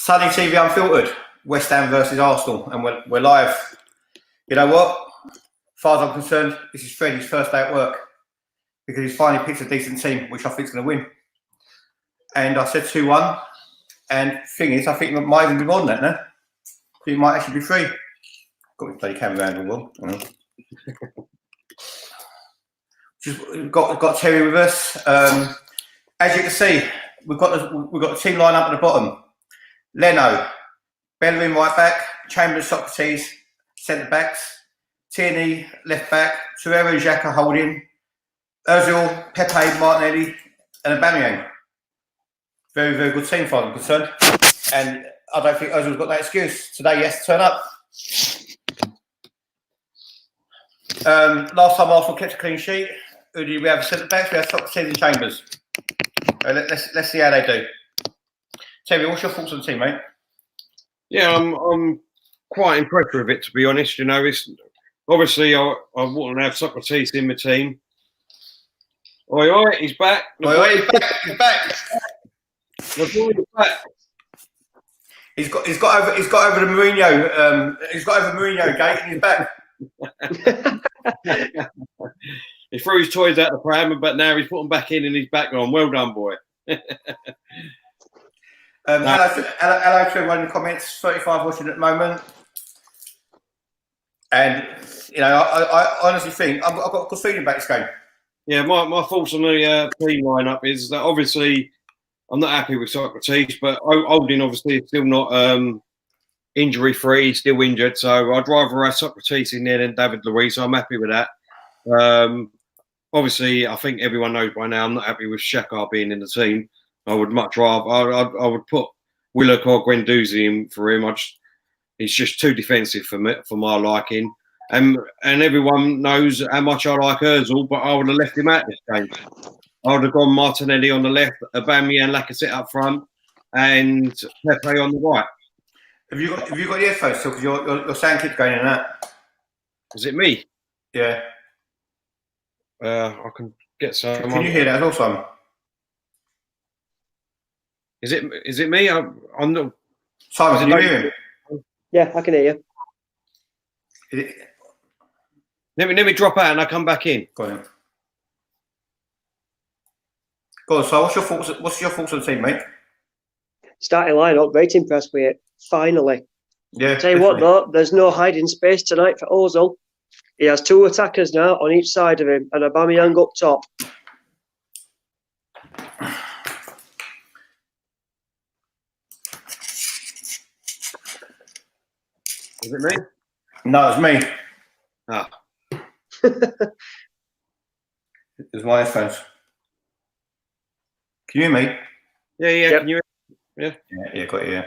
Sunny TV Unfiltered, West Ham versus Arsenal, and we're live. You know what? As far as I'm concerned, this is Freddie's first day at work because he's finally picked a decent team, which I think is going to win. And I said 2-1, and thing is, I think it might even be more than that now. I think it might actually be 3. Got my bloody camera around the wall. Just got Terry with us. As you can see, we've got the team line up at the bottom. Leno, Bellerin right back, Chamberlain, Socrates, centre backs, Tierney left back, Torreira and Xhaka holding, Ozil, Pepe, Martinelli, and Aubameyang. Very, very good team, far as I'm concerned. And I don't think Ozil's got that excuse. Today he has to turn up. Last time Arsenal kept a clean sheet. Who did we have? Centre backs. We had Socrates and Chambers. Let's see how they do. Terry, what's your thoughts on the team, mate? Yeah, I'm quite impressed with it, to be honest. You know, it's obviously I wouldn't have Socrates in my team. Oi, he's back. He's back. The boy is back. He's got over the Mourinho. He's got over Mourinho gate, and he's back. He threw his toys out the pram, but now he's put them back in, and he's back on. Well done, boy. Hello to everyone in the comments. 35 watching at the moment, and you know, I honestly think I've got a good feeling about this game. Yeah, my thoughts on the team lineup is that obviously I'm not happy with Socrates, but Holding obviously is still not injury free, still injured. So I'd rather have Socrates in there than David Luiz. So I'm happy with that. Obviously, I think everyone knows by now I'm not happy with Xhaka being in the team. I would much rather I would put Willock or Guendouzi in for him. He's just too defensive for my liking. And everyone knows how much I like Ozil, but I would have left him out this game. I would have gone Martinelli on the left, Aubameyang and Lacazette up front, and Pepe on the right. Have you got the headphones still? Because your sound keeps going in and out. Is it me? Yeah. I can get some. Can you hear that as well, Simon? Is it me? I'm not. Simon, can you hear him? Yeah, I can hear you. Let me drop out and I come back in. Go on. So what's your thoughts on the team, mate? Starting lineup, very impressed with it. Finally. Yeah. Tell you what though, there's no hiding space tonight for Ozil. He has 2 attackers now on each side of him, and Aubameyang up top. Is it me? No, it's me. Ah. It's my headphones. Can you hear me? Yeah. Yep. Can you? Yeah, got it. Yeah.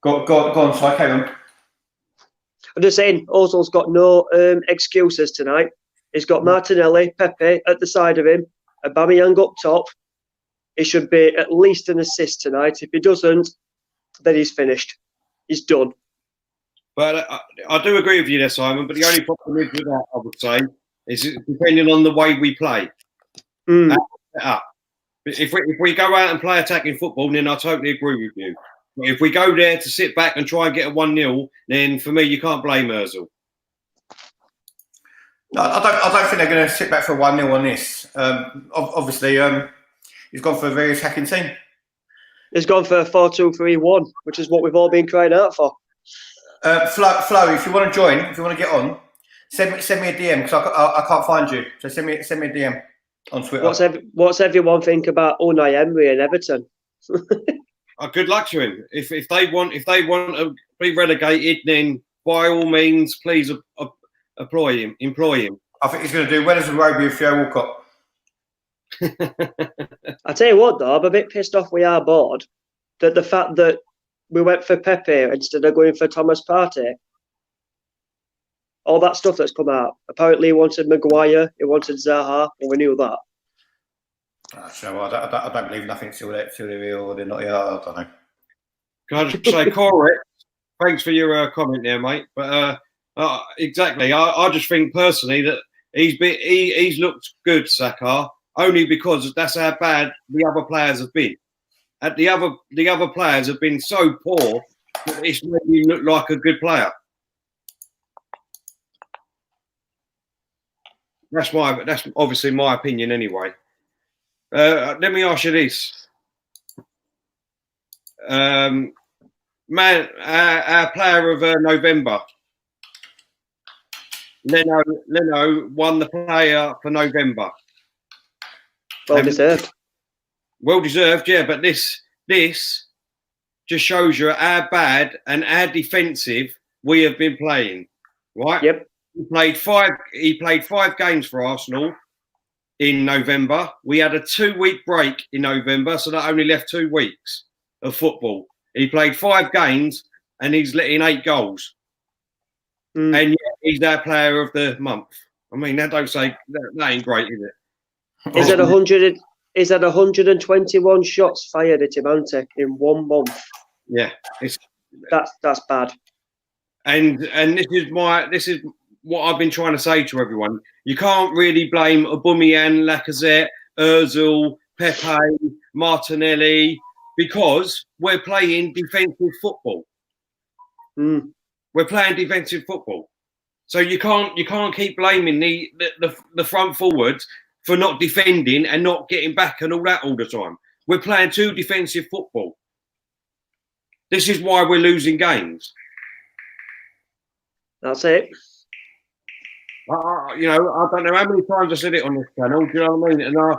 Go on, Si, carry on. I'm just saying, Ozil's got no excuses tonight. He's got Martinelli, Pepe at the side of him, Aubameyang up top. He should be at least an assist tonight. If he doesn't, then he's finished. He's done. But I do agree with you there, Simon. But the only problem is with that, I would say, is depending on the way we play. If we go out and play attacking football, then I totally agree with you. But if we go there to sit back and try and get a 1-0, then for me, you can't blame Ozil. No, I don't think they're going to sit back for a 1-0 on this. Obviously, he's gone for a very attacking team. He's gone for a 4-2-3-1, which is what we've all been crying out for. Flo, if you want to join, if you want to get on, send me a DM because I can't find you. So send me a DM on Twitter. What's everyone think about Unai Emery and Everton? Good luck to him. If they want to be relegated, then by all means, please employ him. I think he's going to do well as a rugby with Theo Walcott. I tell you what, though, I'm a bit pissed off. We are bored that the fact that we went for Pepe instead of going for Thomas Partey. All that stuff that's come out. Apparently, he wanted Maguire, he wanted Zaha, and we knew that. I don't believe nothing till they're real or they're not. Yeah, I don't know. Can I just say, Corey, thanks for your comment there, mate. But exactly, I just think personally that he's looked good, Saka, only because that's how bad the other players have been. the other players have been so poor that it's made him look like a good player. That's obviously my opinion anyway. Let me ask you this. Man, our player of November, Leno won the player for November. Well deserved. Well deserved, yeah. But this just shows you how bad and how defensive we have been playing, right? Yep. He played 5 games for Arsenal in November. We had a 2-week break in November, so that only left 2 weeks of football. He played 5 games and he's let in 8 goals. And yet he's our player of the month. I mean, that ain't great, is it? Is that 121 shots fired at him, in 1 month? Yeah, that's bad. And this is what I've been trying to say to everyone. You can't really blame Aubameyang, Lacazette, Ozil, Pepe, Martinelli, because we're playing defensive football. We're playing defensive football, so you can't keep blaming the front forwards for not defending and not getting back and all that all the time. We're playing too defensive football. This is why we're losing games. That's it. I don't know how many times I said it on this channel. Do you know what I mean? And I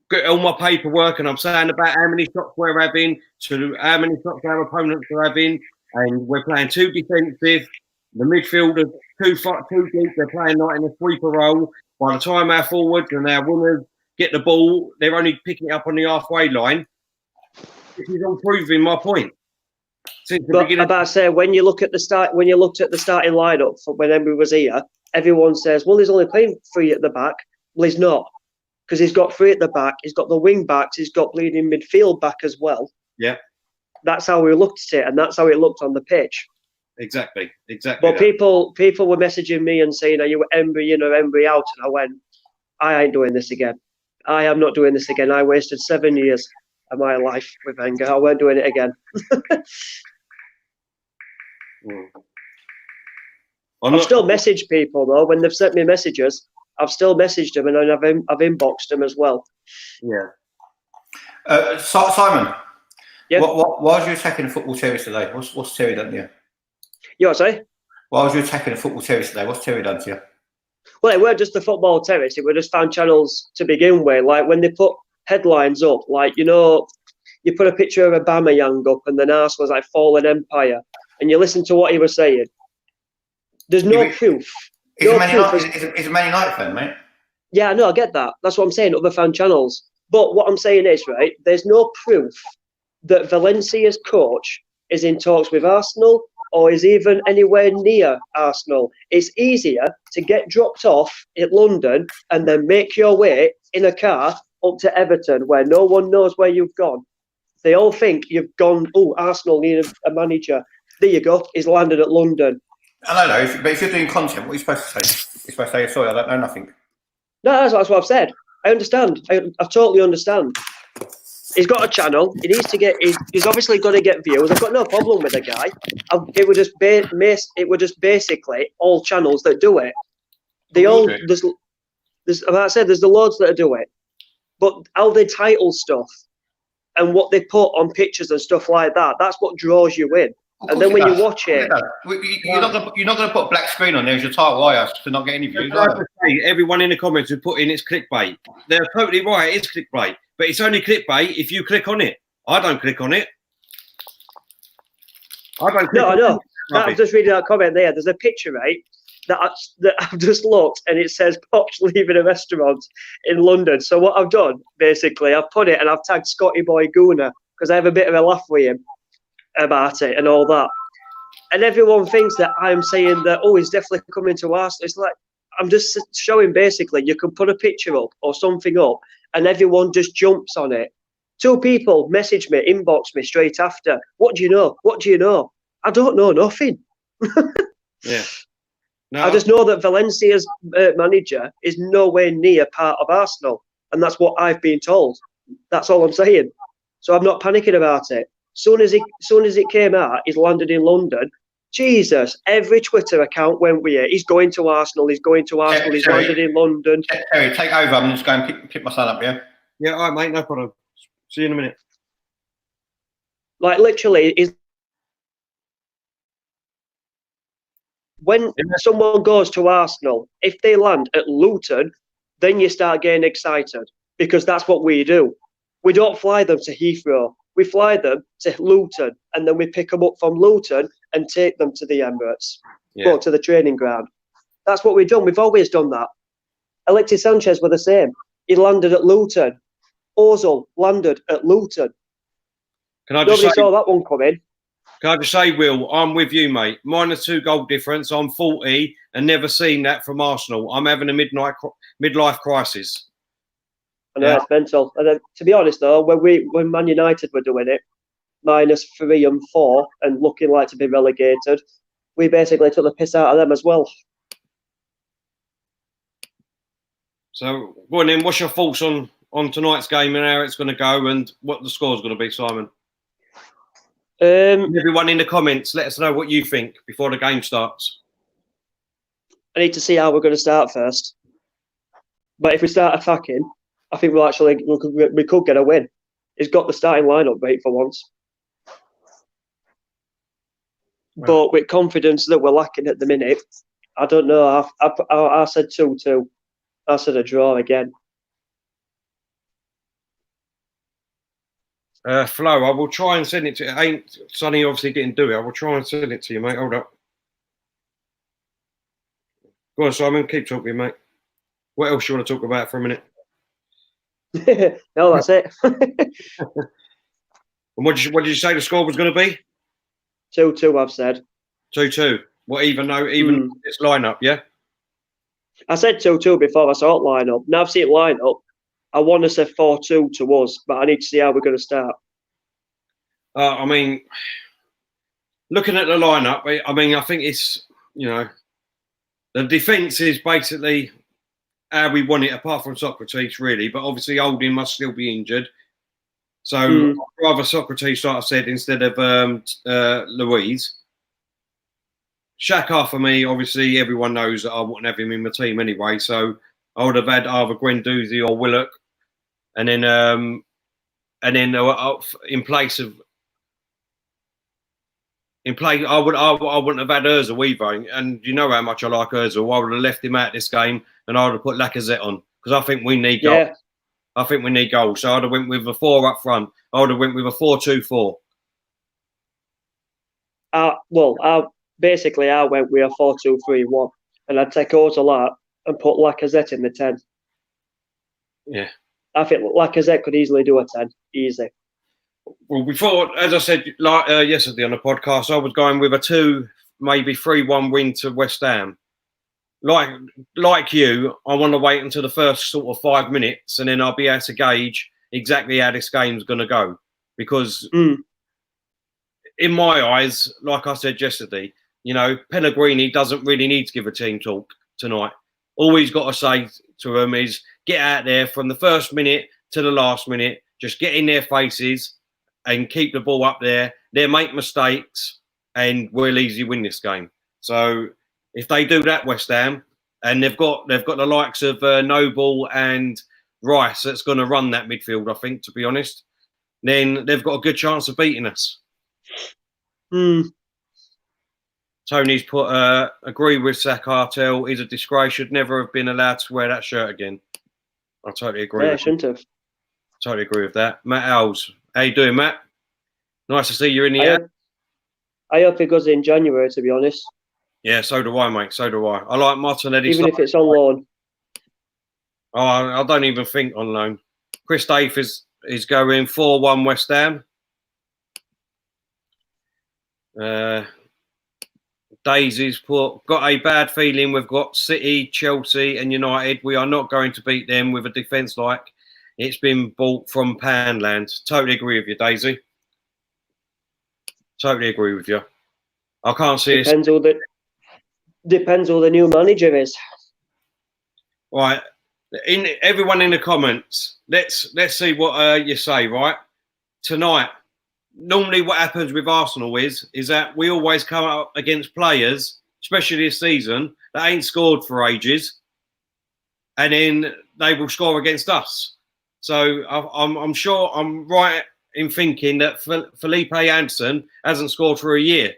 get all my paperwork and I'm saying about how many shots we're having, to how many shots our opponents are having, and we're playing too defensive. The midfield are too deep. They're playing like in a sweeper role. By the time our forwards and our winners get the ball, they're only picking it up on the halfway line. This is all proving my point. Since the beginning. About to say, when you looked at the starting lineup for when Emery was here, everyone says, well, he's only playing 3 at the back. Well, he's not, because he's got 3 at the back. He's got the wing backs. He's got bleeding midfield back as well. Yeah. That's how we looked at it, and that's how it looked on the pitch. Exactly. But people were messaging me and saying, are you Emery in or Emery out? And I went, I ain't doing this again. I am not doing this again. I wasted 7 years of my life with Wenger. I won't doing it again. I've still messaged people though when they've sent me messages. I've still messaged them and I've inboxed them as well. Yeah. Simon. Yeah. Why was you attacking the football terrace today? What's Terry done to you? You what, sorry? Why was you attacking the football terrace today? What's Terry done to you? Well, it weren't just the football terrace. It were just fan channels to begin with. Like when they put headlines up, like, you put a picture of Aubameyang up and then ours was like Fallen Empire. And you listen to what he was saying. There's no proof. He's a Man United fan, mate. Yeah, no, I get that. That's what I'm saying, other fan channels. But what I'm saying is, right, there's no proof that Valencia's coach is in talks with Arsenal or is even anywhere near Arsenal. It's easier to get dropped off in London and then make your way in a car up to Everton where no one knows where you've gone. They all think you've gone, Arsenal need a manager. There you go, he's landed at London. I don't know, but if you're doing content, what are you supposed to say? You're supposed to say, sorry, I don't know nothing. No, that's what I've said. I understand. I totally understand. He's got a channel. He needs to get. He's obviously going to get views. I've got no problem with the guy. It would just basically all channels that do it. They all there's I said there's the loads that do it, but how they title stuff and what they put on pictures and stuff like that. That's what draws you in. And then when you watch it, you're not going to put a black screen on there as your title, are you, to not get any views? Everyone in the comments who put in it's clickbait. They're totally right. It's clickbait, but it's only clickbait if you click on it. I don't click on it. I know. I'm just reading that comment there. There's a picture, right? That I've just looked, and it says Poch leaving a restaurant in London. So what I've done, basically, I've put it and I've tagged Scotty Boy Gooner because I have a bit of a laugh with him about it and all that. And everyone thinks that I'm saying that, he's definitely coming to Arsenal. It's like, I'm just showing basically you can put a picture up or something up and everyone just jumps on it. 2 people message me, inbox me straight after. What do you know? What do you know? I don't know nothing. Yeah. No. I just know that Valencia's manager is nowhere near part of Arsenal. And that's what I've been told. That's all I'm saying. So I'm not panicking about it. Soon as it came out, he's landed in London. Jesus, every Twitter account went with it. He's going to Arsenal. He's going to Arsenal. He's landed in London. Terry, take over. I'm just going to pick my son up, yeah? Yeah, all right, mate, no problem. See you in a minute. Like, literally, when someone goes to Arsenal, if they land at Luton, then you start getting excited, because that's what we do. We don't fly them to Heathrow. We fly them to Luton, and then we pick them up from Luton and take them to the Emirates, go to the training ground. That's what we've done. We've always done that. Alexis Sanchez were the same. He landed at Luton. Ozil landed at Luton. Nobody saw that one coming. Can I just say, Will, I'm with you, mate. -2 goal difference. I'm 40 and never seen that from Arsenal. I'm having a midlife crisis. I know, it's mental. And then, to be honest, though, when Man United were doing it, -3 and 4, and looking like to be relegated, we basically took the piss out of them as well. So, go on then. What's your thoughts on tonight's game and how it's going to go and what the score's going to be, Simon? Everyone in the comments, let us know what you think before the game starts. I need to see how we're going to start first. But if we start attacking, I think we could get a win. He's got the starting lineup right for once. Right. But with confidence that we're lacking at the minute, I don't know. I said 2-2. I said a draw again. Flo, I will try and send it to you. Sonny obviously didn't do it. I will try and send it to you, mate. Hold up. Go on, Simon. Keep talking, mate. What else do you want to talk about for a minute? No, that's it. And what did you say the score was going to be? 2-2, I've said. 2-2. What, even this lineup, yeah? I said 2-2 before I saw it line up. Now I've seen it line up. I want to say 4-2 to us, but I need to see how we're going to start. I mean, looking at the lineup, I think it's, the defence is basically how we want it, apart from Socrates, really. But obviously, Holding must still be injured. So I'd rather Socrates, like I said, instead of Louise. Xhaka, for me, obviously, everyone knows that I wouldn't have him in my team anyway. So I would have had either Guendouzi or Willock. And then in place, I wouldn't have had Ozil either. And you know how much I like Ozil. I would have left him out this game, and I would have put Lacazette on because I think we need goals. Yeah. I think we need goals. So I'd have went with a 4 up front. I would have went with a 4-2-4. I went with a 4-2-3-1, and I'd take Ozil out and put Lacazette in the 10. Yeah. I think Lacazette could easily do a 10. Easy. Well, before, as I said yesterday on the podcast, I was going with a 2, maybe 3-1 win to West Ham. Like you, I want to wait until the first sort of 5 minutes, and then I'll be able to gauge exactly how this game's going to go. Because in my eyes, like I said yesterday, Pellegrini doesn't really need to give a team talk tonight. All he's got to say to him is get out there from the first minute to the last minute, just get in their faces and keep the ball up there. They'll make mistakes and we'll easily win this game. So if they do that, West Ham, and they've got the likes of Noble and Rice that's going to run that midfield, I think, to be honest, then they've got a good chance of beating us. Tony's put, agree with Sakartel. He's a disgrace. Should never have been allowed to wear that shirt again. I totally agree. Yeah, shouldn't have. Totally agree with that. Matt Owls. How you doing, Matt? Nice to see you in the air. I hope it goes in January, to be honest. Yeah, so do I, mate. So do I. I like Martinelli. Even if it's on loan. Oh, I don't even think on loan. Chris Dave is going 4-1 West Ham. Daisy's got a bad feeling we've got City, Chelsea and United. We are not going to beat them with a defence like it's been bought from Panland. Totally agree with you, Daisy. Totally agree with you. I can't see it. Depends who the new manager is. Right. Everyone in the comments, let's see what you say, right? tonight, normally what happens with Arsenal is that we always come up against players, especially this season, that ain't scored for ages, and then they will score against us. So I'm sure I'm right in thinking that Felipe Anderson hasn't scored for a year.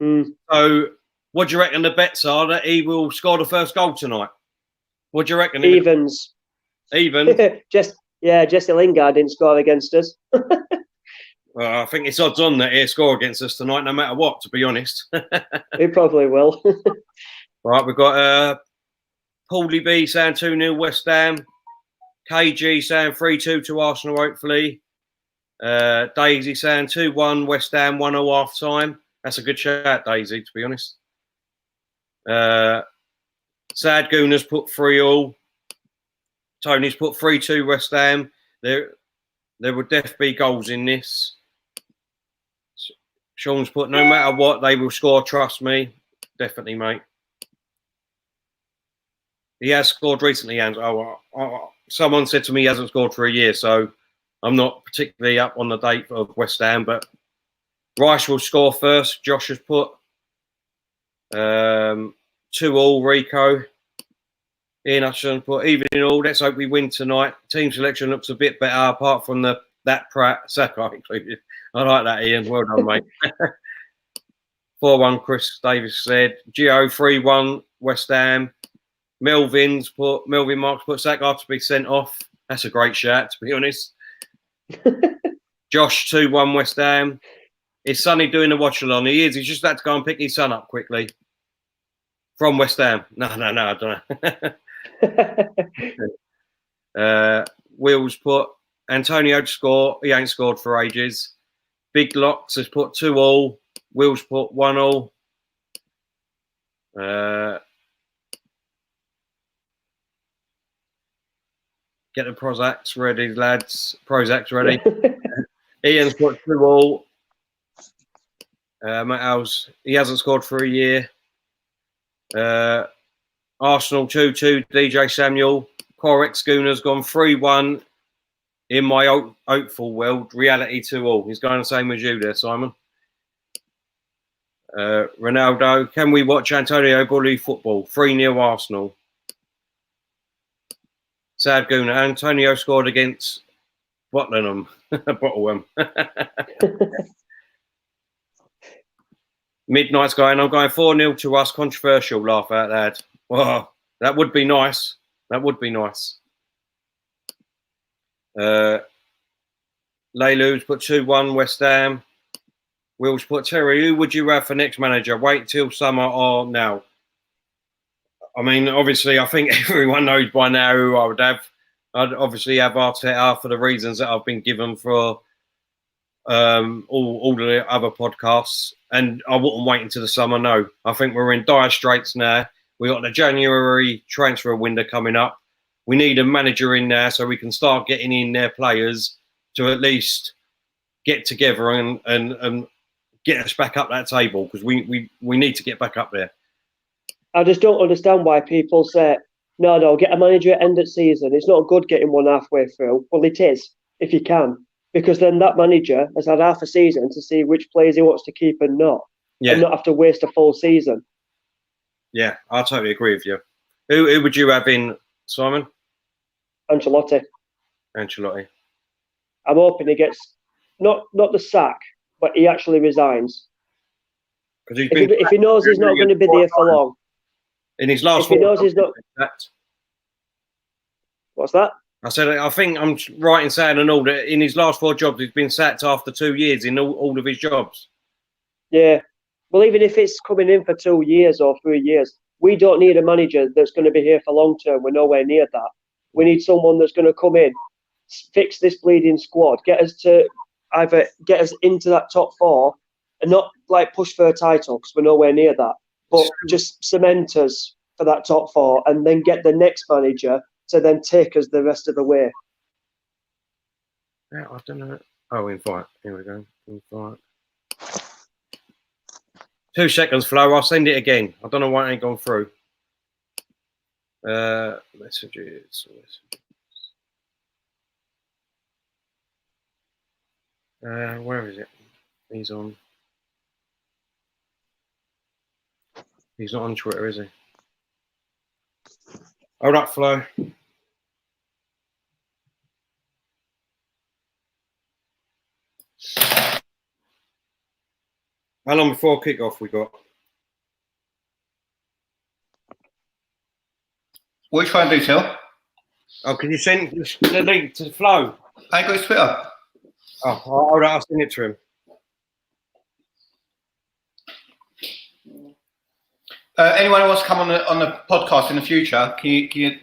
So what do you reckon the bets are that he will score the first goal tonight? What do you reckon? Evens. Jesse Lingard didn't score against us. Well, I think it's odds on that he'll score against us tonight, no matter what, to be honest. He probably will. Right, we've got Paulie B saying 2-0 West Ham. KG saying 3-2 to Arsenal, hopefully. Daisy saying 2-1 West Ham, 1-0 half time. That's a good shout, Daisy, to be honest. Sad Gooners put 3-all. Tony's put 3-2 West Ham. There will definitely be goals in this. Sean's put no matter what, they will score, trust me. Definitely, mate. He has scored recently, and someone said to me he hasn't scored for a year, so I'm not particularly up on the date of West Ham, but Rice will score first. Josh has put 2-all Rico. Ian Hutchinson put even in all. Let's hope we win tonight. Team selection looks a bit better apart from that Pratt Saka included. I like that, Ian. Well done, mate. 4-1 Chris Davis said. Gio 3-1 West Ham. Melvin Marks put Saka to be sent off. That's a great shout, to be honest. Josh 2-1 West Ham. Is Sonny doing the watch along? He is. He's just had to go and pick his son up quickly. From West Ham. No, I don't know. Will's put Antonio to score. He ain't scored for ages. Big Locks has put 2-all. Will's put 1-all. Get the Prozacs ready, lads. Prozacs ready. Ian's put 2-all. Matt Howes, he hasn't scored for a year. Arsenal 2-2, DJ Samuel. Correct Schooner's gone 3-1 in my hopeful world. Reality 2-all. He's going the same as you there, Simon. Ronaldo, can we watch Antonio bully football? 3-0 Arsenal. Sad Gooner, Antonio scored against Bottenham. Midnight's going, I'm going 4-0 to us. Controversial, laugh out loud. Wow, that would be nice. That would be nice. Leilu's put 2-1 West Ham. Will's put Terry, who would you have for next manager? Wait till summer or now? I mean, obviously, I think everyone knows by now who I would have. I'd obviously have Arteta for the reasons that I've been given for all the other podcasts. And I wouldn't wait until the summer, no. I think we're in dire straits now. We got the January transfer window coming up. We need a manager in there so we can start getting in their players to at least get together and get us back up that table, because we need to get back up there. I just don't understand why people say, no, get a manager at end of season. It's not good getting one halfway through. Well, it is, if you can. Because then that manager has had half a season to see which players he wants to keep and not. Yeah. And not have to waste a full season. Yeah, I totally agree with you. Who would you have in, Simon? Ancelotti. I'm hoping he gets, not the sack, but he actually resigns. If he knows he's not going to be there for long. In his last, if he knows he's not. What's that? I said, I think I'm right in saying and all that in his last 4 jobs, he's been sacked after 2 years in all of his jobs. Yeah. Well, even if it's coming in for 2 years or 3 years, we don't need a manager that's going to be here for long term. We're nowhere near that. We need someone that's going to come in, fix this bleeding squad, get us to either get us into that top 4 and not like push for a title, because we're nowhere near that, but just cement us for that top 4 and then get the next manager to then take us the rest of the way. Yeah, I don't know. Oh, invite. Here we go. Invite. 2 seconds, Flo. I'll send it again. I don't know why it ain't gone through. Messages. Where is it? He's on. He's not on Twitter, is he? All right, Flo. How long before kick-off we got? What are you trying to do, Till? Oh, can you send the link to Flo? I ain't got his Twitter. Oh, all right, I'll send it to him. Anyone who wants to come on the podcast in the future, can you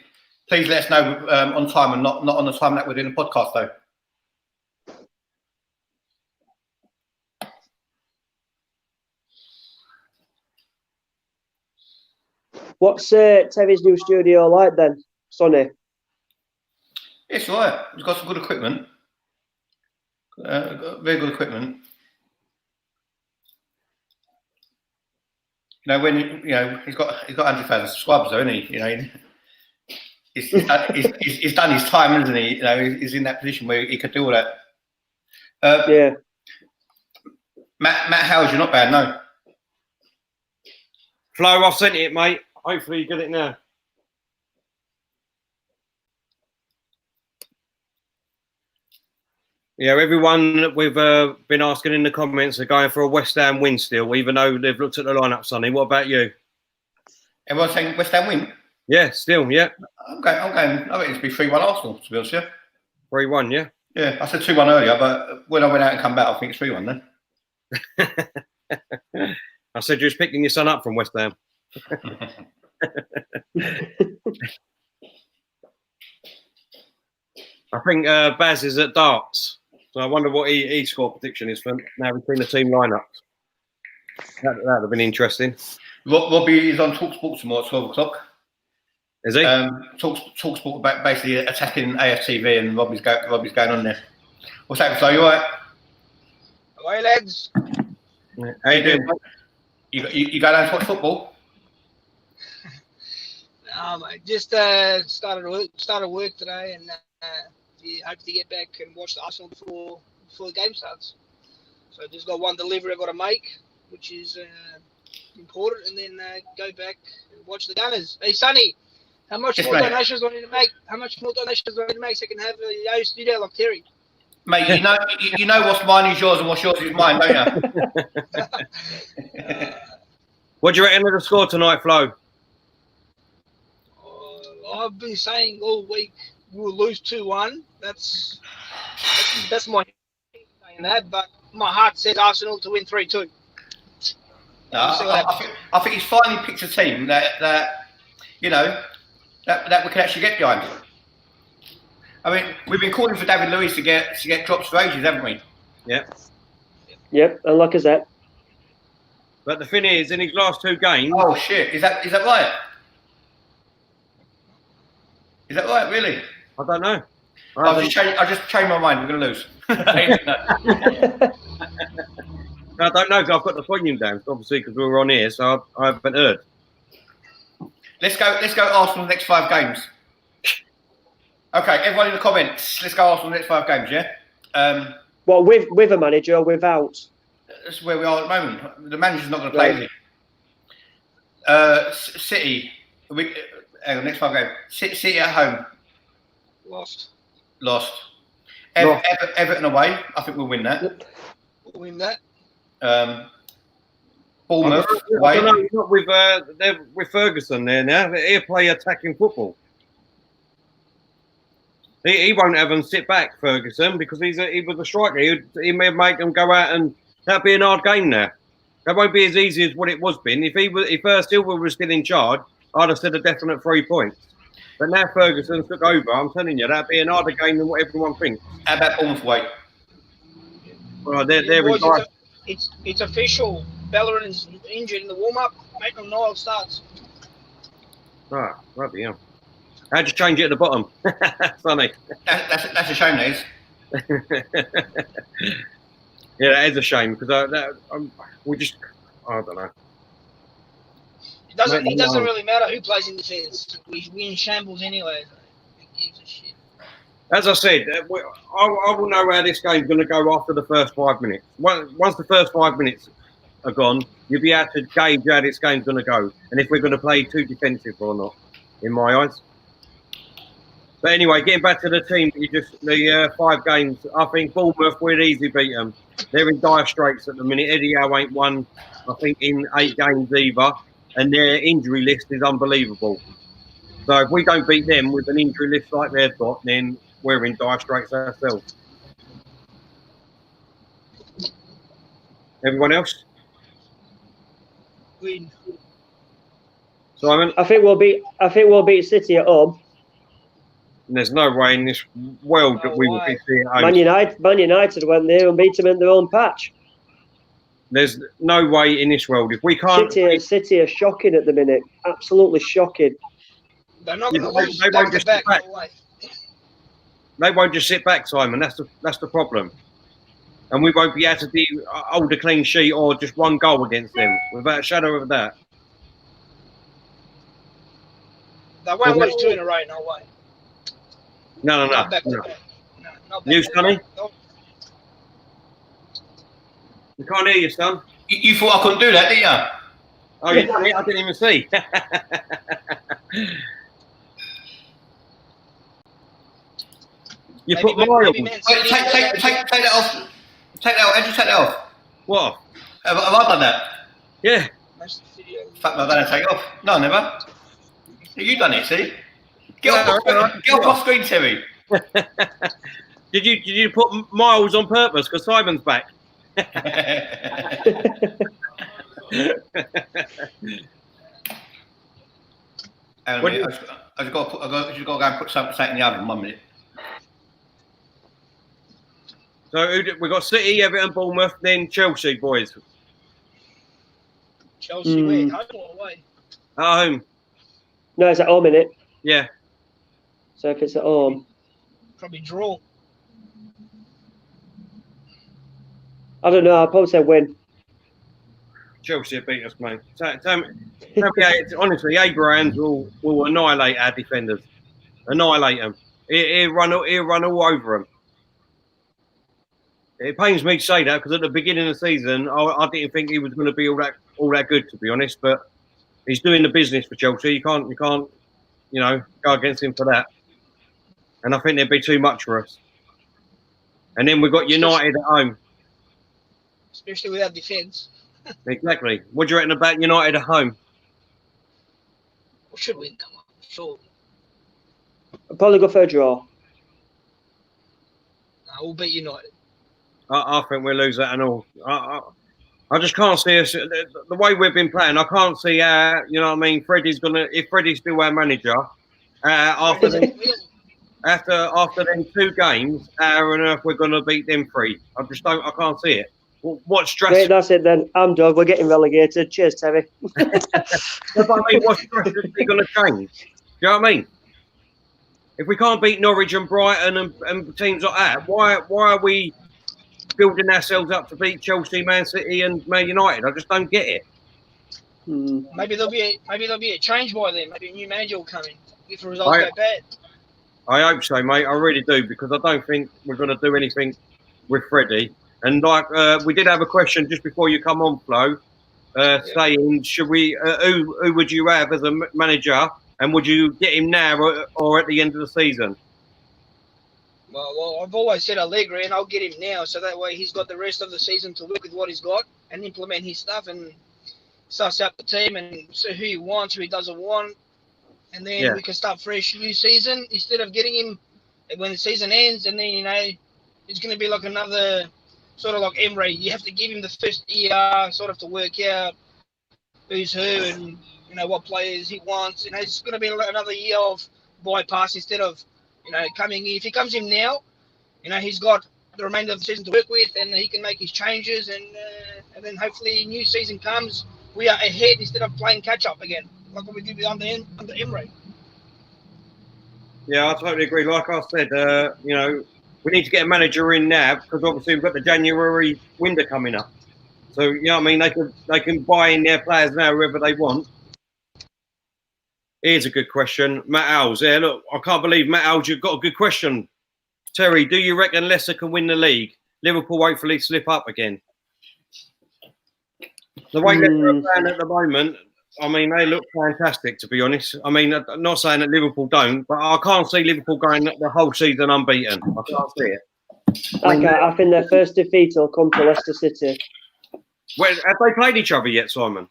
please let us know on time and not on the time that we're doing the podcast, though? What's Terry's new studio like then, Sonny? It's all right. He's got some good equipment. Very good equipment. You know, when he's got 100,000 subscribers, though, isn't he? You know, he's done his time, hasn't he? You know, he's in that position where he could do all that. Yeah. Matt Howard, you're not bad, no. Flo, I've sent it, mate. Hopefully you get it now. Yeah, everyone we've been asking in the comments are going for a West Ham win still, even though they've looked at the lineup, Sonny. What about you? Everyone's saying West Ham win? Yeah, still, yeah. I'm going. I think it'd be 3-1 Arsenal, to be honest, yeah. 3-1, yeah? Yeah, I said 2-1 earlier, but when I went out and come back, I think it's 3-1 then. I said you was picking your son up from West Ham. I think Baz is at darts. So I wonder what his score prediction is for now between the team lineups. That'd have been interesting. Robbie is on TalkSport tomorrow at 12 o'clock. Is he? TalkSport about basically attacking AFTV, and Robbie's going on there. What's happening, Flo? You all right? Away, lads. How you doing? You go down to watch football? Mate, just started work today, and hope to get back and watch the Arsenal before the game starts. So just got one delivery I've got to make, which is important, and then go back and watch the Gunners. Hey, Sonny, how much more donations do I need to make? How much more donations do I need to make so I can have a studio like Terry? Mate, you know what's mine is yours and what's yours is mine, don't you? What do you reckon of the score tonight, Flo? I've been saying all week we'll lose 2-1. That's my saying that, but my heart says Arsenal to win 3-2. I think he's finally picked a team that we can actually get behind. I mean, we've been calling for David Luiz to get drops for ages, haven't we? Yeah. Yep, and Lacazette. But the thing is, in his last two games. Oh shit! Is that right? Is that right? Really? I don't know. I just changed my mind. We're going to lose. I don't know, because I've got the volume down, obviously, because we were on here, so I haven't heard. Let's go Arsenal next 5 games. Okay, everyone in the comments, let's go Arsenal next 5 games, yeah? Well, with a manager or without? That's where we are at the moment. The manager's not going to play, is he? City, next 5 games. City at home. Lost. Everton away, I think we'll win that. We'll win that. Bournemouth away. I don't know, not with Ferguson there now. He'll play attacking football. He won't have them sit back, Ferguson, because he was a striker. He may make them go out, and that'll be an hard game now. That won't be as easy as what it was been. If Silva was still in charge, I'd have said a definite 3 points. But now Ferguson took over, I'm telling you, that'd be an harder game than what everyone thinks. How about Bournemouth away? Well, it's official. Bellerin's injured in the warm-up. Maitland Niles starts. Ah, bloody hell. How'd you change it at the bottom? Funny. That's a shame, that is. Yeah, that is a shame, because I don't know. It doesn't really matter who plays in defence. We in shambles anyway. Who gives a shit? As I said, I will know how this game's going to go after the first 5 minutes. Once the first 5 minutes are gone, you'll be able to gauge how this game's going to go and if we're going to play too defensive or not, in my eyes. But anyway, getting back to the team, the 5 games, I think Bournemouth, we'd easily beat them. They're in dire straits at the minute. Eddie Howe ain't won, I think, in 8 games either, and their injury list is unbelievable. So if we don't beat them with an injury list like they've got, then we're in dire straits ourselves. Everyone else? Win. Simon? I think we'll beat City at home. And there's no way in this world that we would be seeing at home. Man United went there and beat them in their own patch. There's no way in this world. If we can't... City are shocking at the minute. Absolutely shocking. They're not going to lose they won't just back. sit back. No way. They won't just sit back, Simon. That's the problem. And we won't be able to hold a clean sheet or just one goal against them, without a shadow of a doubt. They won't lose 2 in a row, no way. No. Not back to back. No, not back You, to Sonny? back. No. We can't hear you, son. You thought I couldn't do that, didn't you? Oh, you done it? I didn't even see. You put Miles. Wait, take that off. Take that off. Andrew, take that off. What? Have I done that? Yeah. Fuck, no, I don't take it off. No, never. You done it, see? Get off screen, Terry. Did you put Miles on purpose because Simon's back? I've just got to go and put something in the oven. 1 minute. So we got City, Everton, Bournemouth, then Chelsea, boys. Chelsea win, home or away? At home. No, it's at home, innit? Yeah. So if it's at home, probably draw. I don't know. I'll probably say win. Chelsea beat us, mate. Honestly, Abrahams will annihilate our defenders. Annihilate them. He'll run all over them. It pains me to say that because at the beginning of the season, I didn't think he was going to be all that good, to be honest. But he's doing the business for Chelsea. You can't, go against him for that. And I think there'd be too much for us. And then we've got United at home. Especially without defence. Exactly. What do you reckon about United at home? We should win, come on. Sure. I'll probably go for a draw. We'll beat United. I think we'll lose that and all. I just can't see us the way we've been playing. I can't see how, you know what I mean. If Freddie's still our manager, after them 2 games, how on earth we're going to beat them 3? I can't see it. What stress? Great, that's it then. I'm done. We're getting relegated. Cheers, Terry. But I mean, what stress is he going to change? Do you know what I mean? If we can't beat Norwich and Brighton and teams like that, why are we building ourselves up to beat Chelsea, Man City, and Man United? I just don't get it. Maybe there'll be a change by then. Maybe a new manager will come in if the results go bad. I hope so, mate. I really do, because I don't think we're going to do anything with Freddie. And we did have a question just before you come on, Flo, saying, should we? Who would you have as a manager, and would you get him now or at the end of the season? Well, I've always said Allegri, and I'll get him now, so that way he's got the rest of the season to work with what he's got and implement his stuff and suss out the team and see who he wants, who he doesn't want, and then we can start fresh new season instead of getting him when the season ends, and then it's going to be like another sort of like Emery. You have to give him the first year sort of to work out who's who and what players he wants. It's going to be another year of bypass instead of coming in. If he comes in now, he's got the remainder of the season to work with, and he can make his changes, and then hopefully new season comes, we are ahead instead of playing catch up again, like what we did under Emery. Yeah, I totally agree. Like I said, we need to get a manager in now because obviously we've got the January window coming up. So you know what I mean, they can buy in their players now whoever they want. Here's a good question, Matt Owls. Yeah, look, I can't believe Matt Owls. You've got a good question. Terry, do you reckon Leicester can win the league? Liverpool hopefully slip up again. The way they're playing at the moment, I mean, they look fantastic, to be honest. I mean, I'm not saying that Liverpool don't, but I can't see Liverpool going the whole season unbeaten. I can't see it. I think their first defeat will come to Leicester City. Have they played each other yet, Simon?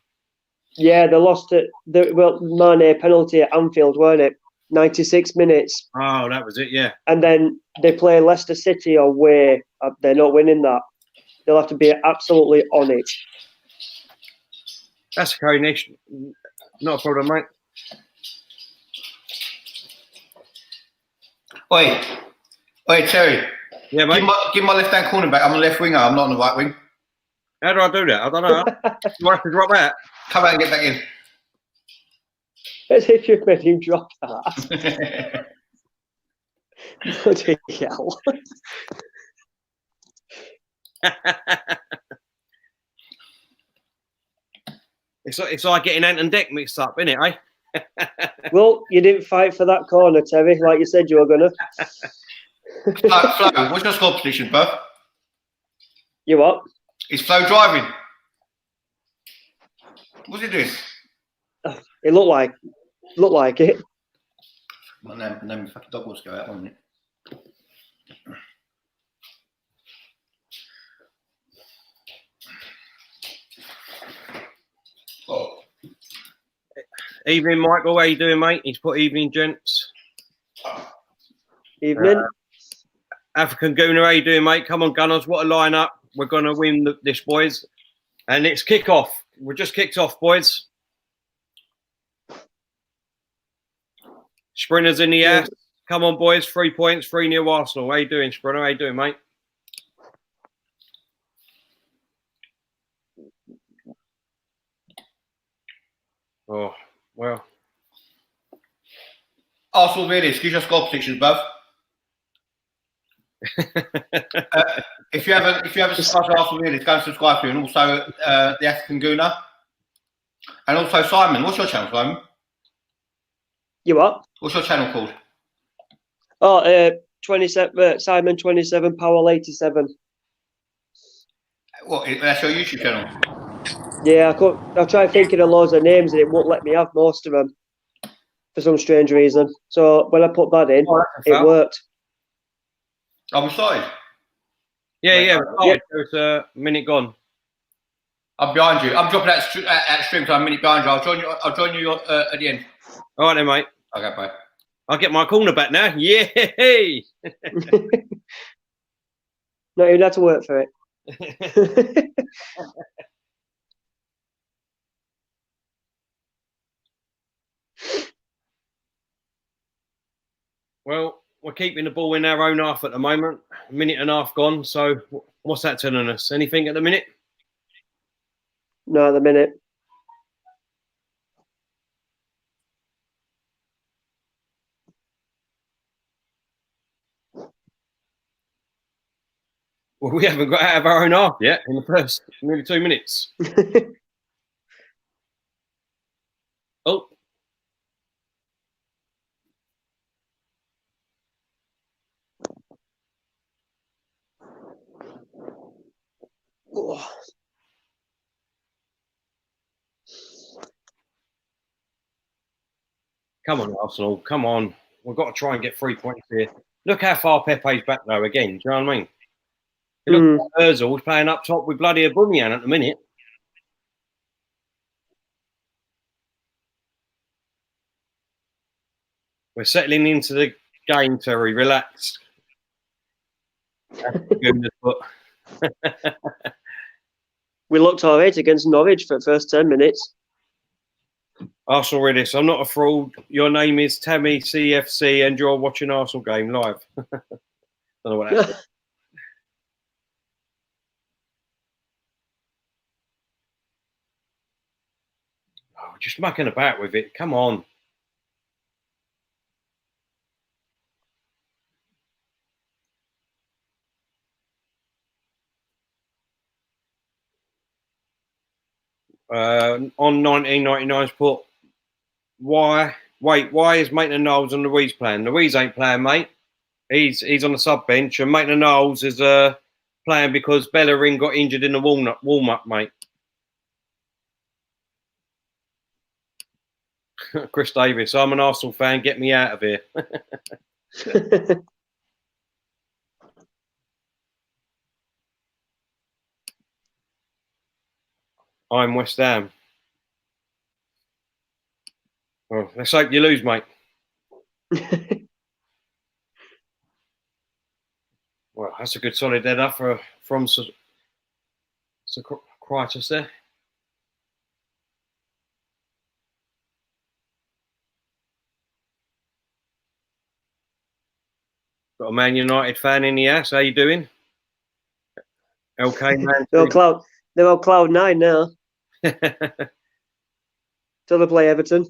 Yeah, they lost it. Mane penalty at Anfield, weren't it? 96 minutes. Oh, that was it, yeah. And then they play Leicester City away. They're not winning that. They'll have to be absolutely on it. That's okay, Nish. Not a problem, mate. Oi, Terry. Yeah, mate. Give my left-hand corner back. I'm a left winger. I'm not on the right wing. How do I do that? I don't know. Do I have to drop that? Come out and get back in. As if you've made him drop that. Bloody hell. It's like getting Ant and Deck mixed up, isn't it, eh? Well, you didn't fight for that corner, Terry, like you said you were going to. Flo, what's your score position, bro? You what? Is Flo driving? What's he doing? It looked like it. My name fucking dog wants to go out, wasn't it? Oh. Evening, Michael. How you doing, mate? He's put evening, gents. Evening. African Gooner, how you doing, mate? Come on, Gunners. What a lineup. We're going to win this, boys. And it's kick-off. We're just kicked off, boys. Sprinters in the air. Come on, boys. 3 points, 3-0 Arsenal. How you doing, Sprinter? How you doing, mate? Oh, well. Arsenal really, excuse your score predictions, bruv. If you haven't subscribed to Arsenal really, go and subscribe to you, and also the African Gooner. And also Simon, what's your channel, Simon? You what? What's your channel called? Oh, 27 Simon 27 Powell 87. What? That's your YouTube channel. Yeah, I tried thinking of loads of names and it won't let me have most of them for some strange reason. So when I put that in, it worked. I'm excited. Yeah. There's a minute gone. I'm behind you. I'm dropping out stream, so I'm a minute behind you. I'll join you at the end. All right then, mate. Okay, bye. I'll get my corner back now. Yay! No, you'd have to work for it. Well, we're keeping the ball in our own half at the moment. A minute and a half gone. So what's that telling us? Anything at the minute? No, at the minute. Well, we haven't got out of our own half yet in the first nearly 2 minutes. Oh. Oh. Come on, Arsenal. Come on. We've got to try and get 3 points here. Look how far Pepe's back, though, again. Do you know what I mean? Look at Ozil's playing up top with bloody Aubameyang at the minute. We're settling into the game, Terry. Relax. We looked all right against Norwich for the first 10 minutes. Arsenal read this. I'm not a fraud. Your name is Tammy CFC and you're watching Arsenal game live. Don't know what that is. Oh, just mucking about with it. Come on. On 1999's put, why is Maitland Knowles and Louise playing? Louise ain't playing, mate. He's on the sub bench, and Maitland Knowles is playing because Bellerin got injured in the warm up, mate. Chris Davis, I'm an Arsenal fan. Get me out of here. I'm West Ham. Well, let's hope you lose, mate. Well, that's a good solid header from Crichton there. Got a Man United fan in the house. How you doing? Okay, man. They're on cloud 9 now. Till they play Everton.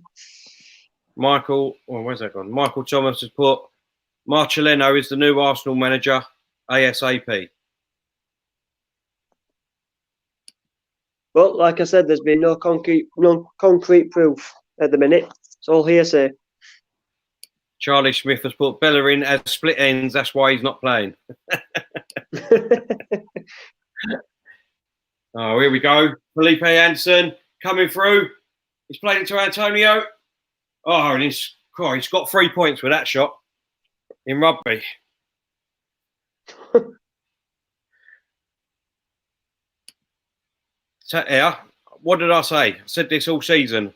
Michael, where's that gone? Michael Thomas has put Marcellino is the new Arsenal manager ASAP. Well, like I said, there's been no concrete proof at the minute. It's all hearsay. Charlie Smith has put Bellerin as split ends. That's why he's not playing. Oh, here we go. Felipe Anderson coming through. He's played it to Antonio. Oh, and he's got 3 points with that shot in rugby. So, yeah, what did I say? I said this all season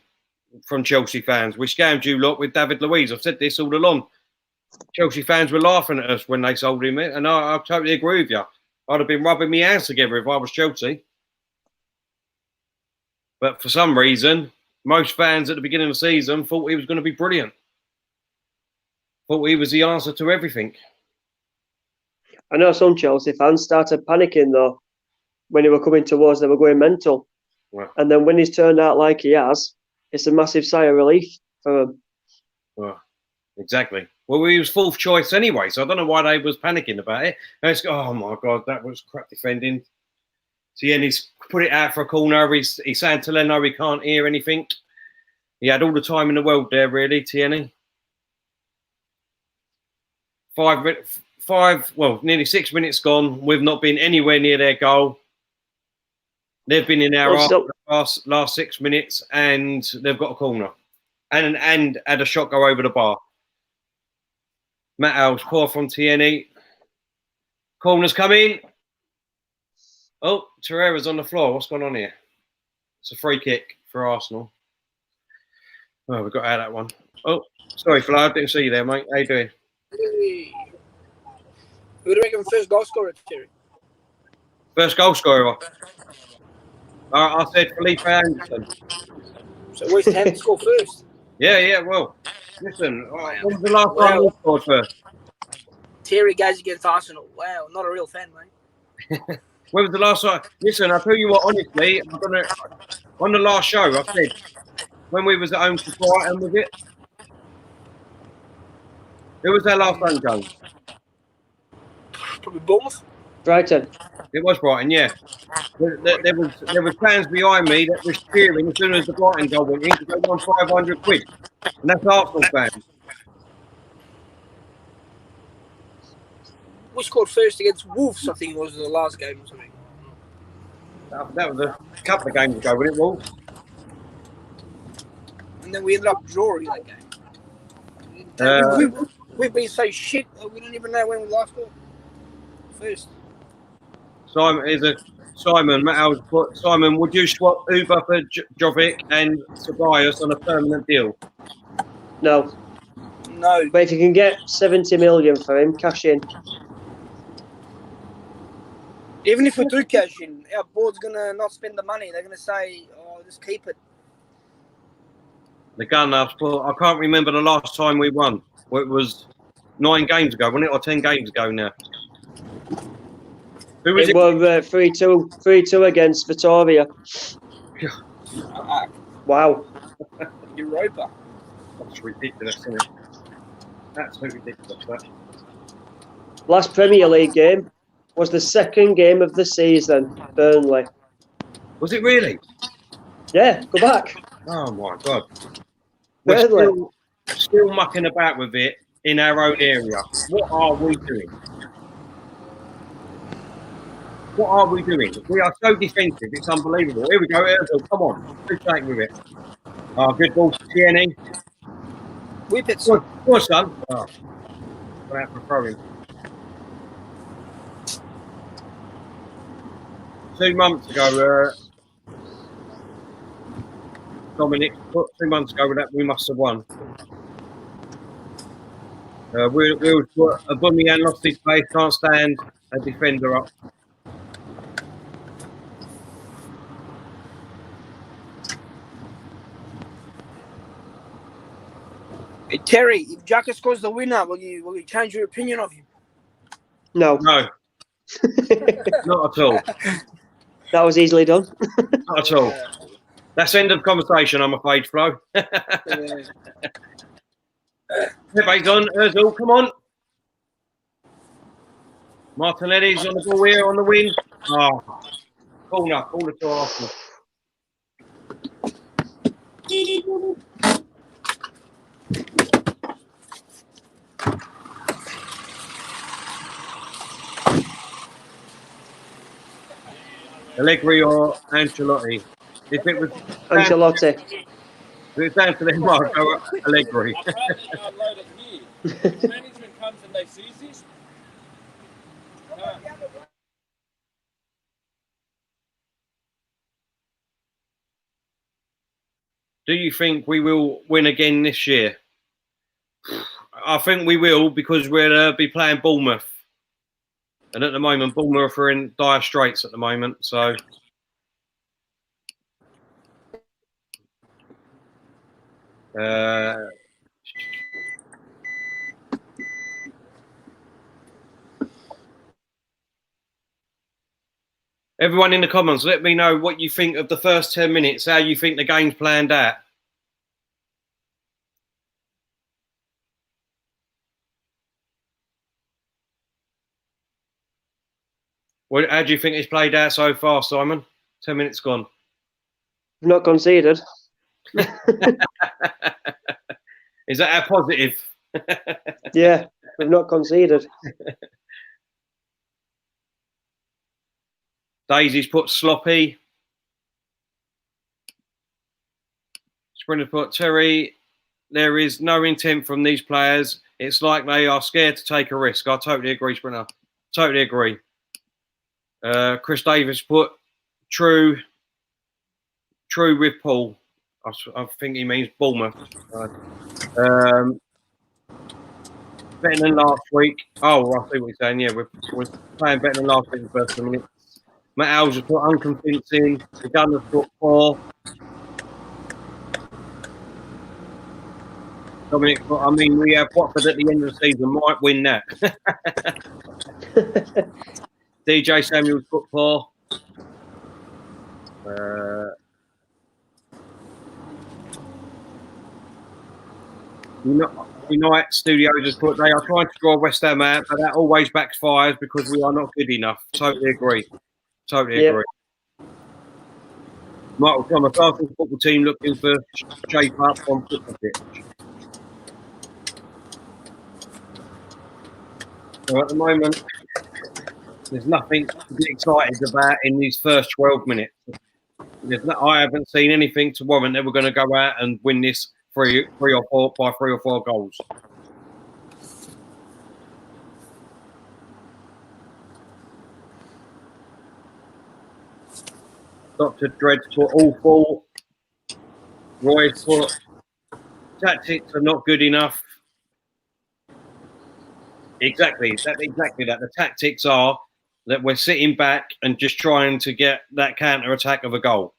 from Chelsea fans. We scammed you lot with David Luiz. I've said this all along. Chelsea fans were laughing at us when they sold him, and I totally agree with you. I'd have been rubbing my hands together if I was Chelsea. But for some reason, most fans at the beginning of the season thought he was going to be brilliant. Thought he was the answer to everything. I know some Chelsea fans started panicking, though, when they were coming towards, they were going mental. Well, and then when he's turned out like he has, it's a massive sigh of relief for him. Well, exactly. Well, he was fourth choice anyway, so I don't know why they was panicking about it. Oh, my God, that was crap defending. So, yeah, and he's put it out for a corner. He's saying to Leno he can't hear anything. He had all the time in the world there, really, Tierney. Nearly 6 minutes gone. We've not been anywhere near their goal. They've been in our last 6 minutes, and they've got a corner. And had a shot go over the bar. Matt Alves, poor from Tierney. Corner's coming. Oh, Torreira's on the floor. What's going on here? It's a free kick for Arsenal. Oh, we got out of that one. Oh, sorry, Flo. I didn't see you there, mate. How you doing? Hey. Who do you reckon first goal scorer, Terry? First goal scorer. I said Felipe Anderson. So West Ham to score first? Yeah. Well, listen. When was the last time we scored first? Terry goes against Arsenal. Wow, not a real fan, mate. When was the last time? Listen, I'll tell you what, honestly, on the last show, I said, when we was at home to Brighton, was it? Who was our last home game? Probably Bournemouth. Brighton. It was Brighton, yeah. There was fans behind me that was cheering as soon as the Brighton goal went in because they won 500 quid. And that's Arsenal fans. We scored first against Wolves, I think it was the last game or something. That was a couple of games ago, wasn't it, Wolves? And then we ended up drawing that game. We've been so shit that we don't even know when we last scored. First. Simon, would you swap Uber for Jovic and Tobias on a permanent deal? No. No. But if you can get 70 million for him, cash in. Even if we do cash in, our board's going to not spend the money. They're going to say, oh, just keep it. The Gunners, I can't remember the last time we won. Well, it was 9 games ago, wasn't it? Or 10 games ago now. Who was it? Was 3-2 against Victoria. Wow. Europa. That's ridiculous, isn't it? Absolutely ridiculous, that. Last Premier League game was the second game of the season, Burnley. Was it really? Yeah, go back. Oh, my God. Burnley. We're still mucking about with it in our own area. What are we doing? What are we doing? We are so defensive. It's unbelievable. Here we go. Ozil, come on. Who's taking with it? Oh, good ball to Tierney. Whip it, Good, son. good son. Oh, got out for throwing. 2 months ago, Dominic, 2 months ago, that we must have won. We'll put a Aubameyang lost his place, can't stand a defender up. Hey, Terry, if Jaka scores the winner, will you change your opinion of him? No, No, not at all. that was easily done. Not at all. That's end of conversation, I'm afraid, Flo. Yeah. Pepe's on. Ozil, come on. Martinelli's on the ball here, on the wing. Oh, corner to Arsenal. Allegri or Ancelotti? If it was Ancelotti. if it's down to them, I'll go Allegri. I'd rather unload it here. Management comes and they seize this. Do you think we will win again this year? I think we will, because we'll be playing Bournemouth. And at the moment, Bournemouth are in dire straits at the moment. So, everyone in the comments, let me know what you think of the first 10 minutes, how you think the game's planned out. How do you think it's played out so far, Simon? 10 minutes gone. Not conceded. Is that our positive? Yeah, we've not conceded. Daisy's put sloppy. Sprinter put Terry. There is no intent from these players. It's like they are scared to take a risk. I totally agree, Sprinter. Totally agree. Chris Davis put true with Paul. I think he means Bournemouth. Better than last week. Oh, I see what he's saying. Yeah, we're playing better than last week in the first 2 minutes. Matt Alves has put unconvincing. The Gunners put 4. Dominic, I mean, we have Watford at the end of the season. Might win that. DJ Samuels put 4. Unite Studios has put they are trying to draw West Ham out, but that always backfires because we are not good enough. Totally agree. Totally agree. Michael Thomas, Arsenal football team looking for shape up on football pitch. So at the moment, there's nothing to be excited about in these first 12 minutes. I haven't seen anything to warrant that we're going to go out and win this 3 or 4 goals. Dr. Dread's put awful. Roy's put tactics are not good enough. Exactly that. The tactics are that we're sitting back and just trying to get that counter attack of a goal.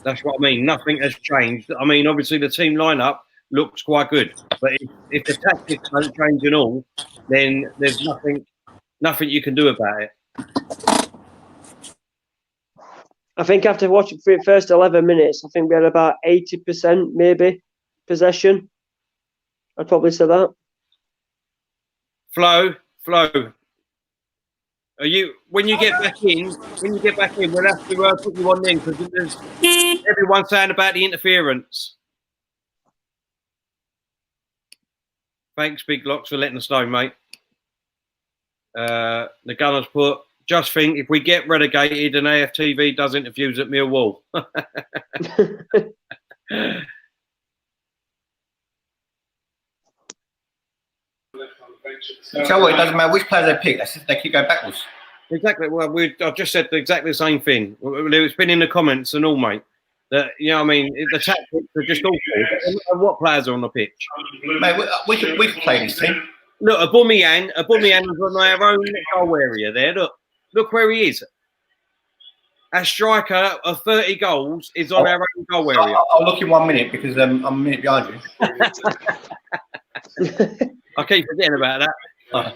That's what I mean. Nothing has changed. I mean, obviously the team lineup looks quite good, but if the tactics don't change at all, then there's nothing you can do about it. I think after watching for the first 11 minutes, I think we had about 80% maybe possession. I'd probably say that. Flo, are you when you get back in? We'll have to put you on then because there's everyone saying about the interference. Thanks, Big Locks, for letting us know, mate. The Gunners put, just think if we get relegated and AFTV does interviews at Millwall. You tell what, it doesn't matter which player they pick, they keep going backwards. Exactly. Well, I've just said exactly the same thing. It's been in the comments and all, mate. That, you know what I mean? The tactics are just awful. What players are on the pitch? Mate, we can play this team. Look, Aubameyang is on our own goal area there. Look where he is. Our striker of 30 goals is on our own goal area. I'll look in 1 minute because I'm a minute behind you. I keep forgetting about that.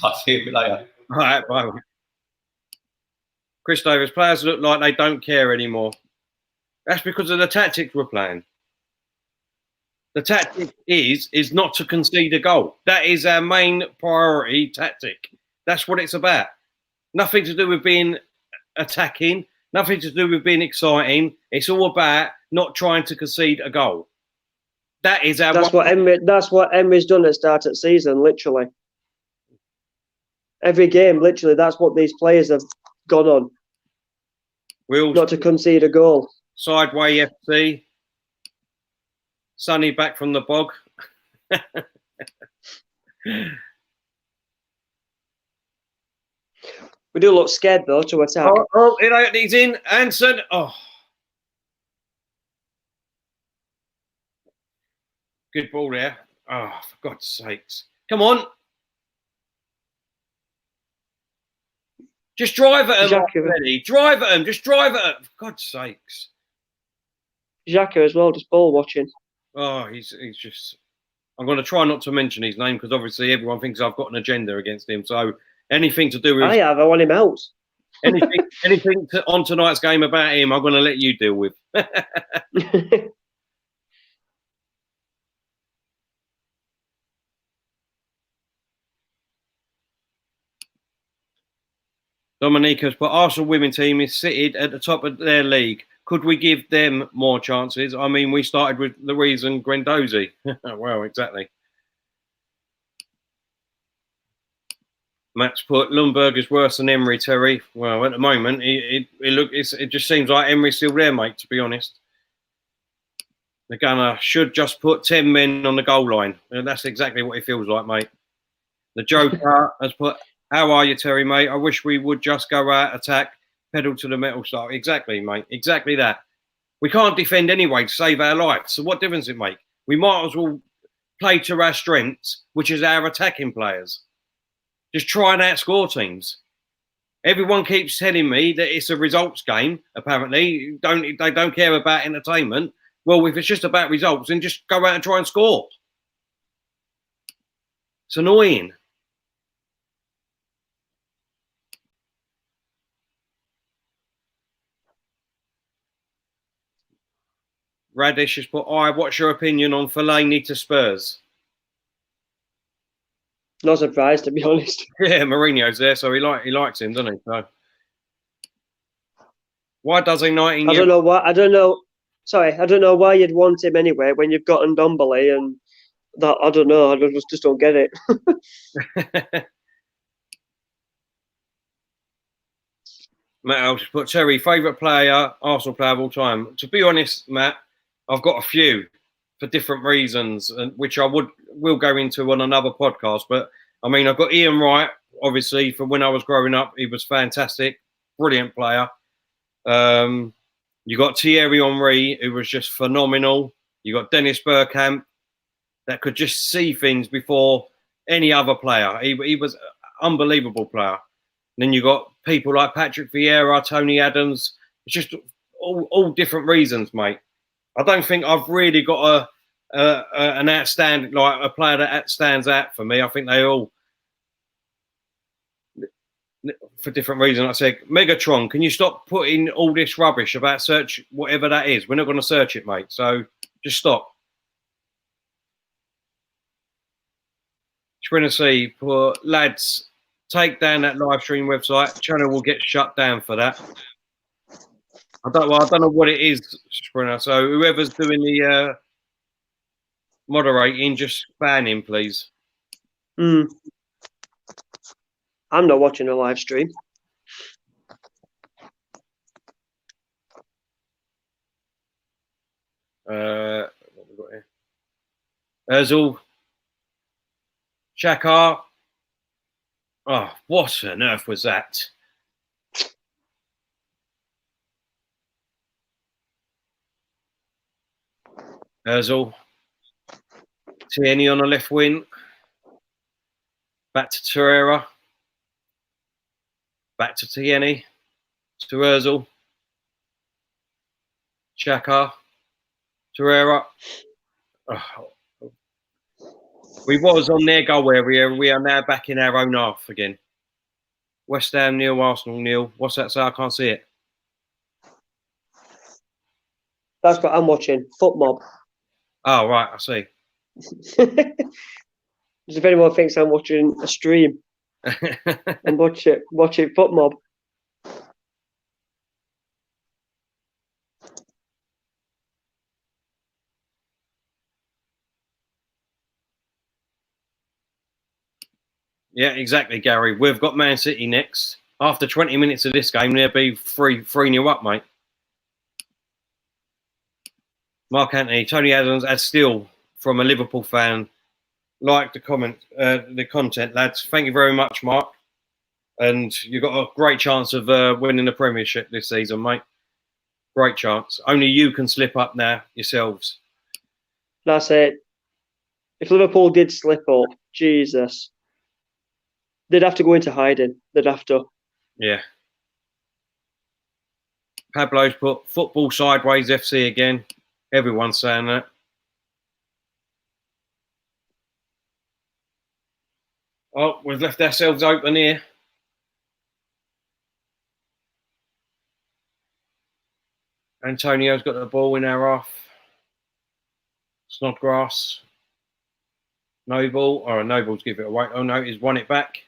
I'll see you a bit later. All right, bye. Chris Davis, players look like they don't care anymore. That's because of the tactics we're playing. The tactic is not to concede a goal. That is our main priority tactic. That's what it's about. Nothing to do with being attacking. Nothing to do with being exciting. It's all about not trying to concede a goal. That is our. That's what Emery's done at the start of the season. Literally, every game. Literally, that's what these players have gone on. Not to concede a goal. Sideway FC. Sonny back from the bog. We do look scared though to attack. He's in. Anson. Oh. Good ball there. Oh, for God's sakes. Come on. Just drive at him. Drive at him. Just drive at him. For God's sakes. Xhaka as well, just ball watching. Oh, he's just... I'm going to try not to mention his name because obviously everyone thinks I've got an agenda against him. So anything to do with... I want him out. anything on tonight's game about him, I'm going to let you deal with. Dominique has put Arsenal women team is seated at the top of their league. Could we give them more chances? I mean, we started with Louise and Guendouzi. Well, exactly. Matt's put Lundberg is worse than Emery, Terry. Well, at the moment, it just seems like Emery's still there, mate, to be honest. The Gunner should just put 10 men on the goal line. And that's exactly what it feels like, mate. The Joker has put, how are you, Terry, mate? I wish we would just go out, attack, pedal to the metal start. Exactly, mate. Exactly that. We can't defend anyway to save our lives. So what difference it make? We might as well play to our strengths, which is our attacking players. Just try and outscore teams. Everyone keeps telling me that it's a results game, apparently. They don't care about entertainment. Well, if it's just about results, then just go out and try and score. It's annoying. Radish has put, what's your opinion on Fellaini to Spurs? Not surprised, to be honest. Yeah, Mourinho's there, so he likes him, doesn't he? So why does he 19 years? I don't know why. I don't know why you'd want him anyway when you've got Ndombele and that. I don't know. I just don't get it. Matt I'll just put Terry, favourite player, Arsenal player of all time. To be honest, Matt, I've got a few for different reasons, which I will go into on another podcast. But I mean, I've got Ian Wright, obviously, from when I was growing up. He was fantastic, brilliant player. You got Thierry Henry, who was just phenomenal. You got Dennis Bergkamp, that could just see things before any other player. He was an unbelievable player. And then you got people like Patrick Vieira, Tony Adams. It's just all different reasons, mate. I don't think I've really got an outstanding, like a player that stands out for me. I think they all, for different reasons. I said, Megatron, can you stop putting all this rubbish about search, whatever that is? We're not going to search it, mate. So just stop. Trinity, poor lads, take down that live stream website. Channel will get shut down for that. I don't know what it is, Sprinter. So whoever's doing the moderating, just ban him, please. I'm not watching a live stream. What we got here? Ozil, Shakar. Oh, what on earth was that? Ozil, Tierney on the left wing. Back to Torreira. Back to Tierney. To Ozil. Shakar. Torreira. Oh. We was on their goal area. We are now back in our own half again. West Ham nil, Arsenal nil. What's that say? I can't see it. That's what I'm watching. Foot Mob. Oh, right. I see. If anyone thinks I'm watching a stream, and watching Foot Mob. Yeah, exactly, Gary. We've got Man City next. After 20 minutes of this game, they'll be 3-0 up, mate. Mark Anthony, Tony Adams, as still from a Liverpool fan. Like the content, lads. Thank you very much, Mark. And you've got a great chance of winning the Premiership this season, mate. Great chance. Only you can slip up now yourselves. That's it. If Liverpool did slip up, Jesus, they'd have to go into hiding. They'd have to. Yeah. Pablo's put football sideways FC again. Everyone's saying that. Oh, we've left ourselves open here. Antonio's got the ball in our half. Snodgrass. Noble. Oh, Noble's give it away. Oh, no, he's won it back.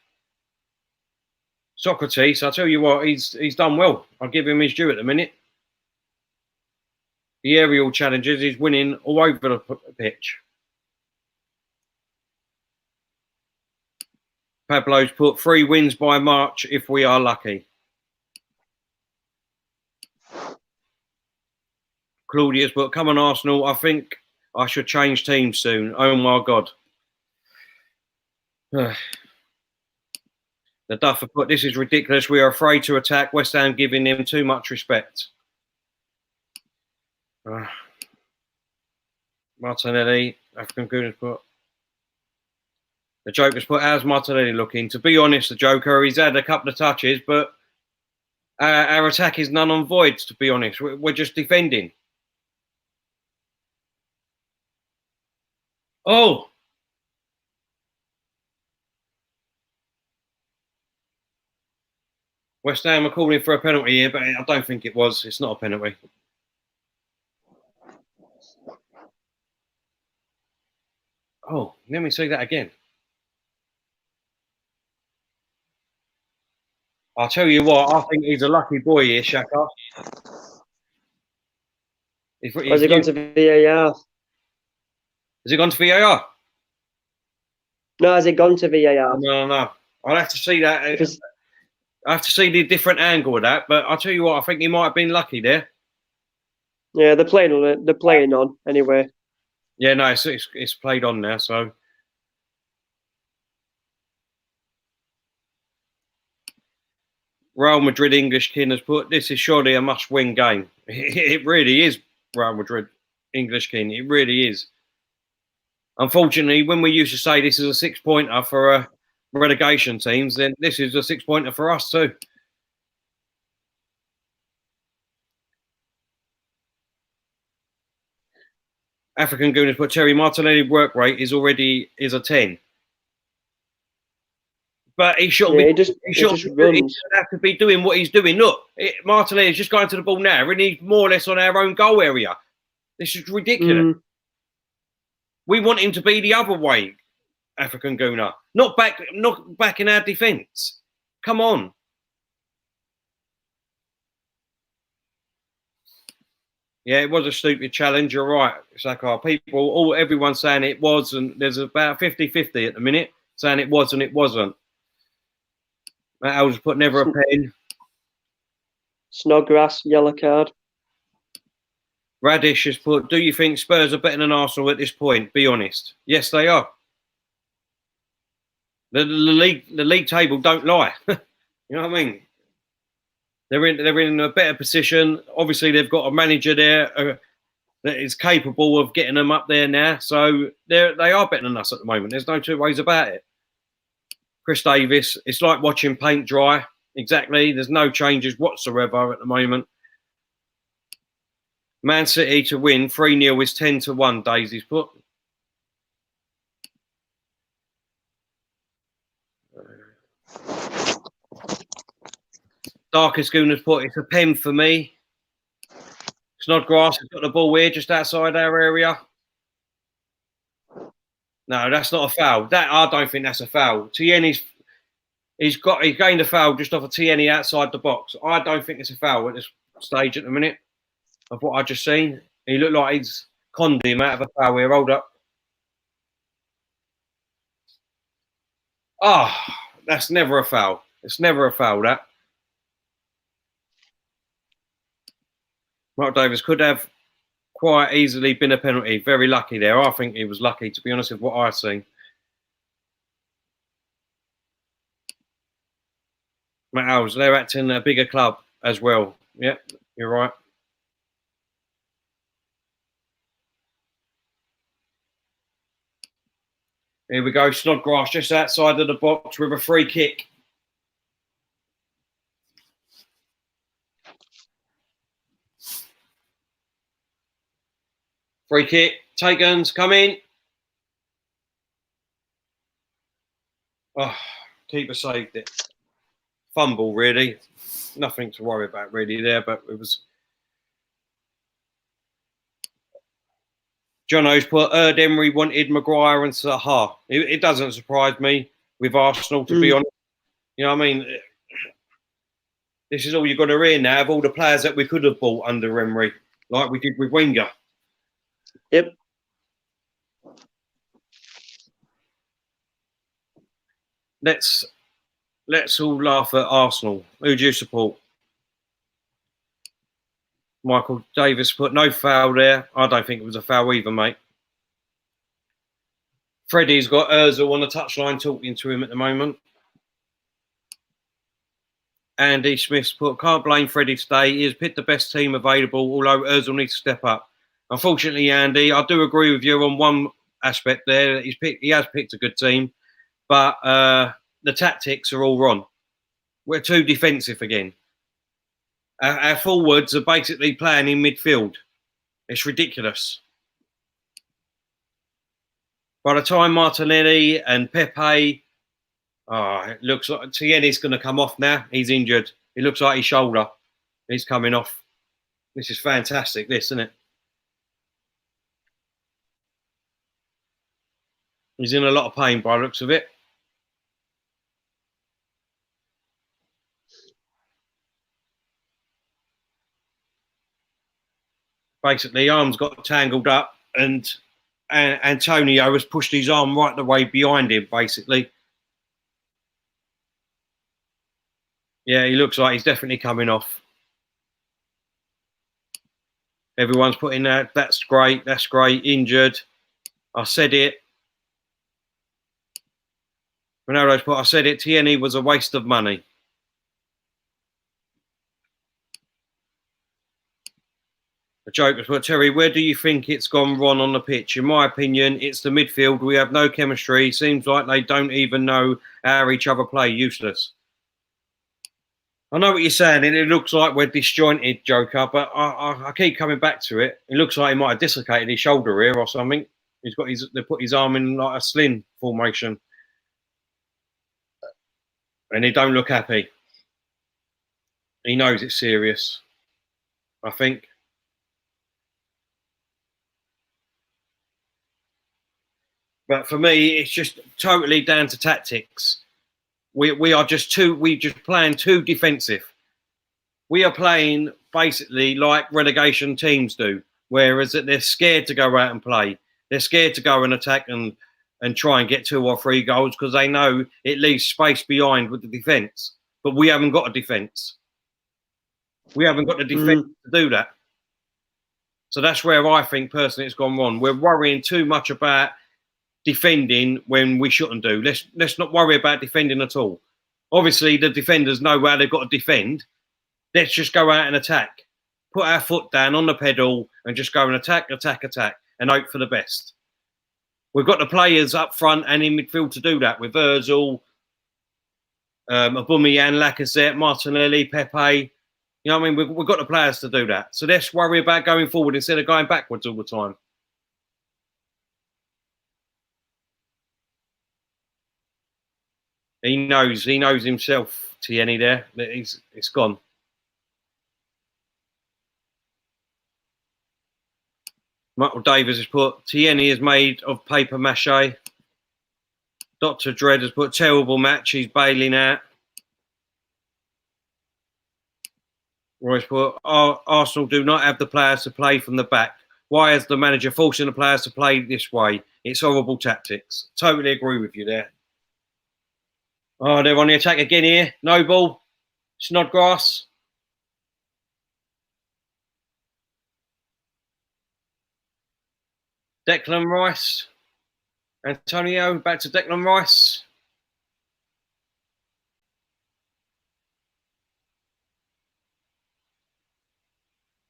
Socrates, I'll tell you what, he's done well. I'll give him his due at the minute. The aerial challenges, he's winning all over the pitch. Pablo's put 3 wins by March if we are lucky. Claudia's put, come on Arsenal, I think I should change teams soon. Oh my God. The Duffer put, this is ridiculous. We are afraid to attack. West Ham giving them too much respect. Martinelli, African Gooners put. The Joker's put, how's Martinelli looking? To be honest, the Joker, he's had a couple of touches, but our attack is none on void, to be honest. We're just defending. Oh! West Ham are calling for a penalty here, but I don't think it was. It's not a penalty. Oh, let me see that again. I'll tell you what, I think he's a lucky boy here, Shaka. Has it gone to VAR? Has it gone to VAR? No, has it gone to VAR? No. I'll have to see that. I have to see the different angle of that, but I'll tell you what, I think he might have been lucky there. Yeah, they're playing on it. They're playing on anyway. Yeah, no, it's played on now, so. Real Madrid English King has put, this is surely a must-win game. It really is, Real Madrid English King. It really is. Unfortunately, when we used to say this is a 6-pointer for relegation teams, then this is a 6-pointer for us too. African Gooners put, Terry Martinelli work rate is a 10. But he shouldn't have to be doing what he's doing. Look, Martinelli is just going to the ball now, and he's more or less on our own goal area. This is ridiculous. We want him to be the other way, African Gooner, not back in our defence. Come on. Yeah, it was a stupid challenge. You're right, Sakar. Everyone's saying it was, and there's about 50-50 at the minute. saying it was and it wasn't. Matt Ells put never a pen. Snodgrass, yellow card. Radish has put, do you think Spurs are better than Arsenal at this point? Be honest. Yes, they are. The league table don't lie. You know what I mean? They're in a better position. Obviously, they've got a manager there that is capable of getting them up there now. So they are better than us at the moment. There's no two ways about it. Chris Davis, it's like watching paint dry. Exactly. There's no changes whatsoever at the moment. Man City to win 3-0 is 10-1, Daisy's put. Darkest Goon has put, it's a pen for me. Snodgrass has got the ball here just outside our area. No, that's not a foul. That I don't think that's a foul. Tierney's he's gained a foul just off of Tierney outside the box. I don't think it's a foul at this stage at the minute of what I just seen. He looked like he's conned him out of a foul here. Hold up. Oh, that's never a foul. It's never a foul, that. Mark Davis could have quite easily been a penalty. Very lucky there. I think he was lucky, to be honest, with what I've seen. Matt Owls, they're acting a bigger club as well. Yep, you're right. Here we go. Snodgrass just outside of the box with a free kick. Free kick. Takens, come in. Oh, keeper saved it. Fumble, really. Nothing to worry about, really, there, but it was. Jono's put Emery wanted Maguire and Zaha. It doesn't surprise me with Arsenal, to be honest. You know what I mean? This is all you've got to hear now of all the players that we could have bought under Emery, like we did with Wenger. Yep. Let's all laugh at Arsenal. Who do you support? Michael Davis put no foul there. I don't think it was a foul either, mate. Freddie's got Ozil on the touchline talking to him at the moment. Andy Smith's put, can't blame Freddie today. He has picked the best team available, although Ozil needs to step up. Unfortunately, Andy, I do agree with you on one aspect there. He has picked a good team, but the tactics are all wrong. We're too defensive again. Our forwards are basically playing in midfield. It's ridiculous. By the time Martinelli and Pepe, it looks like Tierney's going to come off now. He's injured. It looks like his shoulder. He's coming off. This is fantastic, this, isn't it? He's in a lot of pain by the looks of it. Basically, arms got tangled up and Antonio has pushed his arm right the way behind him, basically. Yeah, he looks like he's definitely coming off. Everyone's putting that. That's great. That's great. Injured. I said it. Ronaldo's put, I said it. Tierney was a waste of money. A joke was put, Terry, where do you think it's gone wrong on the pitch? In my opinion, it's the midfield. We have no chemistry. Seems like they don't even know how each other play. Useless. I know what you're saying, and it looks like we're disjointed, Joker, but I keep coming back to it. It looks like he might have dislocated his shoulder here or something. They put his arm in like a sling formation. And he don't look happy. He knows it's serious, I think. But for me, it's just totally down to tactics. We just playing too defensive. We are playing basically like relegation teams do, whereas they're scared to go out and play. They're scared to go and attack and and try and get 2 or 3 goals because they know it leaves space behind with the defence. But we haven't got a defence. We haven't got the defence to do that. So that's where I think personally it's gone wrong. We're worrying too much about defending when we shouldn't do. Let's not worry about defending at all. Obviously, the defenders know where they've got to defend. Let's just go out and attack. Put our foot down on the pedal and just go and attack, and hope for the best. We've got the players up front and in midfield to do that with Ozil, Aubameyang, Lacazette, Martinelli, Pepe. You know what I mean? We've got the players to do that. So let's worry about going forward instead of going backwards all the time. He knows himself, Tierney there. It's gone. Michael Davis has put, Tierney is made of paper mache. Dr. Dredd has put, terrible match, he's bailing out. Royce put, Arsenal do not have the players to play from the back. Why is the manager forcing the players to play this way? It's horrible tactics. Totally agree with you there. Oh, they're on the attack again here. Noble, Snodgrass. Declan Rice. Antonio, back to Declan Rice.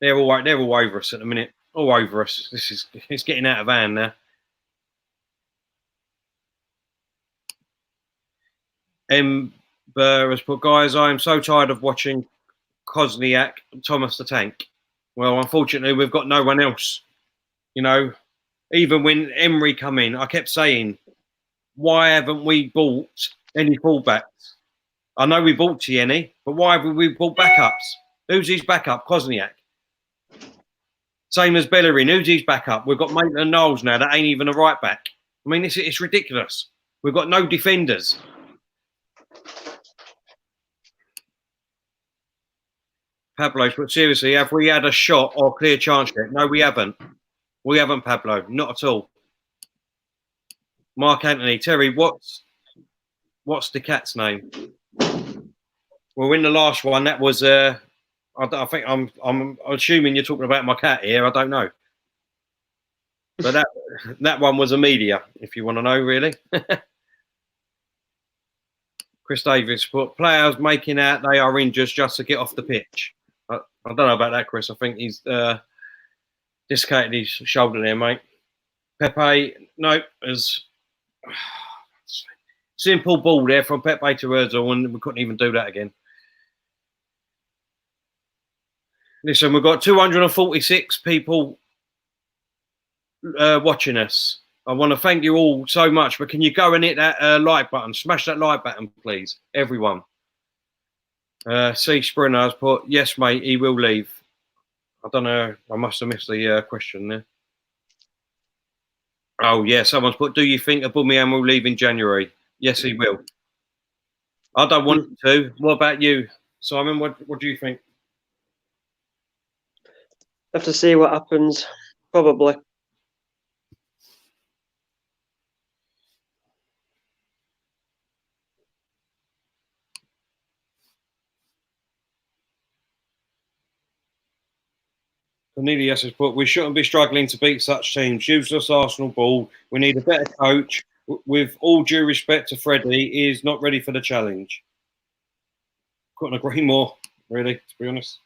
They're all over us at the minute. All over us. It's getting out of hand now. Ember has put, guys, I am so tired of watching Kosniak, Thomas the Tank. Well, unfortunately, we've got no one else. You know, even when Emery come in, I kept saying, why haven't we bought any fullbacks? I know we bought Tierney, but why haven't we bought backups? Who's his backup? Kosniak. Same as Bellerin. Who's his backup? We've got Maitland-Niles now that ain't even a right back. I mean, it's ridiculous. We've got no defenders. Pablo's put, seriously, have we had a shot or clear chance yet? No, we haven't. We haven't, Pablo. Not at all. Mark Anthony, Terry, what's the cat's name? Well, in the last one, that was I think I'm assuming you're talking about my cat here. I don't know, but that one was a media. If you want to know, really. Chris Davis put, players making out they are injured just to get off the pitch. I don't know about that, Chris. I think he's dislocated his shoulder there, mate. Pepe, no, as simple ball there from Pepe to Ozil, and we couldn't even do that again. Listen, we've got 246 people watching us. I want to thank you all so much, but can you go and hit that like button? Smash that like button, please, everyone. C. Sprinter has put, yes, mate, he will leave. I don't know. I must have missed the question there. Oh, yeah, someone's put, do you think Aubameyang will leave in January? Yes, he will. I don't want him to. What about you, Simon? What do you think? Have to see what happens, probably. Cornelius has put, we shouldn't be struggling to beat such teams. Useless Arsenal ball. We need a better coach. With all due respect to Freddie, he is not ready for the challenge. Couldn't agree more, really, to be honest.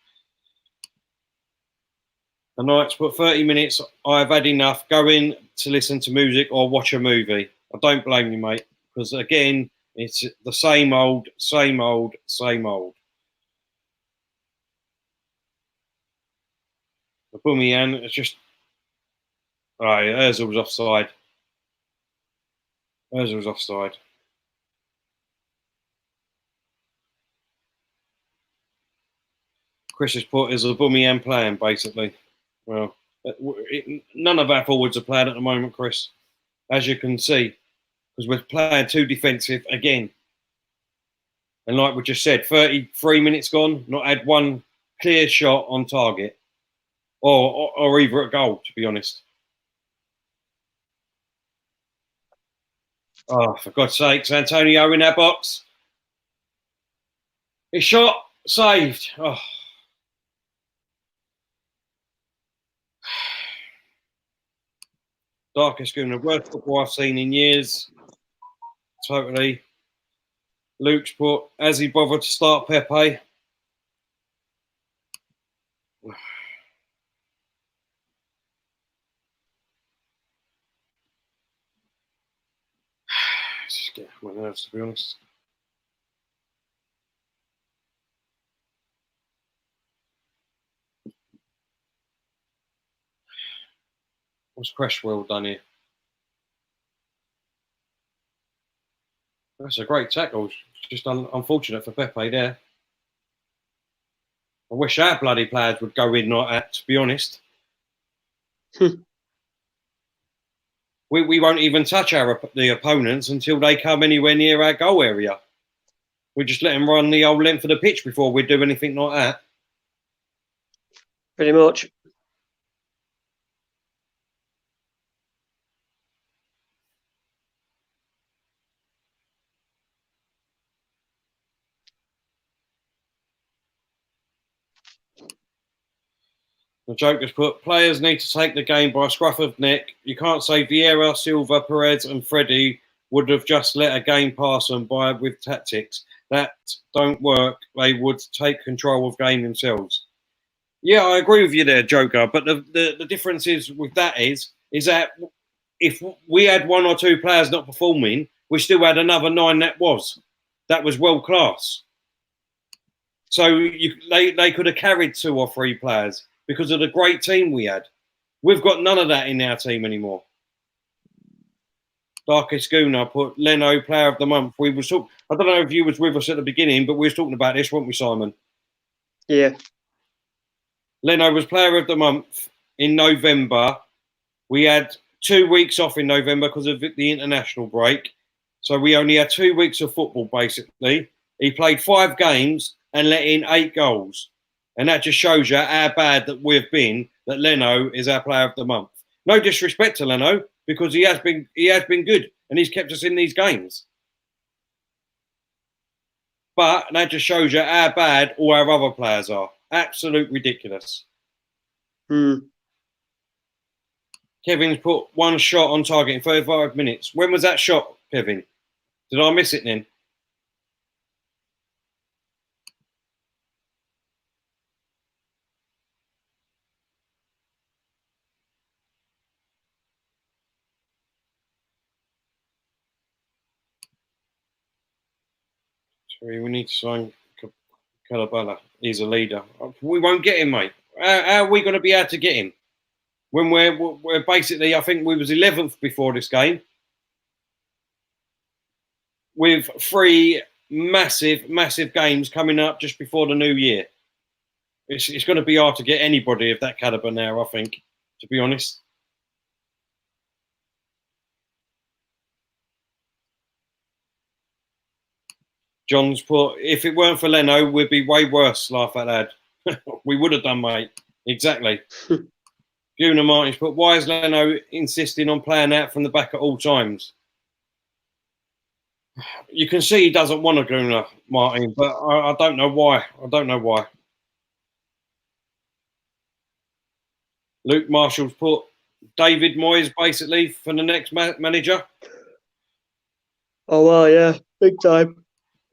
The Knights put 30 minutes. I've had enough. Go in to listen to music or watch a movie. I don't blame you, mate, because again, it's the same old, same old, same old. The Aubameyang, it's just. All right, Ozil was offside. Ozil was offside. Chris has put, is Aubameyang playing, basically? Well, none of our forwards are playing at the moment, Chris, as you can see, because we're playing too defensive again. And like we just said, 33 minutes gone, not had one clear shot on target. Or either a goal, to be honest. Oh, for God's sakes, Antonio in that box. His shot saved. Oh. Darkest Schooner, worst football I've seen in years. Totally. Luke's put, has he bothered to start Pepe? Just get my nerves, to be honest. What's Cresswell done here? That's a great tackle. It's just unfortunate for Pepe there. I wish our bloody players would go in like that, to be honest. We won't even touch the opponents until they come anywhere near our goal area. We just let them run the whole length of the pitch before we do anything like that. Pretty much. The Joker's put, players need to take the game by a scruff of neck. You can't say Vieira, Silva, Perez and Freddie would have just let a game pass them by with tactics. That don't work. They would take control of game themselves. Yeah, I agree with you there, Joker. But the difference is with that is that if we had one or two players not performing, we still had another 9 that was world class. So they could have carried 2 or 3 players because of the great team we had. We've got none of that in our team anymore. Darkest Schooner put Leno player of the month. I don't know if you was with us at the beginning, but we were talking about this, weren't we, Simon? Yeah. Leno was player of the month in November. We had 2 weeks off in November because of the international break. So we only had 2 weeks of football, basically. He played 5 games and let in 8 goals. And that just shows you how bad that we've been, that Leno is our player of the month. No disrespect to Leno, because he has been good and he's kept us in these games. But that just shows you how bad all our other players are. Absolute ridiculous. Kevin's put 1 shot on target in 35 minutes. When was that shot, Kevin? Did I miss it then? Sorry, we need to sign Calabala. He's a leader. We won't get him, mate. How are we going to be able to get him? When we're basically, I think we was 11th before this game, with 3 massive games coming up just before the new year. It's going to be hard to get anybody of that caliber now, I think, to be honest. John's put, if it weren't for Leno, we'd be way worse, laugh at that. We would have done, mate. Exactly. Guna Martin's put, why is Leno insisting on playing out from the back at all times? You can see he doesn't want to, Guna Martin, but I don't know why. I don't know why. Luke Marshall's put, David Moyes basically for the next manager. Oh, well, yeah. Big time.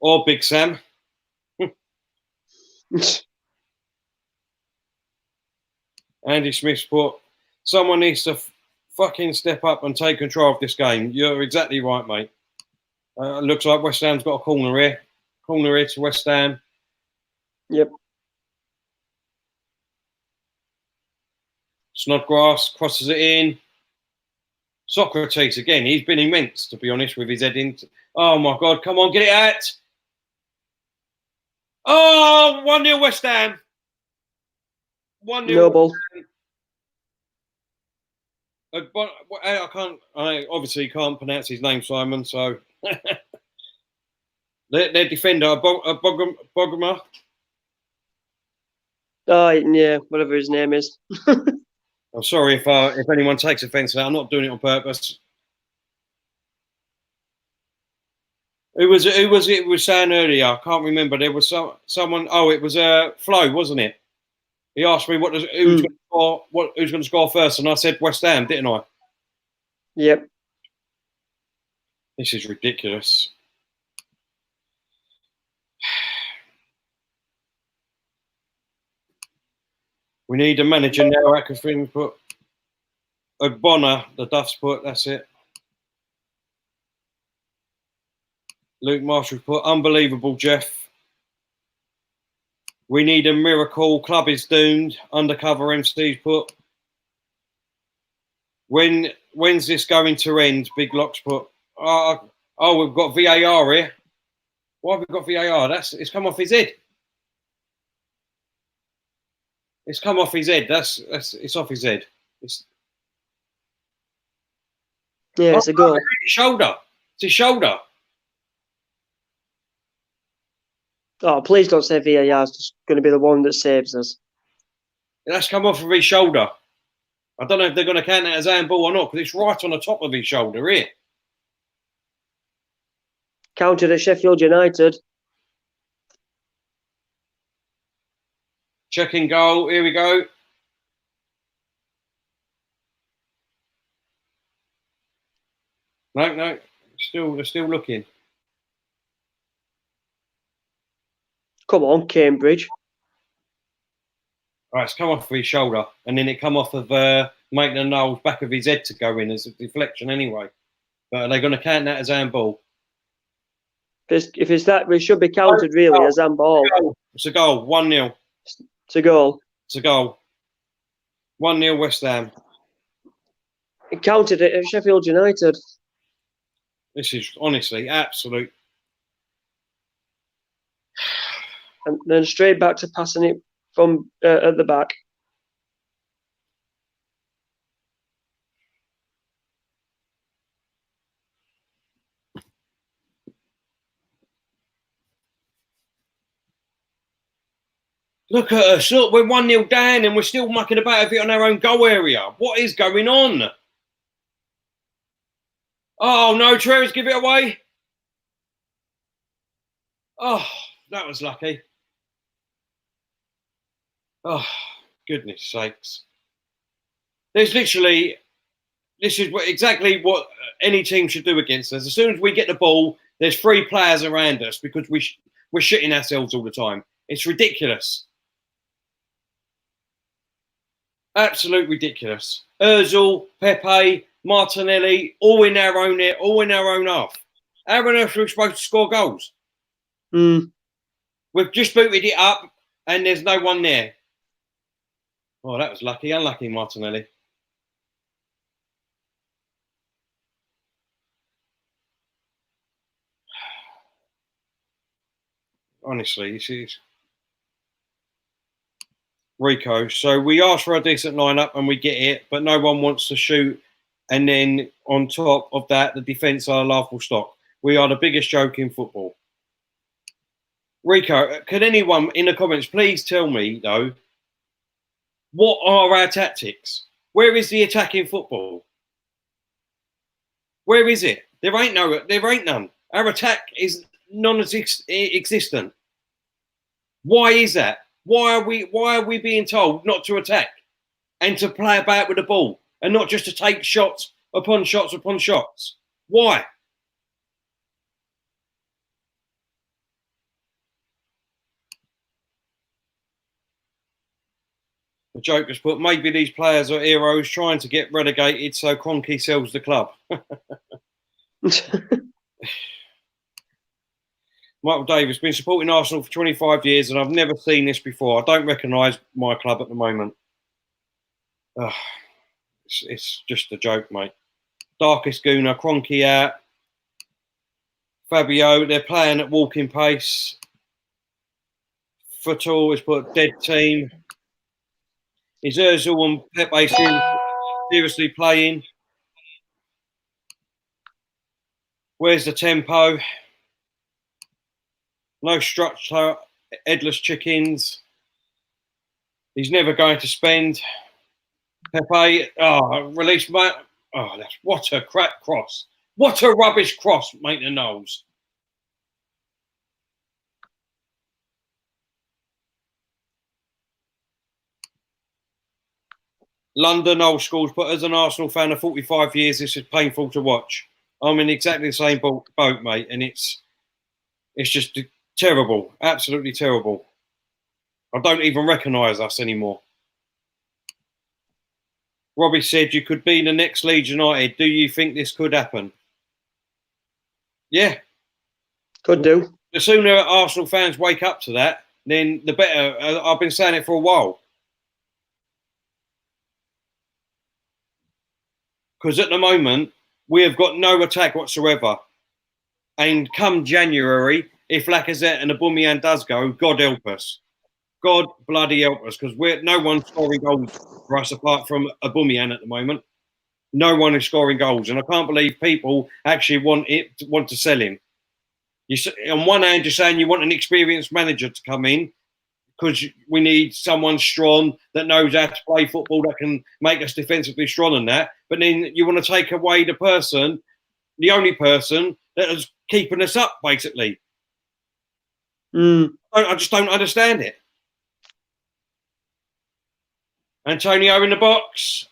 Or Big Sam. Andy Smith's put, someone needs to fucking step up and take control of this game. You're exactly right, mate. Looks like West Ham's got a corner here. Corner here to West Ham. Yep. Snodgrass crosses it in. Socrates again. He's been immense, to be honest, with his head in. Oh, my God. Come on, get it out. Oh, 1-0 West Ham. 1-0. Noble. I obviously can't pronounce his name, Simon, so. their defender, Bogoma. Oh, yeah, whatever his name is. I'm sorry if anyone takes offence to that. I'm not doing it on purpose. Who was it was saying earlier? I can't remember. There was someone. Oh, it was Flo, wasn't it? He asked me who's going to score first, and I said West Ham, didn't I? Yep. This is ridiculous. We need a manager now. I can put Bonner, the Duff's put. That's it. Luke Marshall put unbelievable, Jeff. We need a miracle. Club is doomed. Undercover MC's put. When's this going to end? Big Locks put. Oh, we've got VAR here. Why have we got VAR? It's come off his head. It's come off his head. It's off his head. It's a goal. It's his shoulder. It's his shoulder. Oh, please don't say VAR is just going to be the one that saves us. That's come off of his shoulder. I don't know if they're going to count it as handball or not, because it's right on the top of his shoulder here. Counted at Sheffield United. Checking goal. Here we go. No. They're still looking. Come on, Cambridge. Right, it's come off of his shoulder, and then it come off of Maitland Knowles' back of his head to go in as a deflection anyway. But are they going to count that as handball? If it's that, it should be counted really as handball. It's a goal. 1-0. It's a goal. It's a goal. 1-0 West Ham. It counted it at Sheffield United. This is honestly absolute. And then straight back to passing it from at the back. Look at us. Look, we're 1-0 down and we're still mucking about a bit on our own goal area. What is going on? Oh, no, Trevor's give it away. Oh, that was lucky. Oh, goodness sakes. This is exactly what any team should do against us. As soon as we get the ball, there's 3 players around us because we're shitting ourselves all the time. It's ridiculous. Absolute ridiculous. Ozil, Pepe, Martinelli, all in our own half. How on earth are we supposed to score goals? We've just booted it up and there's no one there. Oh, that was lucky. Unlucky, Martinelli. Honestly, this is Rico. So we asked for a decent lineup and we get it, but no one wants to shoot. And then on top of that, the defence are a laughable stock. We are the biggest joke in football. Rico, can anyone in the comments please tell me, though, what are our tactics? Where is the attack in football? Where is it? There ain't none. Our attack is non-existent. Why is that? Why are we being told not to attack and to play about with the ball and not just to take shots upon shots upon shots? Why? The Joker's put, maybe these players are heroes trying to get relegated so Kroenke sells the club. Michael Davis, been supporting Arsenal for 25 years and I've never seen this before. I don't recognise my club at the moment. It's just a joke, mate. Darkest Gooner, Kroenke out. Fabio, they're playing at walking pace. Footal has put dead team. Is Ozil and Pepe seriously playing? Where's the tempo? No structure, headless chickens. He's never going to spend. Pepe, release, mate. Oh, what a crap cross. What a rubbish cross, Maitland Knowles. London old schools, but as an Arsenal fan of 45 years, this is painful to watch. I'm in exactly the same boat, mate, and it's just terrible, absolutely terrible. I don't even recognise us anymore. Robbie said you could be the next Leeds United. Do you think this could happen? Yeah. Could do. The sooner Arsenal fans wake up to that, then the better. I've been saying it for a while. Because at the moment, we have got no attack whatsoever. And come January, if Lacazette and Aubameyang does go, God help us. God bloody help us. Because no one's scoring goals for us apart from Aubameyang at the moment. No one is scoring goals. And I can't believe people actually want to sell him. On one hand, you're saying you want an experienced manager to come in because we need someone strong that knows how to play football, that can make us defensively strong and that. But then you want to take away the only person that is keeping us up, basically. I just don't understand it. Antonio in the box.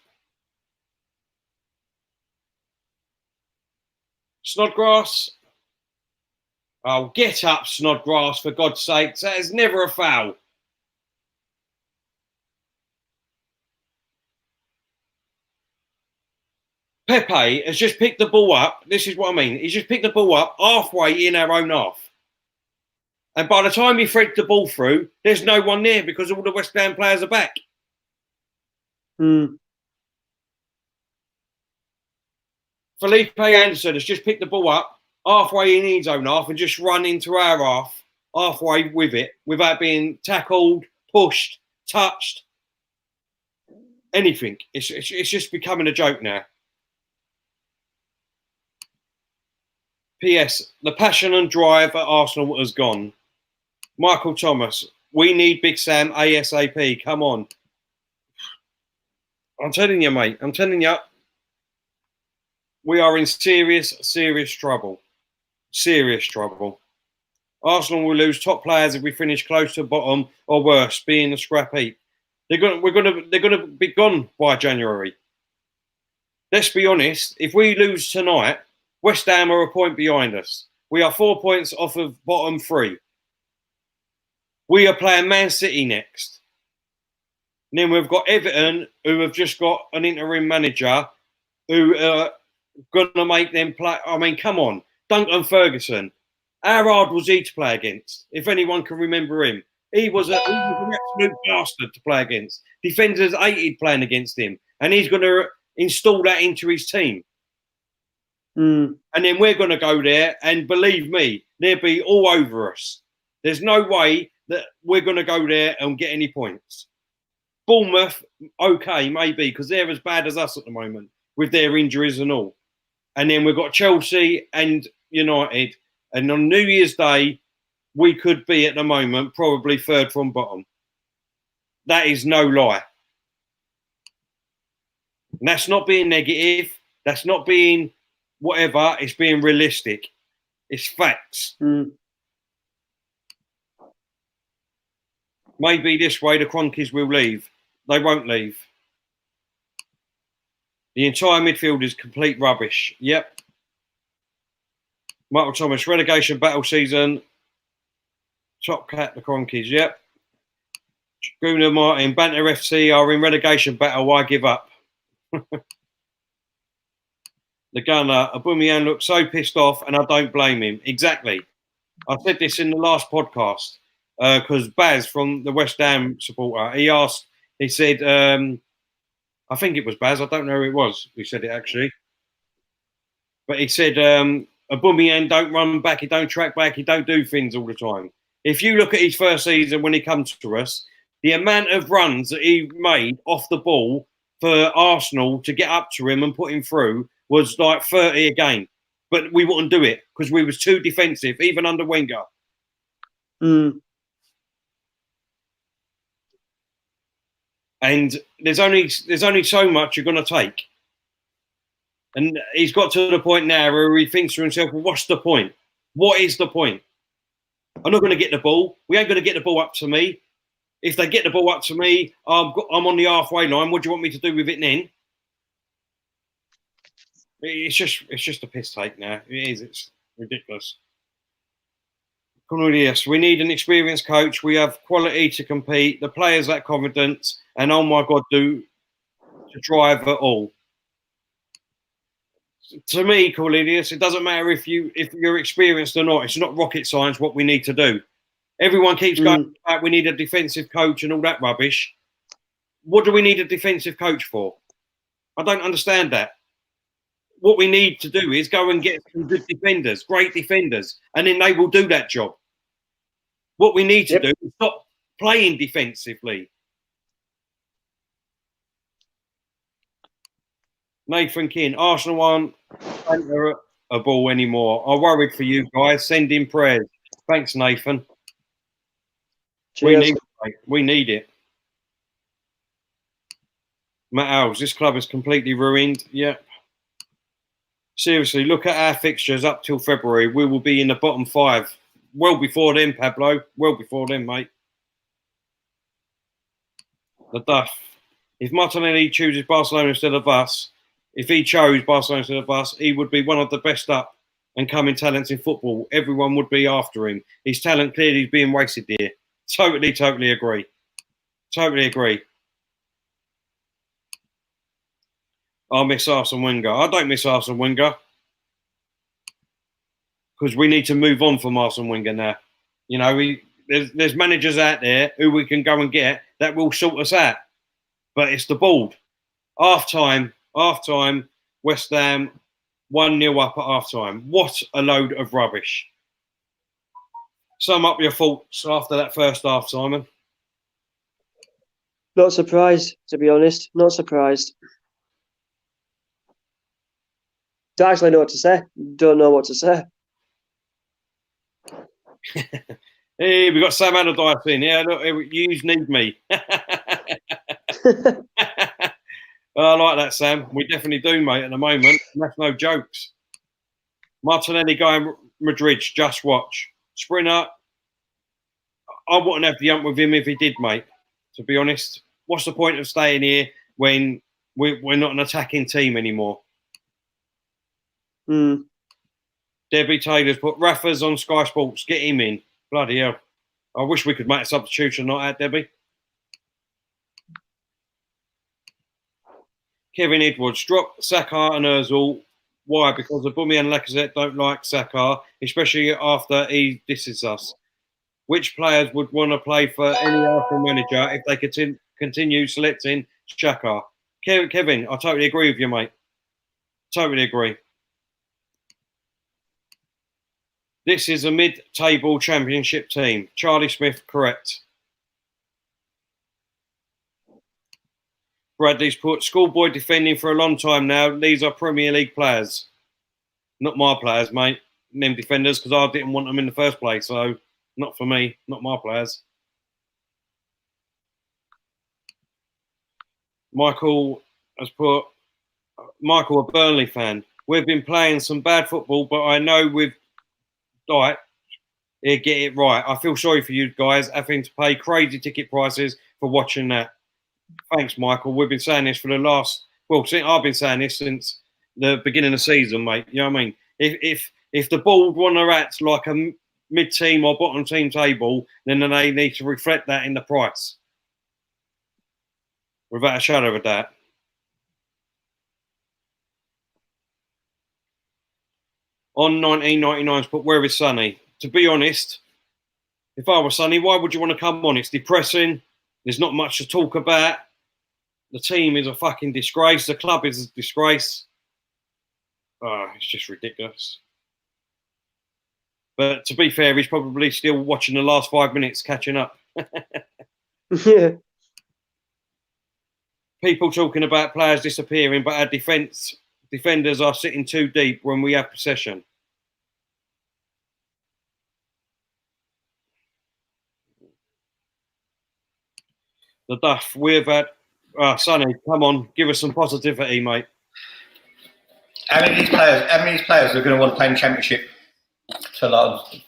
Snodgrass. Oh, get up, Snodgrass, for God's sake. That is never a foul. Pepe has just picked the ball up. This is what I mean. He's just picked the ball up halfway in our own half. And by the time he threads the ball through, there's no one there because all the West Ham players are back. Felipe Anderson has just picked the ball up halfway in his own half and just run into our half halfway with it without being tackled, pushed, touched, anything. It's just becoming a joke now. P.S. The passion and drive at Arsenal has gone. Michael Thomas, we need Big Sam ASAP. Come on. I'm telling you, mate. I'm telling you. We are in serious, serious trouble. Serious trouble. Arsenal will lose top players if we finish close to the bottom or worse, being a scrap heap. They're gonna be gone by January. Let's be honest. If we lose tonight, West Ham are a point behind us. We are 4 points off of bottom 3. We are playing Man City next. And then we've got Everton, who have just got an interim manager who are going to make them play. I mean, come on. Duncan Ferguson. How hard was he to play against? If anyone can remember him. He was an absolute bastard to play against. Defenders hated playing against him. And he's going to install that into his team. And then we're going to go there, and believe me, they'll be all over us. There's no way that we're going to go there and get any points. Bournemouth, okay, maybe, because they're as bad as us at the moment with their injuries and all. And then we've got Chelsea and United. And on New Year's Day, we could be at the moment probably third from bottom. That is no lie. And that's not being negative. That's not being whatever. It's being realistic. It's facts. Maybe this way the Cronkies will leave. They won't leave. The entire midfield is complete rubbish. Yep. Michael Thomas, relegation battle season. Top cat, the Cronkies. Yep. Gunnar Martin, Banter FC are in relegation battle. I give up. The gunner, Aubameyang looks so pissed off, and I don't blame him. Exactly. I said this in the last podcast because Baz from the West Ham supporter, he said, I think it was Baz, I don't know who it was who said it actually, but he said, Aubameyang don't run back, he don't track back, he don't do things all the time. If you look at his first season when he comes to us, the amount of runs that he made off the ball for Arsenal to get up to him and put him through was like 30 a game. But we wouldn't do it because we was too defensive, even under Wenger. And there's only so much you're going to take. And he's got to the point now where he thinks to himself, well, what's the point? What is the point? I'm not going to get the ball. We ain't going to get the ball up to me. If they get the ball up to me, I'm on the halfway line. What do you want me to do with it then? It's just a piss take now. It is. It's ridiculous. Cornelius, we need an experienced coach. We have quality to compete. The players lack confidence, and oh my God, to drive it all. To me, Cornelius, it doesn't matter if you're experienced or not. It's not rocket science what we need to do. Everyone keeps going back, we need a defensive coach and all that rubbish. What do we need a defensive coach for? I don't understand that. What we need to do is go and get some good defenders, great defenders, and then they will do that job. What we need to do is stop playing defensively. Nathan King, Arsenal aren't a ball anymore. I worried for you guys. Send in prayers. Thanks, Nathan. Cheers. We need it. Matt Owls, this club is completely ruined. Yep. Seriously, look at our fixtures up till February. We will be in the bottom 5. Well before then, Pablo. Well before then, mate. The Duff. If Martinelli chooses Barcelona instead of us, if he chose Barcelona instead of us, he would be one of the best up and coming talents in football. Everyone would be after him. His talent clearly is being wasted here. Totally agree. Totally agree. I miss Arsene Wenger. I don't miss Arsene Wenger because we need to move on from Arsene Wenger now. You know, there's managers out there who we can go and get that will sort us out. But it's the board. Half time, West Ham 1-0 up at half time. What a load of rubbish. Sum up your thoughts after that first half, Simon. Not surprised, to be honest. Not surprised. Don't actually know what to say. Don't know what to say. Hey, we got Sam Allardyce in. Yeah, look, you need me. I like that, Sam. We definitely do, mate, at the moment. That's no jokes. Martinelli going Madrid, just watch. Sprinter, I wouldn't have the ump with him if he did, mate, to be honest. What's the point of staying here when we're not an attacking team anymore? Debbie Taylor's put Rafa's on Sky Sports. Get him in. Bloody hell. I wish we could make a substitution like that, Debbie. Kevin Edwards, drop Saka and Ozil. Why? Because Aubameyang and Lacazette don't like Saka, especially after he disses us. Which players would want to play for any Arsenal manager if they could continue selecting Saka? Kevin, I totally agree with you, mate. Totally agree. This is a mid-table championship team. Charlie Smith, correct. Bradley's put schoolboy defending for a long time now. These are Premier League players. Not my players, mate. Them defenders, because I didn't want them in the first place. So, not for me. Not my players. Michael has put, Michael, a Burnley fan. We've been playing some bad football, but I know we've get it right. I feel sorry for you guys having to pay crazy ticket prices for watching that. Thanks, Michael. We've been saying this for the last, I've been saying this since the beginning of the season, mate. You know what I mean? If the board want to act like a mid-team or bottom team table, then they need to reflect that in the price. Without a shadow of a doubt. On 1999's put, where is Sonny? To be honest, if I was Sonny, why would you want to come on? It's depressing. There's not much to talk about. The team is a fucking disgrace. The club is a disgrace. Oh, it's just ridiculous. But to be fair, he's probably still watching the last 5 minutes, catching up. Yeah. People talking about players disappearing, but our defenders are sitting too deep when we have possession. The Duff, we've had... Sonny, come on, give us some positivity, mate. How many of these players are going to want to play in the Championship? So, like,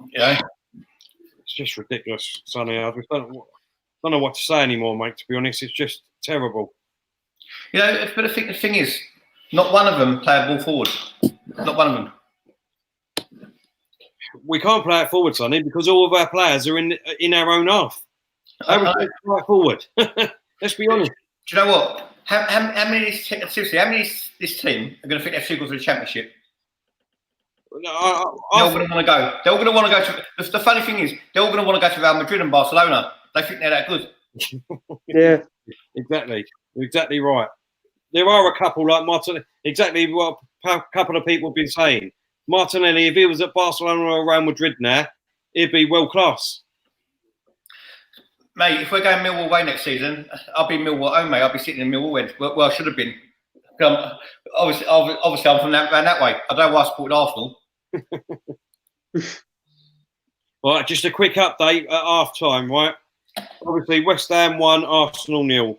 you know? just ridiculous, Sonny. I just don't know what to say anymore, mate. To be honest, it's just terrible. You know, but the thing is, not one of them play a ball forward. Not one of them. We can't play it forward, Sonny, because all of our players are in our own half. How we play it forward? Let's be honest. Do you know what? How many seriously? How many this team are going to think they're suitable for the championship? They're all going to want to go. They're all going to want to go to. The funny thing is, they're all going to want to go to Real Madrid and Barcelona. They think they're that good. Yeah, exactly. You're exactly right. There are a couple like Martinelli. Exactly what a couple of people have been saying. Martinelli, if he was at Barcelona or Real Madrid now, he'd be world class. Mate, if we're going Millwall away next season, I'll be Millwall home, mate. I'll be sitting in Millwall end. Well, I should have been. Obviously, I'm from around that way. I don't know why I supported Arsenal. Right, just a quick update at half time, right? Obviously, West Ham 1, Arsenal 0.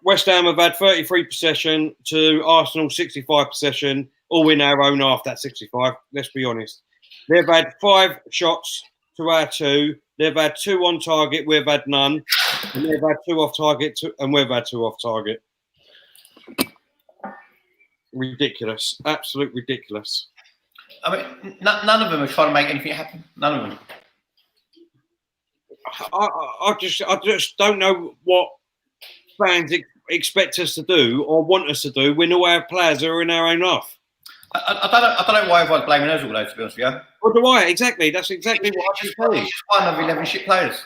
West Ham have had 33 possession to Arsenal 65 possession, all in our own half, that 65, let's be honest. They've had 5 shots to our 2. They've had 2 on target, we've had none. And they've had 2 off target, and we've had 2 off target. Ridiculous. Absolute ridiculous. I mean, none of them are trying to make anything happen. None of them. I just don't know what fans expect us to do or want us to do when all our players are in our own half. I don't know why everyone's blaming us all though, to be honest with you. What do I? Exactly. That's exactly what I just saying. He's just one of 11 shit players.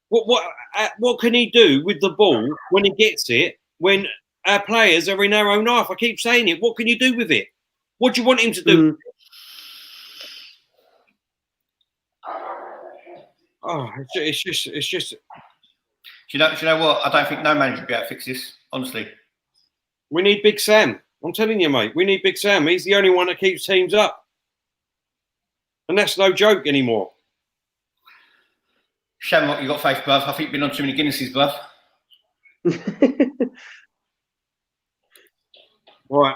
What can he do with the ball when he gets it when our players are in our own half? I keep saying it. What can you do with it? What do you want him to do? Oh, it's just. Do you know what? I don't think no manager would be able to fix this. Honestly, we need Big Sam. I'm telling you, mate. We need Big Sam. He's the only one that keeps teams up, and that's no joke anymore. Shamrock, you got faith, bruv. I think you've been on too many Guinnesses, bruv. Right.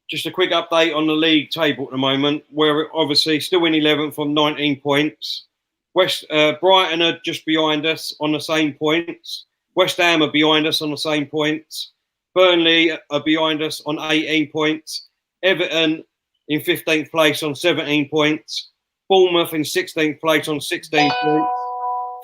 Just a quick update on the league table at the moment. We're obviously still in 11th on 19 points. Brighton are just behind us on the same points. West Ham are behind us on the same points. Burnley are behind us on 18 points. Everton in 15th place on 17 points. Bournemouth in 16th place on 16 points.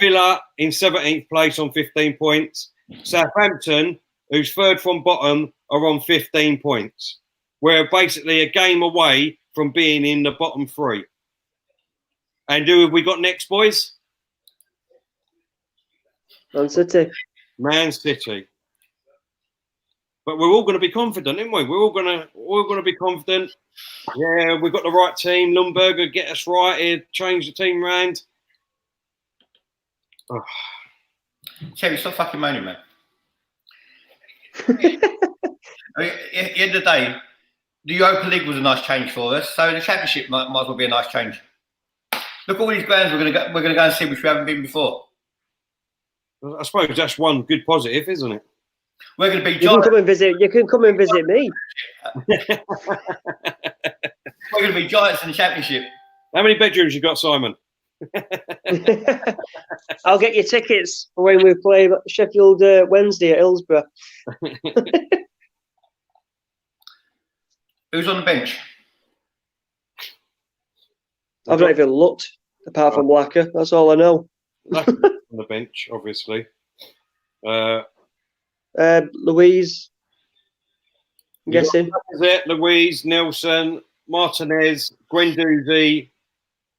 Villa in 17th place on 15 points. Southampton, who's third from bottom, are on 15 points. We're basically a game away from being in the bottom 3. And who have we got next, boys? Man City. Man City. But we're all going to be confident, aren't we? We're all going to be confident. Yeah, we've got the right team. Lundberg get us right here, change the team round. Oh. Terry, stop fucking moaning, man. I mean, at the end of the day, the Europa League was a nice change for us, so the Championship might as well be a nice change. Look at all these grounds we're going to go and see, which we haven't been before. I suppose that's one good positive, isn't it? We're going to be. You can come and visit. You can come and visit me. We're going to be giants in the Championship. How many bedrooms you got, Simon? I'll get you tickets for when we play Sheffield Wednesday at Hillsborough. Who's on the bench? I've not even looked, apart from Blacker. That's all I know. On the bench, obviously. Louise, I'm guessing. Louise, Nelson, Martinez, Guendouzi,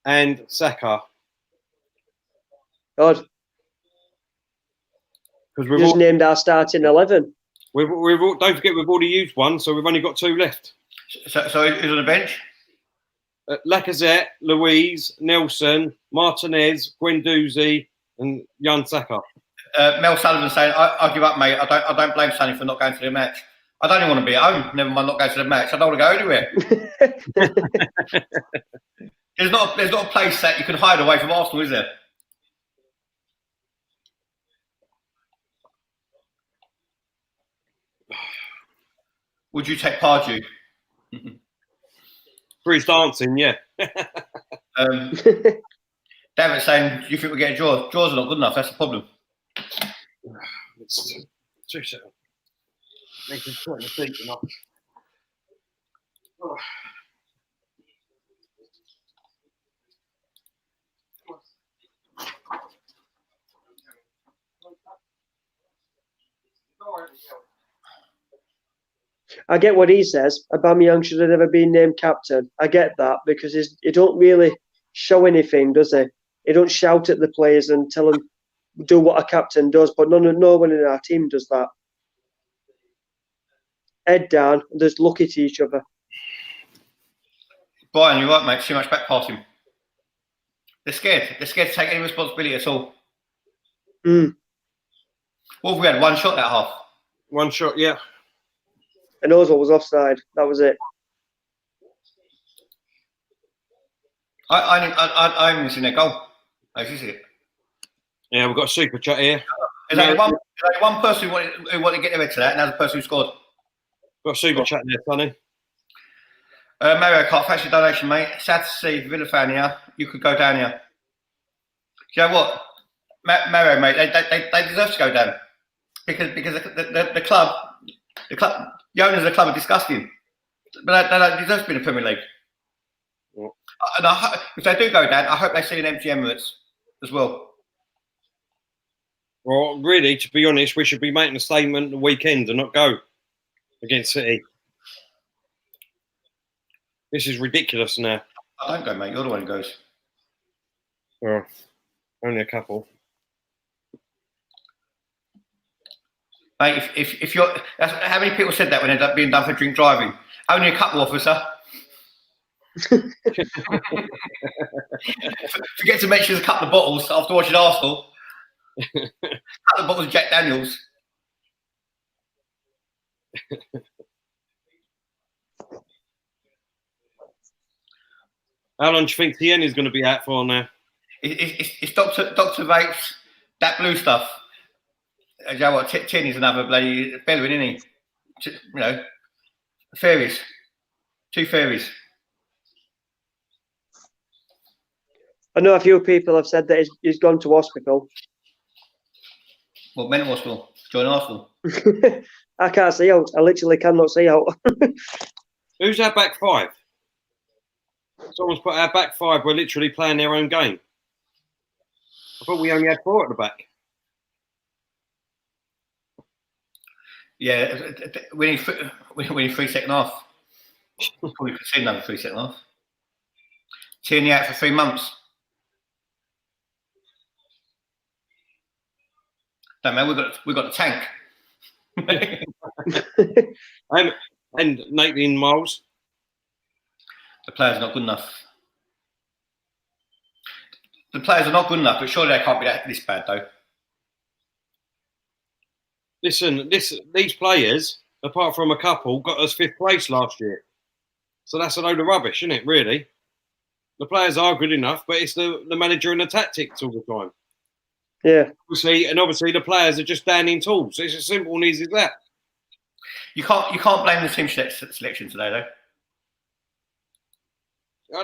and Saka. God. Because we've just named our starting 11. Don't forget we've already used one, so we've only got 2 left. So who's on the bench? Lacazette, Louise, Nelson, Martinez, Guendouzi, and Jan Saka. Mel Sullivan saying, "I give up, mate. I don't blame Sonny for not going to the match. I don't even want to be at home. Never mind not going to the match. I don't want to go anywhere." There's not a place that you can hide away from Arsenal, is there? Would you take Pardew? For his dancing, yeah. David's saying, do you think we get a draw? Draws are not good enough. That's the problem. It's 2 seconds. Make it put in the seat enough. Oh. I get what he says. Aubameyang should have never been named captain. I get that because he don't really show anything, does he? He don't shout at the players and tell them do what a captain does. But no one in our team does that. Head down and just look at each other. Brian, you're right, mate. Too much back passing. They're scared. They're scared to take any responsibility at all. Mm. Well, we had one shot that half. One shot, yeah. And Ozil was offside. That was it. I haven't seen their goal. I see it. Yeah, we've got a super chat here. There's only one person who wanted to get their head to that, and that's the person who scored. Got a super chat there, Sonny. Mario Kart, thanks for your donation, mate. Sad to see Villa fan here. You could go down here. Do you know what? Mario, mate, they deserve to go down. Because the club, the owners of the club are disgusting. But they don't deserve to be in the Premier League. Yeah. And if they do go down, I hope they see an empty Emirates as well. Well, really, to be honest, we should be making a statement the weekend and not go against City. This is ridiculous now. I don't go, mate. You're the one who goes. Well, only a couple. Mate, if you're... how many people said that when they're being done for drink driving? Only a couple, officer. Forget to mention a couple of bottles after watching Arsenal. A couple of bottles of Jack Daniels. How long do you think TN is going to be out for now? It's Dr. Vapes, that blue stuff. You know what? Tin is another bloody bellowing, isn't he? You know, fairies. 2 fairies. I know a few people have said that he's gone to hospital. Well, mental hospital. Join Arsenal. I can't see out. I literally cannot see out. Who's our back 5? Someone's put our back 5 were literally playing their own game. I thought we only had 4 at the back. Yeah, we need 3 second half. Probably could see another 3 second half. Tierney out for 3 months. Don't matter. We've got the tank. And Nathan Miles. The players are not good enough. The players are not good enough, but surely they can't be this bad, though. Listen, these players, apart from a couple, got us 5th place last year. So that's a load of rubbish, isn't it, really? The players are good enough, but it's the manager and the tactics all the time. Yeah. Obviously, the players are just down in tools. It's as simple and easy as that. You can't blame the team selection today, though.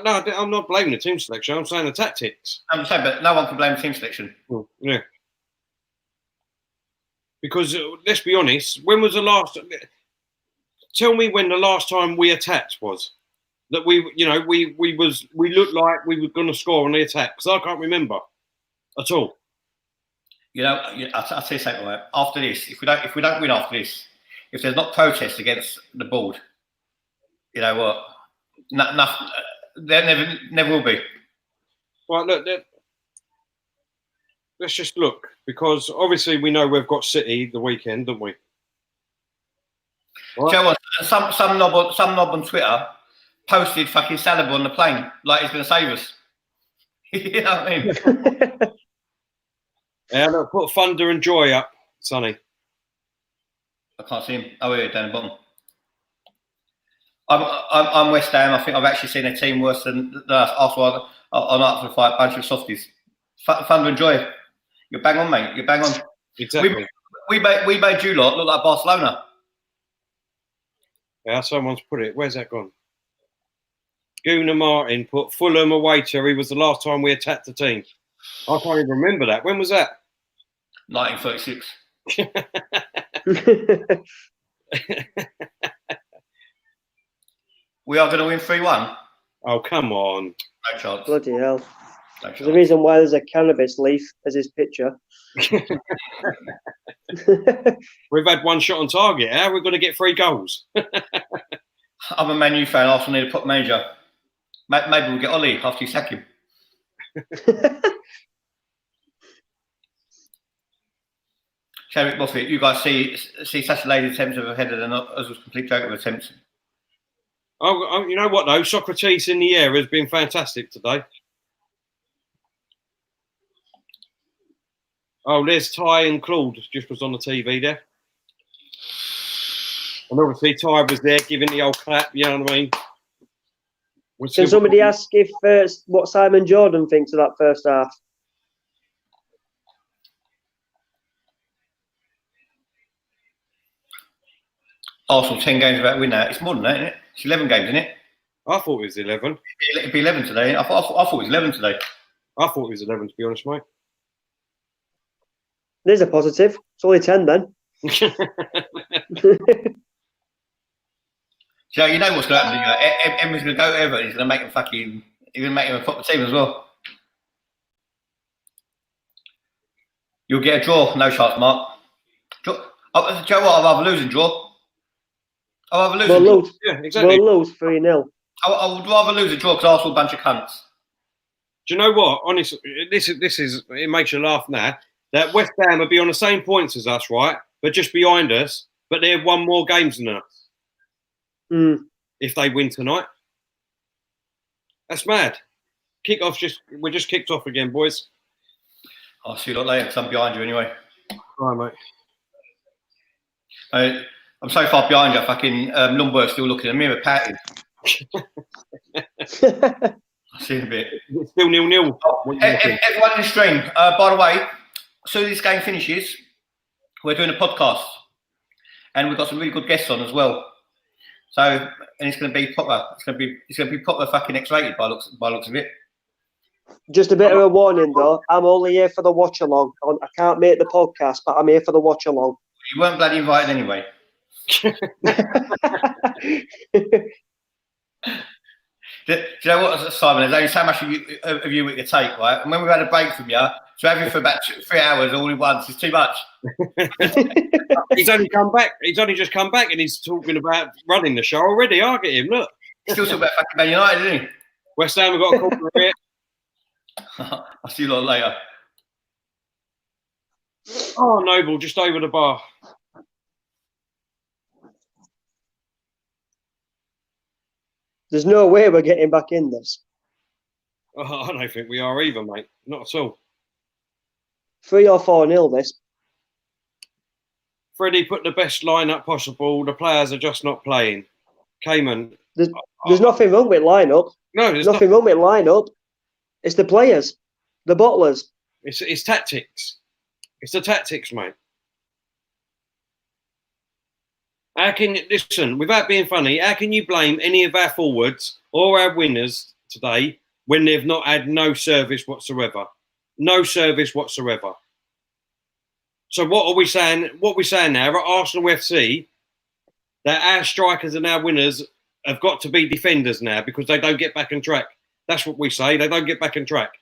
No, I'm not blaming the team selection. I'm saying the tactics. I'm saying, but no one can blame the team selection. Yeah. Because let's be honest, when was the last? Tell me when the last time we attacked was. That we looked like we were going to score on the attack, because I can't remember at all. You know, I'll tell you something. Right? After this, if we don't win after this, if there's not protests against the board, you know what? Nothing. There never will be. Right, look. Let's just look, because obviously we know we've got City the weekend, don't we? Right. Do you know what? Some knob on Twitter posted fucking Saliba on the plane like he's going to save us. You know what I mean? Yeah, look, put Thunder and Joy up, Sonny. I can't see him. Oh, yeah, down the bottom. I'm West Ham. I think I've actually seen a team worse than us. Arsenal are not for the fight. Bunch of softies. Thunder and Joy. You're bang on, mate. You're bang on. Exactly. We made you lot look like Barcelona. Yeah, someone's put it. Where's that gone? Gunnar Martin put Fulham away, Terry, was the last time we attacked the team. I can't even remember that. When was that? 1936. We are going to win 3-1. Oh, come on. No chance. Bloody hell. No There's a chance. reason why there's a cannabis leaf as his picture. We've had one shot on target. How are we going to get 3 goals? I'm a Man U fan. Arsenal need a pop manager. Maybe we'll get Ollie after you sack him. Shamrock Buffett, you guys see such lady attempts of a header than as was complete joke of attempts. Oh, you know what though? Socrates in the air has been fantastic today. Oh, there's Ty and Claude just was on the TV there. And obviously Ty was there giving the old clap, you know what I mean? Can somebody ask if what Simon Jordan thinks of that first half? Arsenal 10 games about win now. It's more than that, isn't it? It's 11 games, isn't it? I thought it was 11. It'd be 11 today. I thought it was 11 today. I thought it was 11, to be honest, mate. There's a positive. It's only 10 then. So you know what's going to happen. Emery's going to go to Everton. He's going to make him fucking. He's going to make him a proper team as well. You'll get a draw. No chance, Mark. Do you know what? I'd rather lose than draw. I'd rather lose. We'll lose. Yeah, exactly. We'll lose 3-0. I would rather lose a draw because Arsenal are a bunch of cunts. Do you know what? Honestly, this is it makes you laugh now. That West Ham would be on the same points as us, right? But just behind us. But they've won more games than us. If they win tonight. That's mad. We're just kicked off again, boys. I'll see you lot later because I'm behind you anyway. All right, mate. I'm so far behind you. Fucking Lundberg's still looking at me with pouting. I'll see you in a bit. It's still 0-0. Everyone in the stream. By the way, as soon as this game finishes, we're doing a podcast, and we've got some really good guests on as well. So, and it's going to be proper. It's going to be proper fucking X-rated by looks of it. Just a bit of a warning though. I'm only here for the watch along. I can't make the podcast, but I'm here for the watch along. You weren't bloody invited anyway. Do you know what, Simon? There's only so much of you we could take, right? And when we've had a break from you, to have you for about 3 hours all at once is too much. He's only come back. He's only just come back, and he's talking about running the show already. I'll get him. Look, he's still talking about fucking Man United, isn't he? West Ham have got a call here. I'll see you lot later. Oh, Noble, just over the bar. There's no way we're getting back in this. Oh, I don't think we are either, mate. Not at all. 3 or 4-0 this. Freddie put the best lineup possible. The players are just not playing. Cayman. There's nothing wrong with lineup. No, there's nothing wrong with lineup. It's the players, the bottlers. It's tactics. It's the tactics, mate. How can you, listen, without being funny, how can you blame any of our forwards or our winners today when they've not had no service whatsoever? No service whatsoever. So what are we saying? What we're saying now at Arsenal FC, that our strikers and our winners have got to be defenders now because they don't get back on track. That's what we say. They don't get back on track.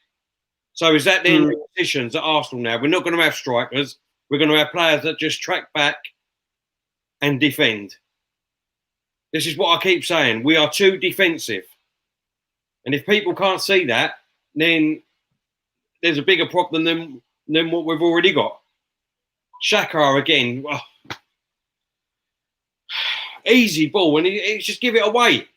So is that the positions at Arsenal now? We're not going to have strikers. We're going to have players that just track back and defend. This is what I keep saying. We are too defensive. And if people can't see that, then there's a bigger problem than what we've already got. Shaka again. Oh. Easy ball, and it's just give it away.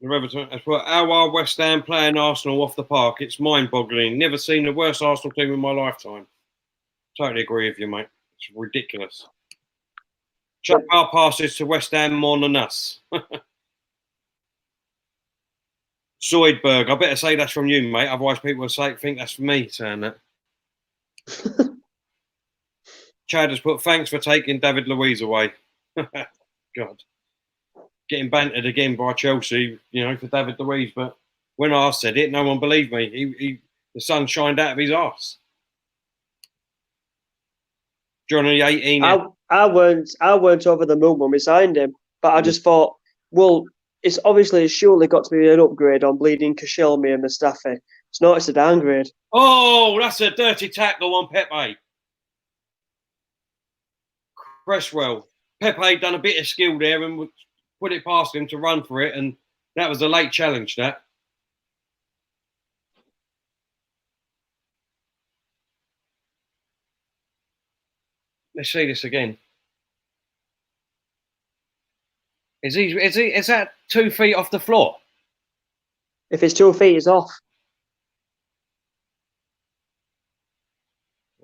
How are West Ham playing Arsenal off the park? It's mind-boggling. Never seen the worst Arsenal team in my lifetime. Totally agree with you, mate. It's ridiculous. Chuck our passes to West Ham more than us. Zoidberg, I better say that's from you, mate. Otherwise, people will think that's from me saying that. Chad has put, thanks for taking David Luiz away. God. Getting bantered again by Chelsea, for David Luiz. But when I said it, no one believed me. The sun shined out of his arse. Johnny 18. I weren't over the moon when we signed him, but I just thought, well, it's surely got to be an upgrade on bleeding Koscielny and Mustafi. It's not, it's a downgrade. Oh, that's a dirty tackle on Pepe. Cresswell. Pepe done a bit of skill there and put it past him to run for it, and that was a late challenge, that. Let's see this again. Is that 2 feet off the floor? If it's 2 feet, it's off.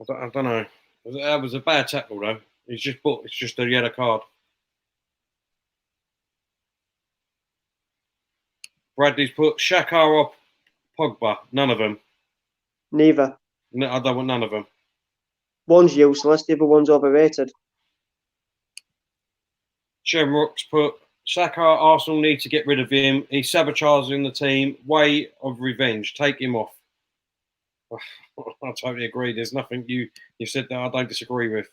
I don't know. That was a bad tackle, though. It's just a yellow card. Bradley's put Xhaka or Pogba. None of them. Neither. No, I don't want none of them. One's useless, the other one's overrated. Shamrock's put Saka, Arsenal need to get rid of him. He's sabotaging the team. Way of revenge. Take him off. I totally agree. There's nothing you said that I don't disagree with.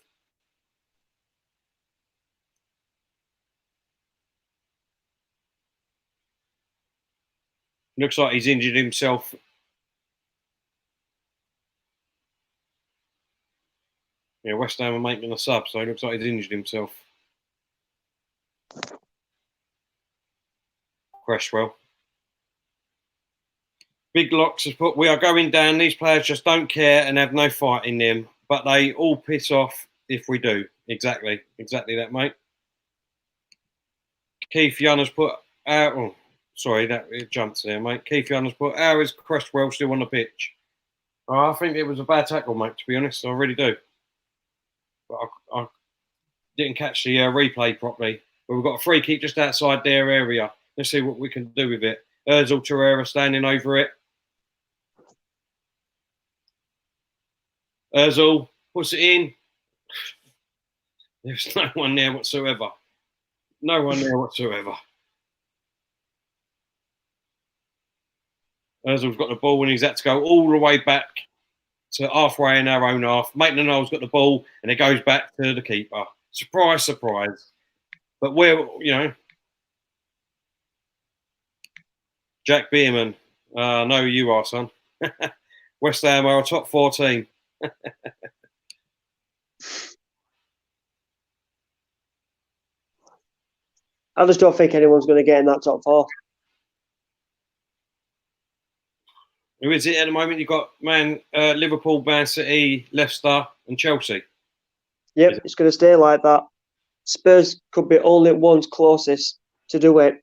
Looks like he's injured himself. Yeah, West Ham are making a sub, so it looks like he's injured himself. Cresswell. Big Locks has put, we are going down. These players just don't care and have no fight in them, but they all piss off if we do. Exactly that, mate. Keith Young has put, it jumped there, mate. Keith Young has put, how is Cresswell still on the pitch? Oh, I think it was a bad tackle, mate, to be honest. I really do. But I didn't catch the replay properly. But we've got a free kick just outside their area. Let's see what we can do with it. Ozil Torreira standing over it. Ozil puts it in. There's no one there whatsoever. No one there whatsoever. Ozil's got the ball and he's had to go all the way back to halfway in our own half. Maitland-Niles got the ball and it goes back to the keeper. Surprise, surprise. But Jack Bierman, I know who you are, son. West Ham are a top 4 team. I just don't think anyone's going to get in that top 4. Who is it at the moment? You've got Liverpool, Man City, Leicester and Chelsea. Yep, it's going to stay like that. Spurs could be only ones closest to do it,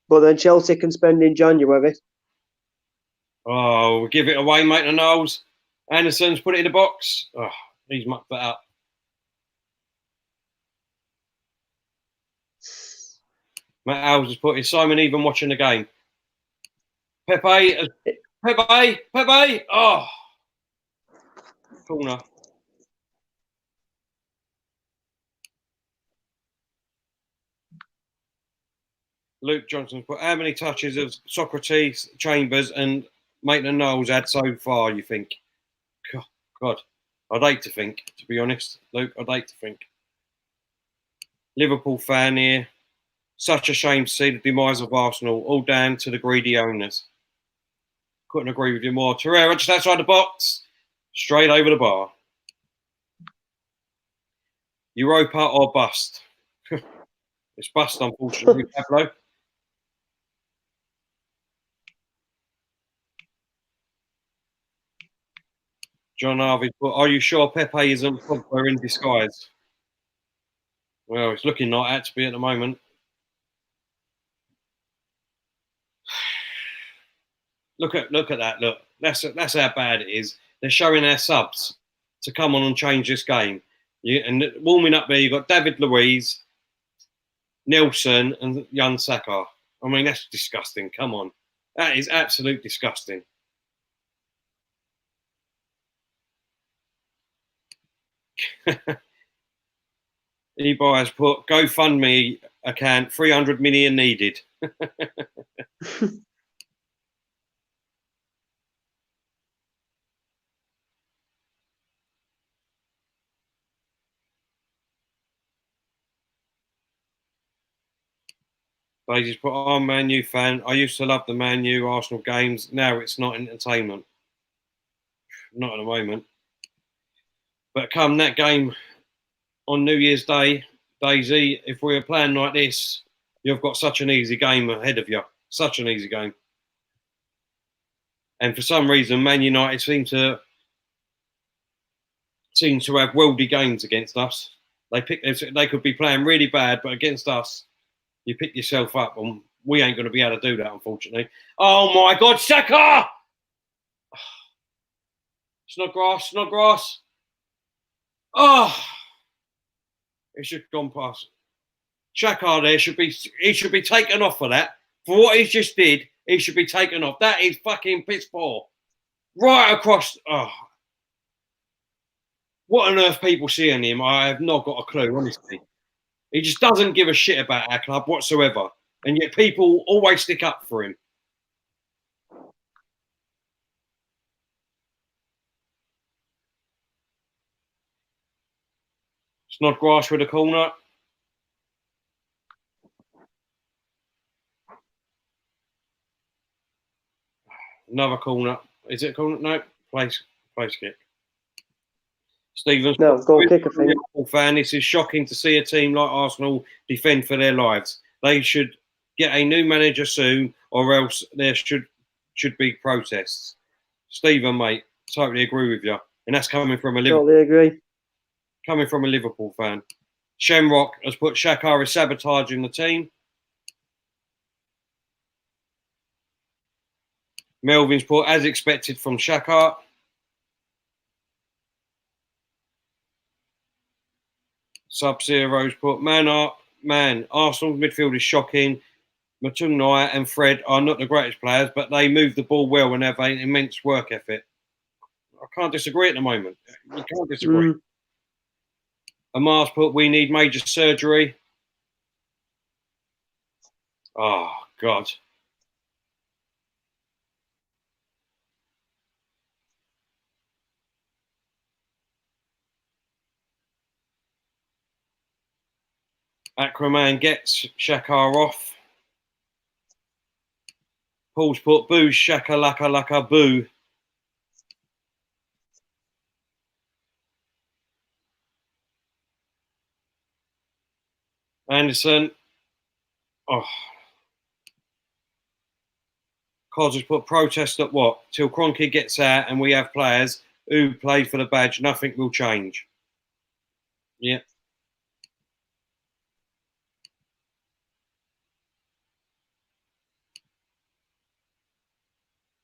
but then Chelsea can spend in January. Oh, we'll give it away, Maitland-Niles. Anderson's put it in the box. Oh, he's mucked that up. Matt Howes has put, is Simon even watching the game? Pepe. Oh, corner. Luke Johnson's put, how many touches of Socrates, Chambers and Maitland-Niles had so far, you think? God, I'd hate to think, to be honest. Luke, I'd hate to think. Liverpool fan here. Such a shame to see the demise of Arsenal, all down to the greedy owners. Couldn't agree with you more. Torreira just outside the box. Straight over the bar. Europa or bust? It's bust, unfortunately, Pablo. John Harvey put, are you sure Pepe isn't Pogba in disguise? Well, it's looking like that to be at the moment. Look at that. Look, that's how bad it is. They're showing their subs to come on and change this game. And warming up there, you've got David Luiz, Nelson, and Jan Saka. I mean, that's disgusting. Come on, that is absolute disgusting. eBay has put GoFundMe account 300 million needed. Daisy's put, I'm a Man U fan. I used to love the Man U Arsenal games. Now it's not entertainment. Not at the moment. But come that game on New Year's Day, Daisy, if we were playing like this, you've got such an easy game ahead of you. Such an easy game. And for some reason, Man United seem to have worldy games against us. They could be playing really bad, but against us, you pick yourself up, and we ain't going to be able to do that, unfortunately. Oh my God, Saka! Snodgrass, Snodgrass. Oh, it's just gone past. Saka there he should be taken off for that. For what he just did, he should be taken off. That is fucking piss poor. Right across. Oh, what on earth people see in him? I have not got a clue, honestly. He just doesn't give a shit about our club whatsoever. And yet people always stick up for him. Snodgrass with a corner. Another corner. Is it a corner? No. Place kick. Stevens. No, goal kick, I think. Fan, this is shocking to see a team like Arsenal defend for their lives. They should get a new manager soon, or else there should be protests. Stephen, mate, totally agree with you, and that's coming from a Liverpool fan. Shamrock has put Xhaka as sabotaging the team. Melvin's put as expected from Xhaka. Sub-Zero's put Arsenal's midfield is shocking. Matungai and Fred are not the greatest players, but they move the ball well and have an immense work ethic. I can't disagree at the moment. You can't disagree. Amar's put, we need major surgery. Oh, God. Aquaman gets Xhaka off. Paul's put, boo, Xhaka, laka, boo. Anderson. Oh. Cos has put protest at what? Till Kroenke gets out and we have players who play for the badge, nothing will change. Yeah.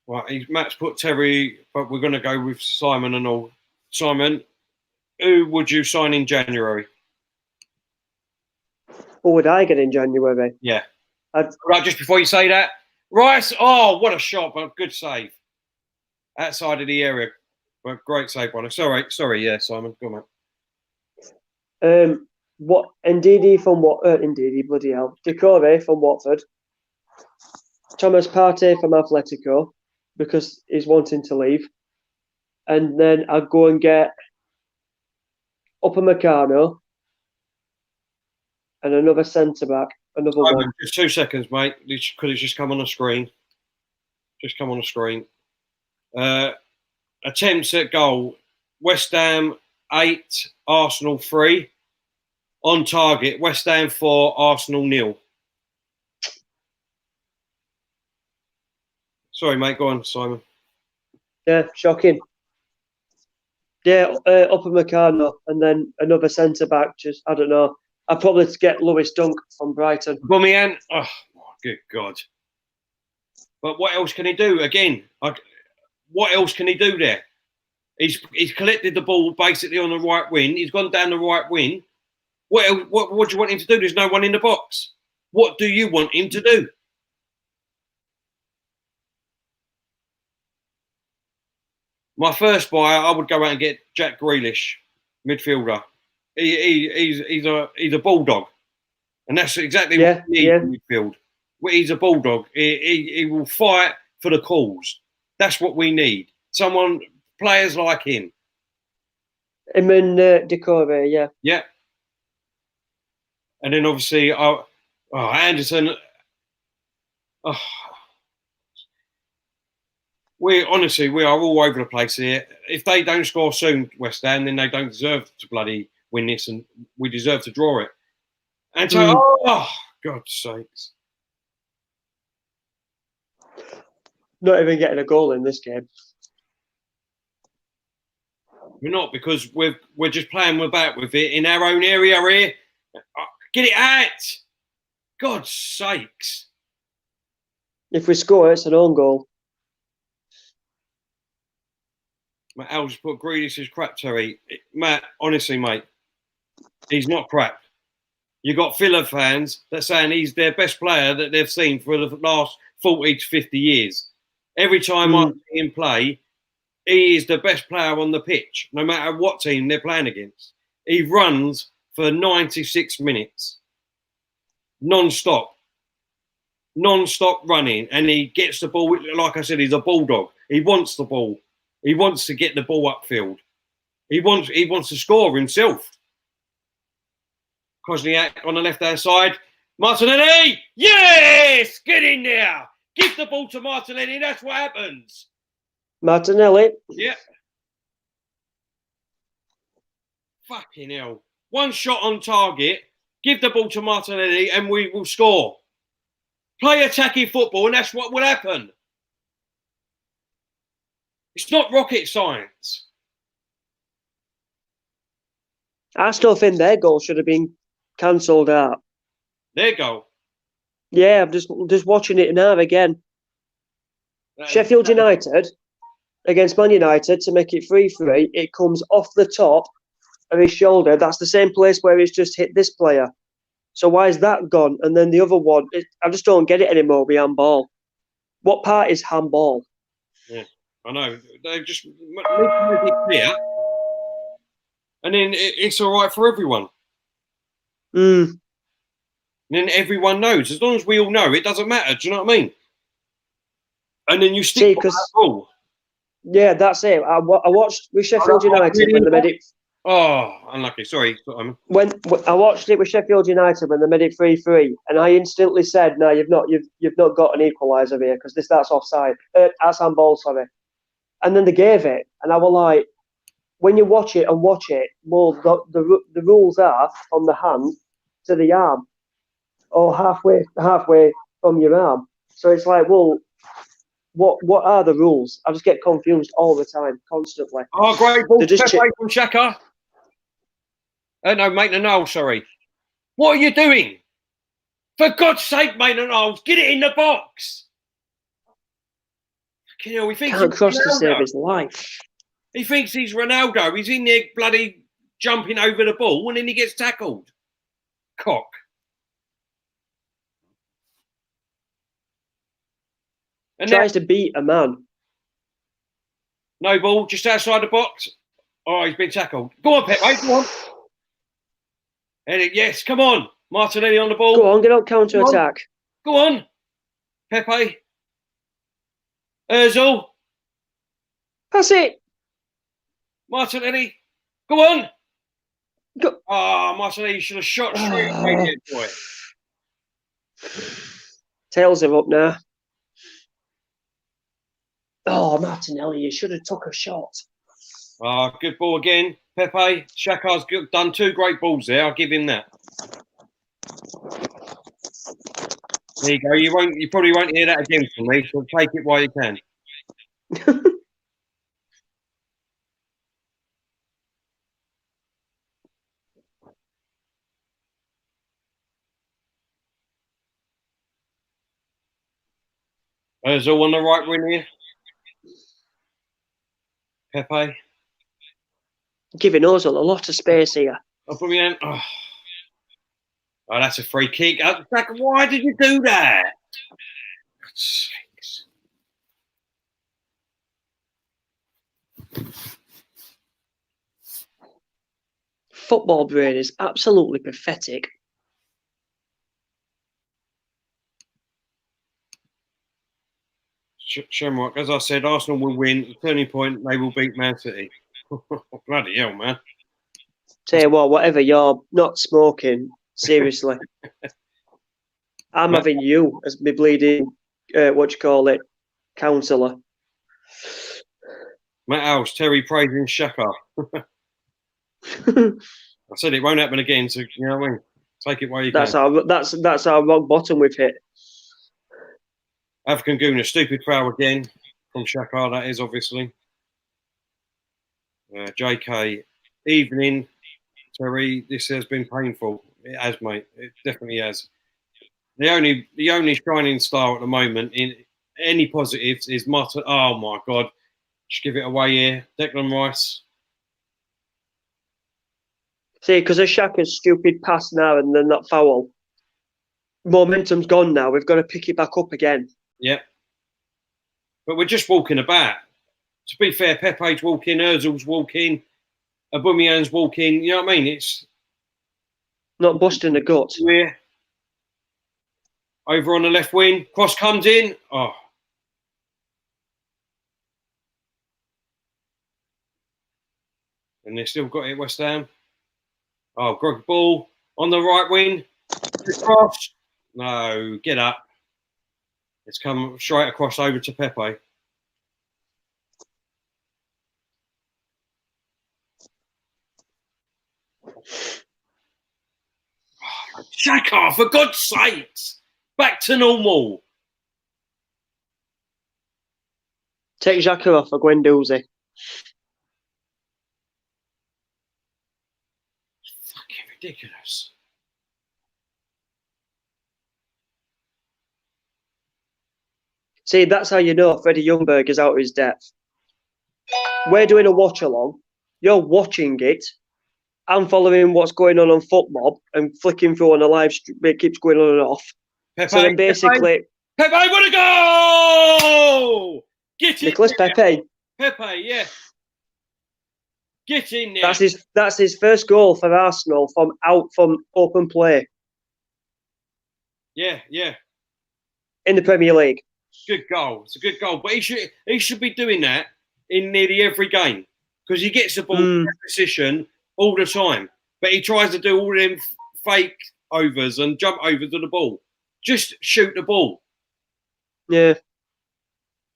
Right, Matt's put Terry, but we're going to go with Simon and all. Simon, who would you sign in January? Who would I get in January? Yeah. Right, just before you say that, Rice. Oh, what a shot, but good save. Outside of the area, but great save, brother. Sorry, yeah, Simon, go on. What Ndidi from what? Ndidi, bloody hell. Decore from Watford. Thomas Partey from Atletico, because he's wanting to leave. And then I'll go and get Upamecano and another centre-back, one. Just 2 seconds, mate, because it's just come on the screen. Attempts at goal. West Ham 8, Arsenal 3. On target, West Ham 4, Arsenal 0. Sorry, mate. Go on, Simon. Yeah, shocking. Yeah, Upamecano and then another centre-back. Just, I don't know. I'd probably get Lewis Dunk from Brighton. Bumian. Oh, good God. But what else can he do? Again, what else can he do there? He's collected the ball basically on the right wing. He's gone down the right wing. What else, what do you want him to do? There's no one in the box. What do you want him to do? My first buy, I would go out and get Jack Grealish, midfielder. he's a bulldog, and that's exactly Yeah, what we need in midfield. He's a bulldog. He will fight for the cause. That's what we need. Players like him. Him and Decore, yeah. Yeah. And then obviously, Anderson. We are all over the place here. If they don't score soon, West Ham, then they don't deserve to bloody win this, and we deserve to draw it. And so, God's sakes. Not even getting a goal in this game. We're not, because we're just playing about with it in our own area here. Get it out! God's sakes. If we score, it's an own goal. Matt Al just put Grealish as crap, Terry. Matt, honestly, mate, he's not crap. You got Villa fans that saying he's their best player that they've seen for the last 40 to 50 years. Every time I see him play, he is the best player on the pitch, no matter what team they're playing against. He runs for 96 minutes, non-stop running, and he gets the ball. Like I said, he's a bulldog. He wants the ball. He wants to get the ball upfield. He wants to score himself. Kosniak on the left-hand side. Martinelli! Yes! Get in there! Give the ball to Martinelli. That's what happens. Martinelli. Yeah. Fucking hell. One shot on target. Give the ball to Martinelli and we will score. Play attacking football and that's what will happen. It's not rocket science. I still think their goal should have been cancelled out. Their goal. Yeah, I'm just watching it now again. Sheffield United against Man United to make it 3-3. It comes off the top of his shoulder. That's the same place where he's just hit this player. So why is that gone? And then the other one, I just don't get it anymore with handball. What part is handball? Yeah, I know. They just make it clear. And then it's all right for everyone. And then everyone knows. As long as we all know, it doesn't matter. Do you know what I mean? And then you stick to that rule. Yeah, that's it. I watched with Sheffield United when they made it. Oh, unlucky. Sorry. When I watched it with Sheffield United when they made it 3-3, and I instantly said, "No, you've not got an equaliser here because that's offside. That's handball, sorry." And then they gave it, and I was like, when you watch it, well, the rules are from the hand to the arm, or halfway from your arm. So it's like, well, what are the rules? I just get confused all the time, constantly. Oh, great ball from Xhaka. No, Maitland-Niles, sorry. What are you doing? For God's sake, Maitland-Niles, get it in the box. You know, he thinks can't cross to save his life. He thinks he's Ronaldo. He's in there bloody jumping over the ball and then he gets tackled. Cock. And tries to beat a man. No ball, just outside the box. Oh, he's been tackled. Go on, Pepe, go on. Yes, come on. Martinelli on the ball. Go on, get on counter-attack. Go on. Pepe. Ozil. That's it. Martinelli. Go on. Go. Oh, Martinelli should have shot straight away for it. Tails him up now. Oh, Martinelli, you should have took a shot. Oh, good ball again. Pepe, Xhaka's done 2 great balls there. I'll give him that. There you go. You probably won't hear that again from me, so take it while you can. Ozil on the right wing here. Pepe. Giving Ozil a lot of space here. Oh, that's a free kick. Why did you do that? God's sakes. football brain is absolutely pathetic. Shamrock, as I said, Arsenal will win. The turning point, they will beat Man City. Bloody hell, man. Tell you what, whatever, you're not smoking. Seriously. I'm having you as my bleeding, counsellor. Matt House, Terry praising Shaka. I said it won't happen again, so you know what I mean? Take it while you can. That's our rock bottom we've hit. African Gooner, stupid foul again from Shaka, that is obviously. JK, evening, Terry, this has been painful. It has, mate. It definitely has. The only shining star at the moment in any positives is Martin. Oh my God. Just give it away here. Declan Rice. See, because of Shaka's stupid pass now and then that foul, momentum's gone now. We've got to pick it back up again. Yeah. But we're just walking about. To be fair, Pepe's walking, Ozil's walking, Aubameyang's walking. You know what I mean? It's not busting the gut. We're over on the left wing. Cross comes in. Oh. And they've still got it, West Ham. Oh, Greg Ball on the right wing. Cross. No, get up. It's come straight across over to Pepe. Shaka, for God's sakes! Back to normal. Take Xhaka off for Guendouzi. Fucking ridiculous. See, that's how you know Freddie Ljungberg is out of his depth. We're doing a watch along. You're watching it. I'm following what's going on FootMob and flicking through on a live stream. It keeps going on and off. Pepe, so then basically... Pepe, what a goal! Get in Nicholas there. Pepe. Pepe, yeah. Get in there. That's his first goal for Arsenal from open play. Yeah, yeah. In the Premier League. Good goal. It's a good goal. But he should be doing that in nearly every game. Because he gets the ball in that position all the time. But he tries to do all them fake overs and jump overs to the ball. Just shoot the ball. Yeah.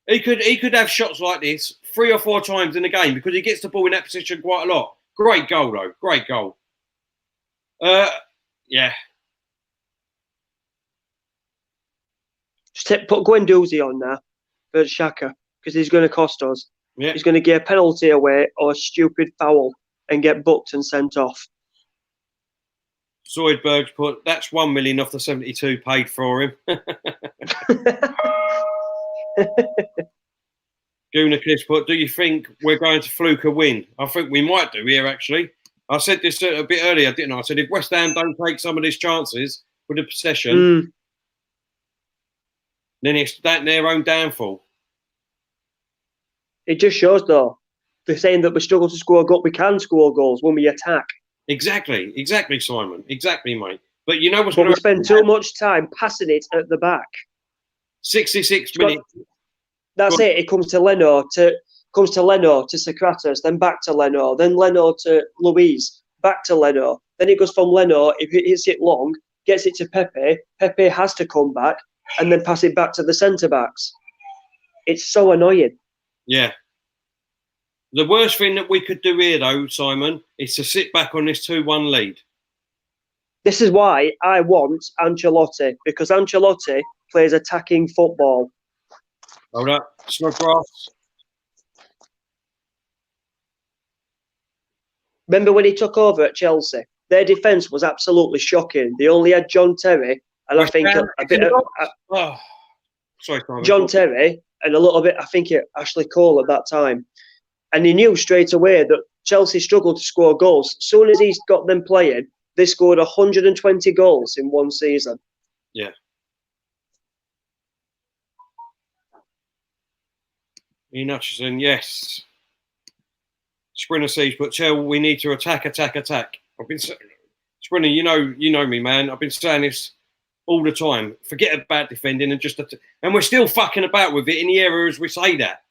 He could have shots like this 3 or 4 times in a game because he gets the ball in that position quite a lot. Great goal, though. Great goal. Yeah. Just put Guendouzi on there for Xhaka because he's going to cost us. Yeah. He's going to get a penalty away or a stupid foul and get booked and sent off. Zoidberg's put, that's 1 million off the 72 paid for him. Goonakiss put, do you think we're going to fluke a win? I think we might do here, actually. I said this a bit earlier, didn't I? I said if West Ham don't take some of these chances with the possession, then it's their own downfall. It just shows, though, they're saying that we struggle to score goals. We can score goals when we attack. Exactly, Simon. Exactly, mate. But you know what's going to we spend too much time passing it at the back. 66 minutes. That's it. It comes to Leno to Socrates, then back to Leno, then Leno to Luis, back to Leno. Then it goes from Leno. If it hits it long, gets it to Pepe. Pepe has to come back and then pass it back to the centre backs. It's so annoying. Yeah. The worst thing that we could do here, though, Simon, is to sit back on this 2-1 lead. This is why I want Ancelotti, because Ancelotti plays attacking football. Hold up. Snodgrass. Remember when he took over at Chelsea? Their defence was absolutely shocking. They only had John Terry and I think a bit of... Sorry, Simon. John Terry and a little bit, I think, Ashley Cole at that time. And he knew straight away that Chelsea struggled to score goals. As soon as he's got them playing, they scored 120 goals in one season. Yeah. Ian Hutchison, yes. Sprinter Siege, but tell we need to attack. I've been Sprinter, you know me, man. I've been saying this all the time. Forget about defending and and we're still fucking about with it in the areas we say that.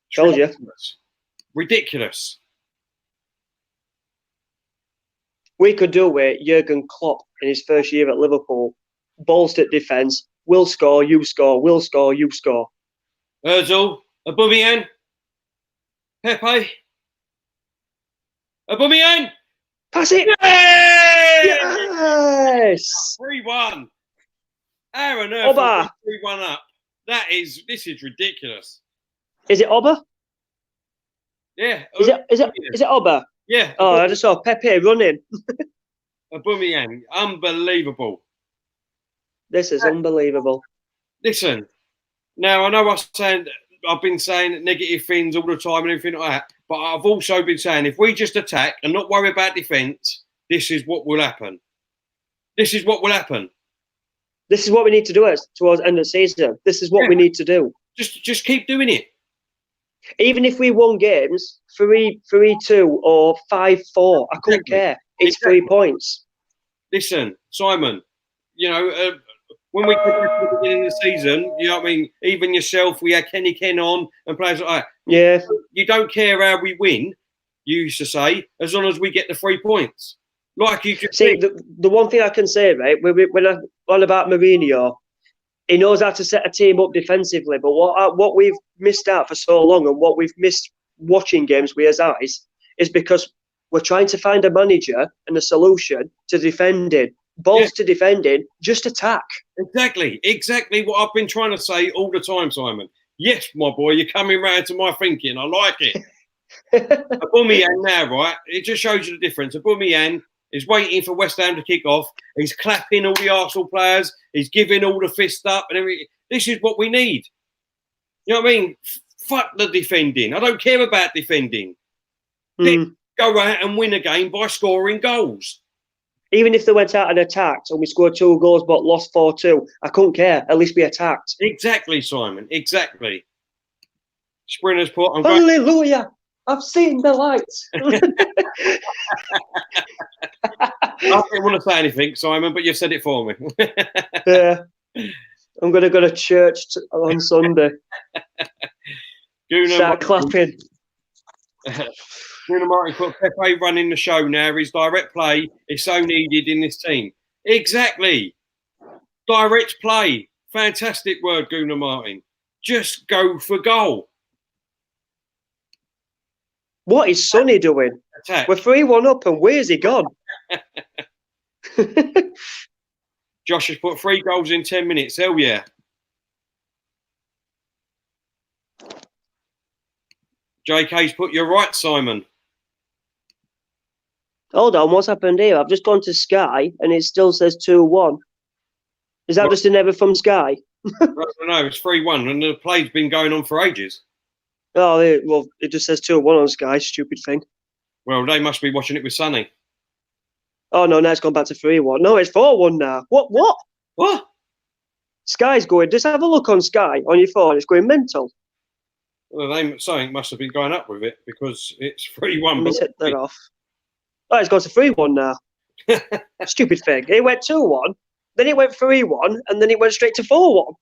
It's Told you. ridiculous. Ridiculous. We could do with Jurgen Klopp in his first year at Liverpool. Bolstered defence. Will score, you score. Will score, you score. Ozil, Aubameyang, Pepe, Aubameyang. Pass it. Yay! Yes. 3-1. How on earth Oba. are we 3-1 up? This is ridiculous. Is it Oba? Yeah. Is it Oba? Yeah. Oh, I just saw Pepe running. Aubameyang, unbelievable. This is unbelievable. Listen, now I know I've been saying negative things all the time and everything like that, but I've also been saying if we just attack and not worry about defence, this is what will happen. This is what will happen. This is what we need to do towards the end of the season. This is what we need to do. Just keep doing it. Even if we won games 3-2 or 5-4, I couldn't care. It's 3 points. Listen, Simon, when we got to the beginning of the season, you know what I mean? Even yourself, we had Kenny Ken on and players like that. Yeah. You don't care how we win, you used to say, as long as we get the 3 points. Like you just see, the one thing I can say, right, when I'm on about Mourinho, he knows how to set a team up defensively. But what we've missed out for so long and what we've missed watching games with his eyes is because we're trying to find a manager and a solution to defending. Balls to defending, just attack. Exactly what I've been trying to say all the time, Simon. Yes, my boy, you're coming round to my thinking. I like it. Aubameyang now, right? It just shows you the difference. Aubameyang is waiting for West Ham to kick off. He's clapping all the Arsenal players. He's giving all the fist up and everything. This is what we need. You know what I mean? Fuck the defending. I don't care about defending. Go out and win a game by scoring goals. Even if they went out and attacked and we scored 2 goals but lost 4-2, I couldn't care. At least we attacked. Exactly, Simon. Exactly. Sprinter's put. Hallelujah! I've seen the lights. I didn't want to say anything, Simon, but you've said it for me. Yeah. I'm going to go to church on Sunday. Start clapping. Bruno Martin put Pepe running the show now. His direct play is so needed in this team. Exactly. Direct play. Fantastic word, Bruno Martin. Just go for goal. What is Sonny doing? Attack. We're 3-1 up and where's he gone? Josh has put 3 goals in 10 minutes. Hell yeah. JK's put, you're right, Simon. Hold on, what's happened here? I've just gone to Sky and it still says 2-1. Is that just an error from Sky? No, it's 3-1 and the play's been going on for ages. Oh, well, it just says 2-1 on Sky. Stupid thing. Well, they must be watching it with Sonny. Oh, no, now it's gone back to 3-1. No, it's 4-1 now. What? What? Sky's going. Just have a look on Sky on your phone. It's going mental. Well, something must have been going up with it because it's 3-1. Let me set that off. Oh, it's gone to 3-1 now. Stupid thing. It went 2-1, then it went 3-1, and then it went straight to 4-1.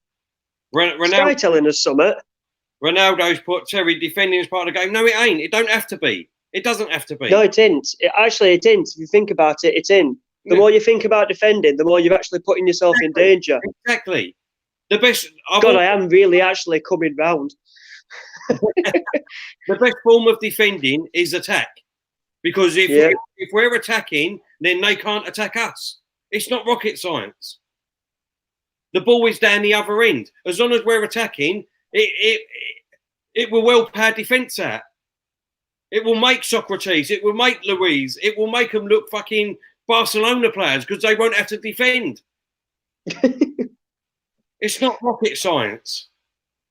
Sky telling us something. Ronaldo's put Terry defending as part of the game. No, it ain't. It don't have to be. It doesn't have to be. No, it isn't. It isn't. If you think about it, it's in. The more you think about defending, the more you're actually putting yourself in danger. Exactly. The best. I am really actually coming round. The best form of defending is attack. Because if we're attacking, then they can't attack us. It's not rocket science. The ball is down the other end. As long as we're attacking, it will well pad defence out. It will make Socrates. It will make Louise. It will make them look fucking Barcelona players because they won't have to defend. It's not rocket science.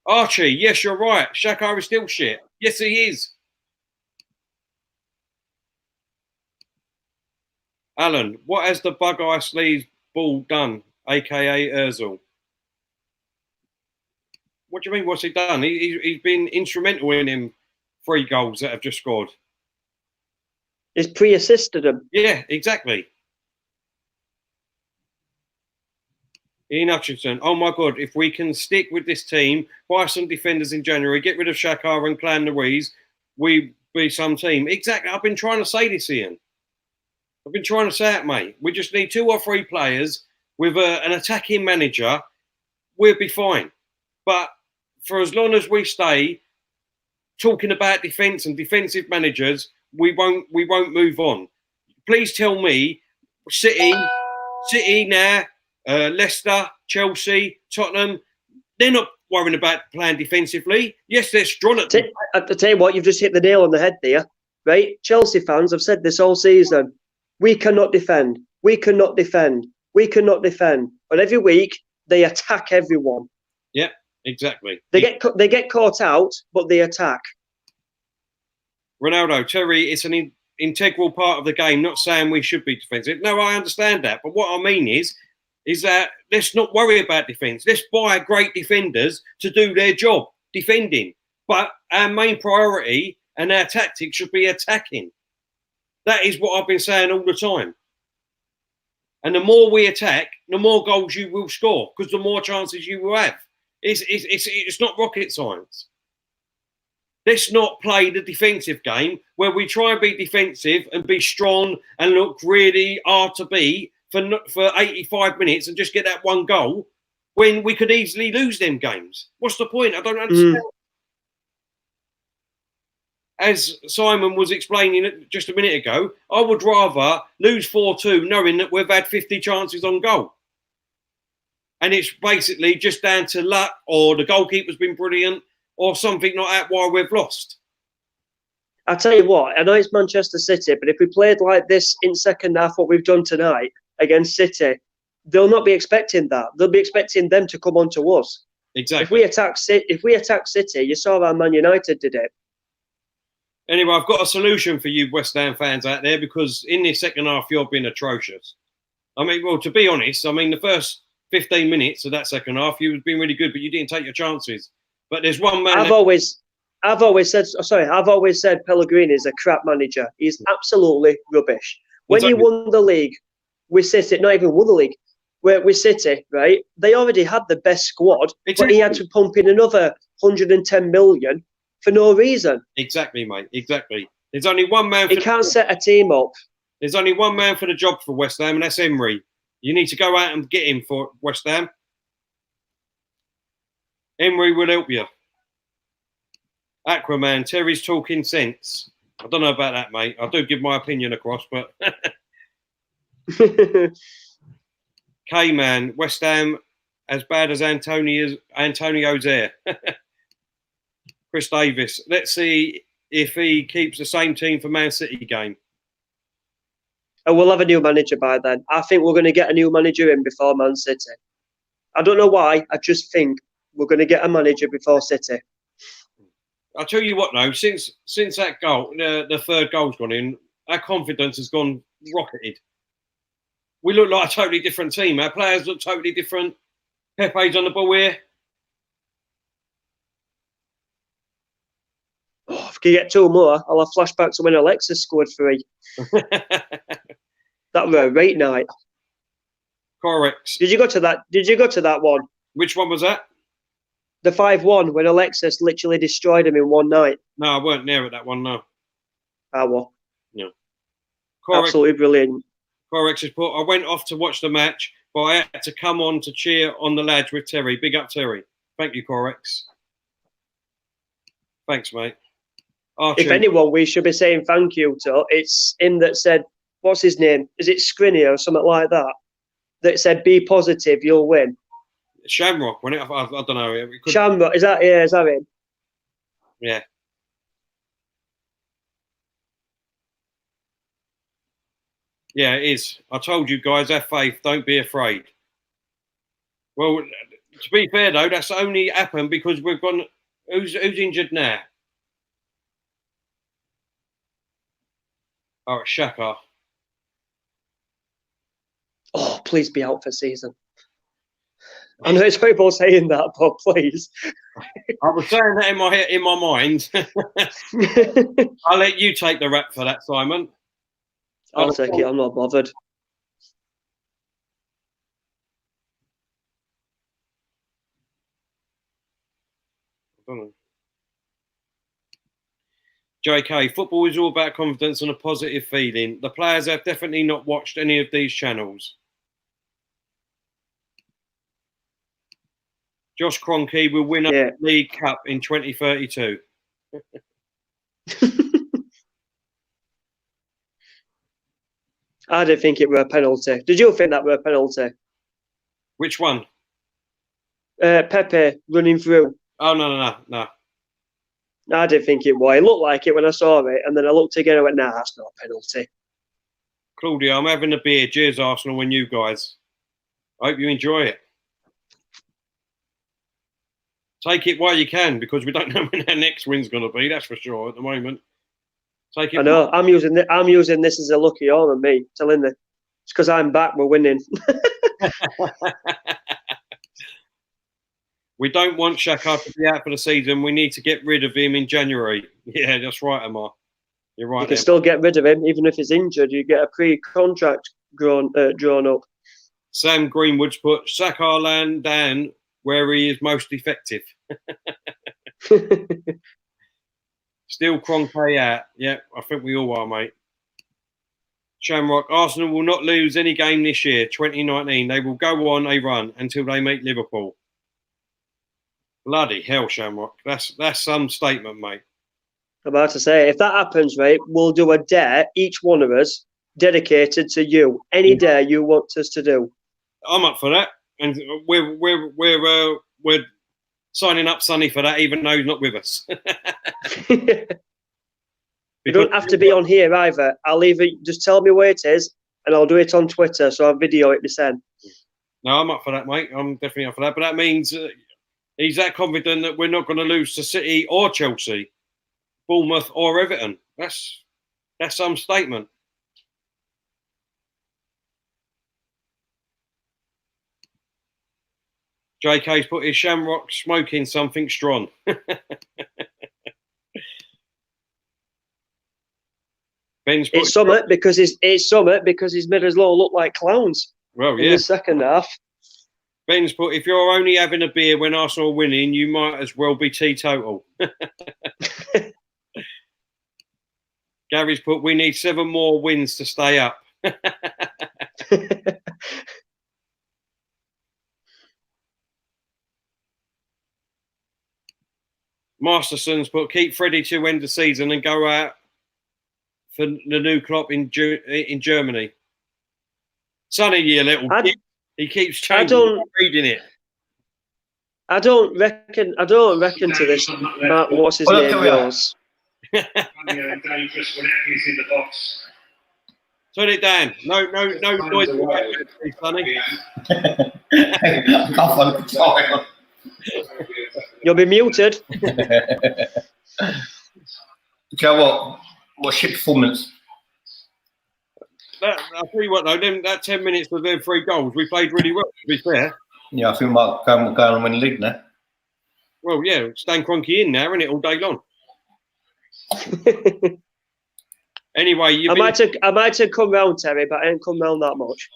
Archie, yes, you're right. Shaka is still shit. Yes, he is. Alan, what has the bug-eye sleeves ball done, a.k.a. Ozil? What do you mean, what's he done? He's been instrumental in him 3 goals that have just scored. He's pre-assisted them. Yeah, exactly. Ian Hutchinson, oh my God, if we can stick with this team, buy some defenders in January, get rid of Shakar and Clan Louise, we be some team. Exactly. I've been trying to say this, Ian. I've been trying to say it, mate. We just need 2 or 3 players with an attacking manager. We'll be fine. But for as long as we stay talking about defence and defensive managers, we won't move on. Please tell me, City now, Leicester, Chelsea, Tottenham, they're not worrying about playing defensively. Yes, they're strong at I tell you what, you've just hit the nail on the head there, right? Chelsea fans have said this all season. We cannot defend. We cannot defend. We cannot defend. But every week they attack everyone. Yeah, exactly. They get caught out, but they attack. Ronaldo, Terry, it's an integral part of the game. Not saying we should be defensive. No, I understand that. But what I mean is that let's not worry about defence. Let's buy great defenders to do their job, defending. But our main priority and our tactics should be attacking. That is what I've been saying all the time. And the more we attack, the more goals you will score, because the more chances you will have. It's not rocket science. Let's not play the defensive game where we try and be defensive and be strong and look really hard to beat for 85 minutes and just get that 1 goal when we could easily lose them games. What's the point? I don't understand. As Simon was explaining just a minute ago, I would rather lose 4-2 knowing that we've had 50 chances on goal. And it's basically just down to luck, or the goalkeeper's been brilliant, or something like that why we've lost. I tell you what, I know it's Manchester City, but if we played like this in second half, what we've done tonight against City, they'll not be expecting that. They'll be expecting them to come on to us. Exactly. If we attack City, you saw how Man United did it. Anyway, I've got a solution for you West Ham fans out there, because in the second half, you're being atrocious. I mean, well, to be honest, I mean, the first 15 minutes of that second half, you've been really good, but you didn't take your chances. But there's one man. I've always said Pellegrini is a crap manager. He's absolutely rubbish. When he won the league with City, not even won the league, with City, right? They already had the best squad, but he had to pump in another 110 million for no reason. Exactly, mate. Exactly. There's only one man. He can't set a team up. There's only one man for the job for West Ham, and that's Emery. You need to go out and get him for West Ham. Emery will help you. Aquaman, Terry's talking sense. I don't know about that, mate. I do give my opinion across, but K-Man, West Ham, as bad as Antonio's there. Chris Davis, let's see if he keeps the same team for Man City game. And we'll have a new manager by then. I think we're going to get a new manager in before Man City. I don't know why. I just think we're going to get a manager before City. I'll tell you what, though, since that goal, the third goal's gone in, our confidence has gone rocketed. We look like a totally different team. Our players look totally different. Pepe's on the ball here. Oh, if we get 2 more, I'll have flashbacks to when Alexis scored 3. That was a great night. Correct. Did you go to that one? Which one was that? The 5-1 when Alexis literally destroyed him in one night. No, I weren't there at that one, no. Well. No. Absolutely brilliant. Correct is put. I went off to watch the match, but I had to come on to cheer on the lads with Terry. Big up, Terry. Thank you, Corex. Thanks, mate. Archie. If anyone we should be saying thank you to, it's him that said, what's his name? Is it Skriniar or something like that? That said, be positive, you'll win. Shamrock, when I don't know. Shamrock, is that him? Yeah. Yeah, it is. I told you guys, have faith. Don't be afraid. Well, to be fair though, that's only happened because we've gone. Who's injured now? Oh, Shaka. Oh, please be out for season. I know it's people saying that, but please. I was saying that in my mind. I'll let you take the rap for that, Simon. I'll take it. I'm not bothered. JK, football is all about confidence and a positive feeling. The players have definitely not watched any of these channels. Josh Kroenke will win a League Cup in 2032. I didn't think it were a penalty. Did you think that were a penalty? Which one? Pepe running through. Oh, no. I didn't think it was. It looked like it when I saw it, and then I looked again and went, nah, that's not a penalty. Claudia, I'm having a beer. Cheers, Arsenal, and you guys. I hope you enjoy it. Take it while you can, because we don't know when our next win's going to be. That's for sure at the moment. Take it. I know. I'm using this as a lucky omen, me telling you. It's because I'm back. We're winning. We don't want Xhaka to be out for the season. We need to get rid of him in January. Yeah, that's right, Amar. You're right. You can still get rid of him, even if he's injured. You get a pre-contract drawn up. Sam Greenwood's put Xhaka land down where he is most effective. Still Kroenke out. Yeah, I think we all are, mate. Shamrock, Arsenal will not lose any game this year, 2019. They will go on a run until they meet Liverpool. Bloody hell, Shamrock. That's some statement, mate. I'm about to say, if that happens, right, we'll do a dare, each one of us, dedicated to you. Any dare you want us to do. I'm up for that. And we're signing up Sonny for that, even though he's not with us. You don't have to be on here either. I'll either just tell me where it is, and I'll do it on Twitter, so I'll video it myself. No, I'm up for that, mate. I'm definitely up for that. But that means he's that confident that we're not going to lose to City or Chelsea, Bournemouth or Everton. That's some statement. JK's put his Shamrock smoking something strong. Ben's put It's Summit because he's made us all look like clowns. Well, yeah. In the second half. Ben's put, if you're only having a beer when Arsenal are winning, you might as well be teetotal. Gary's put, we need 7 more wins to stay up. Masterson's put, keep Freddie to end the season and go out for the new club in Germany. Sonny, you little bitch. He keeps changing. Reading it. I don't reckon to this. What's his name? Yours. Dangerous whenever he's in the box. Turn it down. No noise. Sonny. You'll be muted. Do you know what? What shit performance? I'll tell you what though, that 10 minutes with them 3 goals, we played really well, to be fair. Yeah, I think we might go and win the league now. Well, yeah, Stan Kroenke in there, isn't it, all day long? Anyway, I might have come round, Terry, but I ain't come round that much.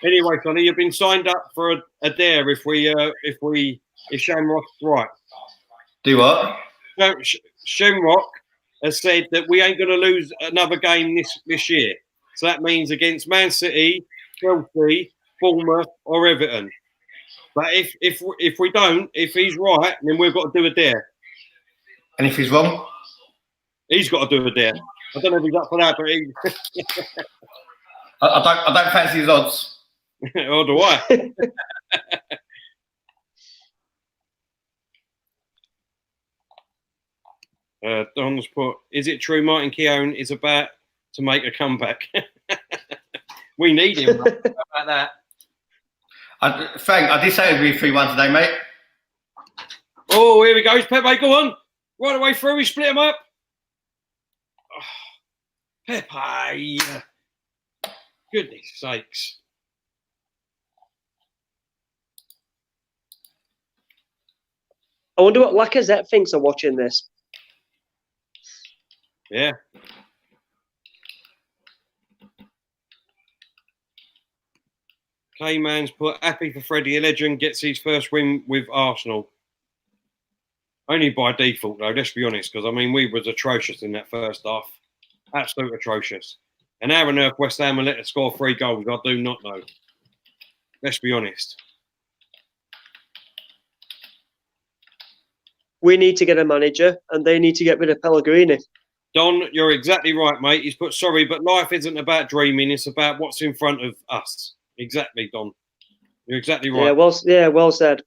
Anyway, Sonny, you've been signed up for a dare if Shamrock's right. Do what? Shamrock has said that we ain't going to lose another game this year. So that means against Man City, Chelsea, Bournemouth, or Everton. But if we don't, if he's right, then we've got to do a dare. And if he's wrong, he's got to do a dare. I don't know if he's up for that, but I don't fancy his odds. Or do I? Don's put, is it true Martin Keown is about to make a comeback? We need him. How about that? Frank, I did say it would be 3-1 today, mate. Oh, here we go. Pepe, go on. Right away through, we split him up. Oh, Pepe. Goodness sakes. I wonder what Lacazette thinks of watching this. Yeah. K-Man's put happy for Freddie, a legend, gets his first win with Arsenal. Only by default, though, let's be honest, because, I mean, we was atrocious in that first half. Absolute atrocious. And how on earth West Ham will let us score 3 goals, I do not know. Let's be honest. We need to get a manager, and they need to get rid of Pellegrini. Don, you're exactly right, mate. He's put, sorry, but life isn't about dreaming. It's about what's in front of us. Exactly, Don. You're exactly right. Well said.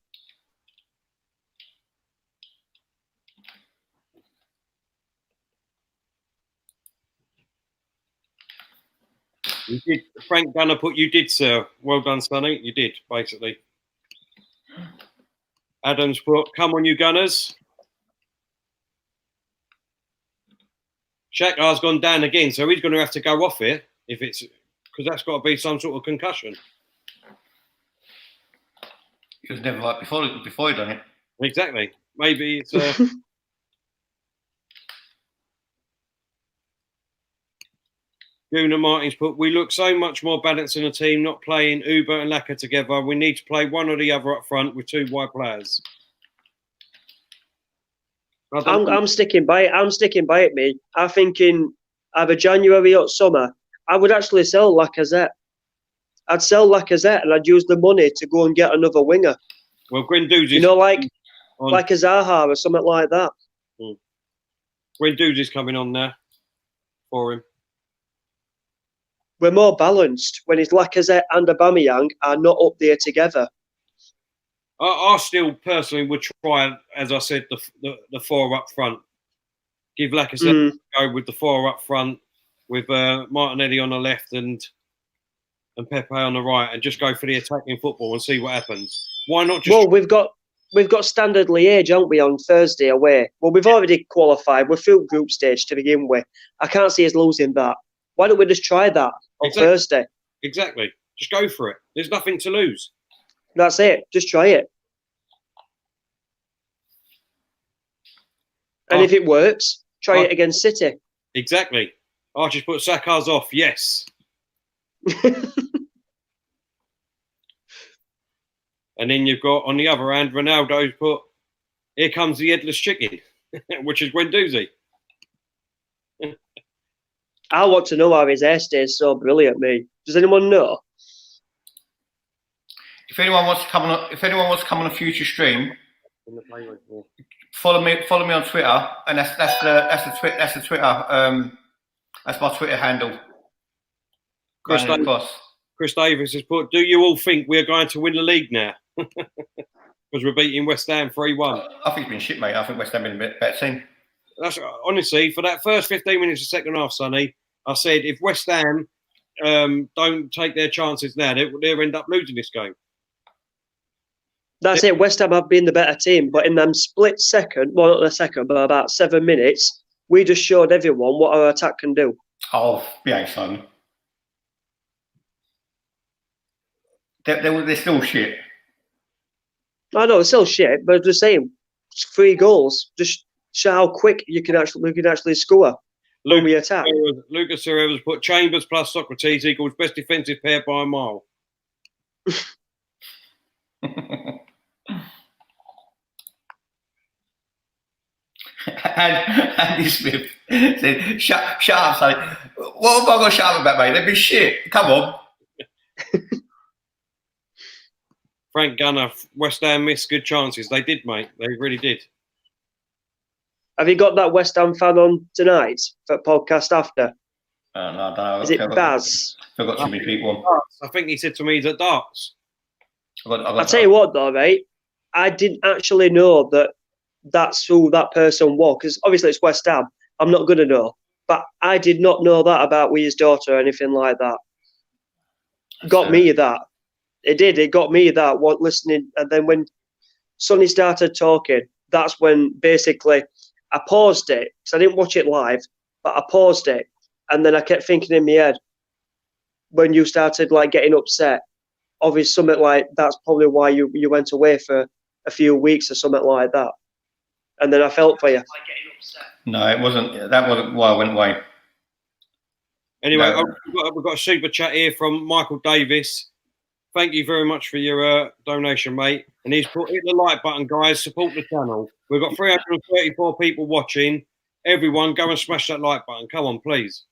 You did. Frank Gunner put, you did, sir. Well done, Sonny. You did, basically. Adams put, come on, you Gunners. Shakar's gone down again, so he's going to have to go off here if it's because that's got to be some sort of concussion. He was never like before he done it. Exactly. Maybe it's. Gunnar Martins put, we look so much more balanced in a team, not playing Uber and Laka together. We need to play one or the other up front with 2 wide players. I'm sticking by it. I'm sticking by it, mate. I think in either January or summer, I would actually sell Lacazette. I'd sell Lacazette and I'd use the money to go and get another winger. Well, Guendouzi's... You know, like a Zaha or something like that. Guendouzi's coming on there for him. We're more balanced when it's Lacazette and Aubameyang are not up there together. I still personally would try, as I said, the 4 up front. Give Lacazette a go with the 4 up front, with Martinelli on the left and Pepe on the right, and just go for the attacking football and see what happens. Why not just? Well, we've got Standard Liège, haven't we, on Thursday away? Well, we've already qualified. We're through group stage to begin with. I can't see us losing that. Why don't we just try that on Thursday? Exactly. Just go for it. There's nothing to lose. That's it. Just try it. And if it works, try it against City. Exactly. Archie's put Saka's off. Yes. And then you've got, on the other hand, Ronaldo's put, here comes the headless chicken, which is Guendouzi. I want to know how his hair stays so brilliant, me. Does anyone know? If anyone wants to come on a future stream, follow me on Twitter, and that's the Twitter. That's my Twitter handle. Chris Davis has put, do you all think we're going to win the league now? Because we're beating West Ham 3-1. I think it's been shit, mate. I think West Ham been a bit better team. That's honestly, for that first 15 minutes of second half, Sonny, I said if West Ham don't take their chances now, they'll end up losing this game. That's it. West Ham have been the better team, but in them split second, well, not a second, but about 7 minutes, we just showed everyone what our attack can do. Oh, yeah, son. They're still shit. I know, it's still shit, but just saying, 3 goals, just show how quick you can actually score when we attack. Lucas Herrera's put Chambers plus Socrates equals best defensive pair by a mile. And Andy Smith said, shut up, Sonny. What have I got to shut up about, mate? They've been shit. Come on. Frank Gunner, West Ham missed good chances. They did, mate. They really did. Have you got that West Ham fan on tonight for podcast after? No, I don't know. Is it Baz? I've got too many people. I think he said to me that darts. I'll tell you what, though, mate. I didn't actually know that that's who that person was, because obviously it's West Ham. I'm not going to know. But I did not know that about his daughter or anything like that. Got me that. It did. It got me that, what listening. And then when Sonny started talking, that's when basically I paused it, because I didn't watch it live, but I paused it. And then I kept thinking in my head, when you started like getting upset, obviously something like that's probably why you went away for a few weeks or something like that. And then I felt for you. No, it wasn't. That wasn't why I went away. Anyway, No. we've got a super chat here from Michael Davis. thank you very much for your donation, mate. And he's hit the like button, guys. Support the channel. We've got 334 people watching. Everyone, go and smash that like button. Come on, please.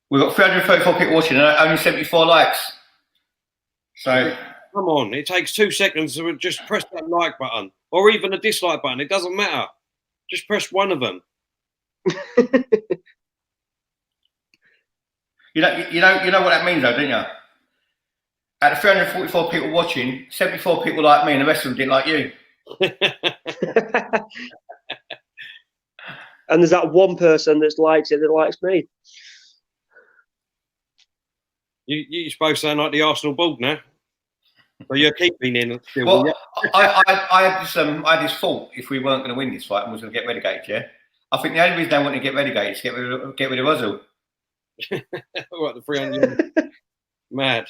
We've got 334 people watching and only 74 likes. So come on, it takes 2 seconds to just press that like button, or even a dislike button. It doesn't matter. Just press one of them. you know what that means, though, don't you? Out of 344 people watching, 74 people like me, and the rest of them didn't like you. And there's that one person that likes it that likes me. You're supposed to sound like the Arsenal board now. So you're keeping in. Still, Well, yeah. I had this thought if we weren't going to win this fight and was going to get relegated, yeah. I think the only reason they want to get relegated is to get rid of Ozil. What, the 300? Mad.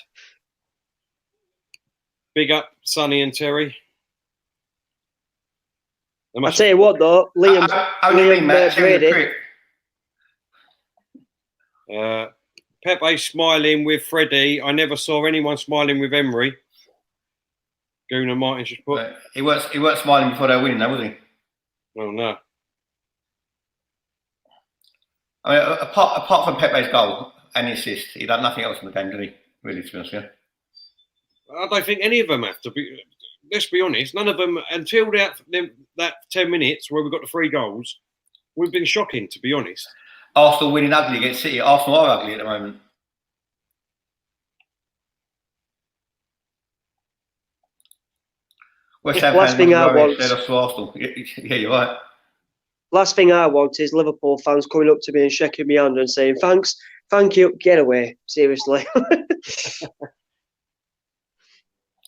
Big up, Sonny and Terry. I tell you what, though, Liam Brady. Pepe smiling with Freddie. I never saw anyone smiling with Emery. Gunnar Martin just put. He weren't smiling before they were winning, though, was he? Oh no. I mean, apart from Pepe's goal and the assist, he done nothing else in the game, did he? Really, to be honest, yeah. I don't think any of them have to be. Let's be honest. None of them until that 10 minutes where we got the 3 goals. We've been shocking, to be honest. Arsenal winning ugly against City. Arsenal are ugly at the moment. Last thing I want. Arsenal. Yeah, you're right. Last thing I want is Liverpool fans coming up to me and shaking my hand and saying, "Thanks, thank you, get away." Seriously.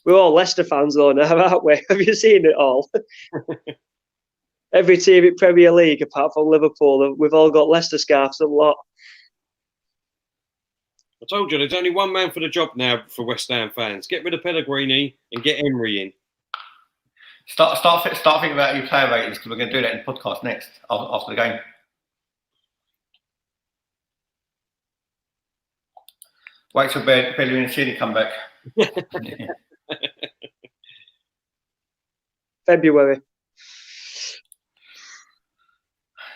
We're all Leicester fans though now, aren't we? Have you seen it all? Every team in Premier League apart from Liverpool, we've all got Leicester scarves and lot. I told you, there's only one man for the job now for West Ham fans. Get rid of Pellegrini and get Emery in. Start thinking about your player ratings because we're going to do that in the podcast next after the game. Wait till Bellerin and City come back. February.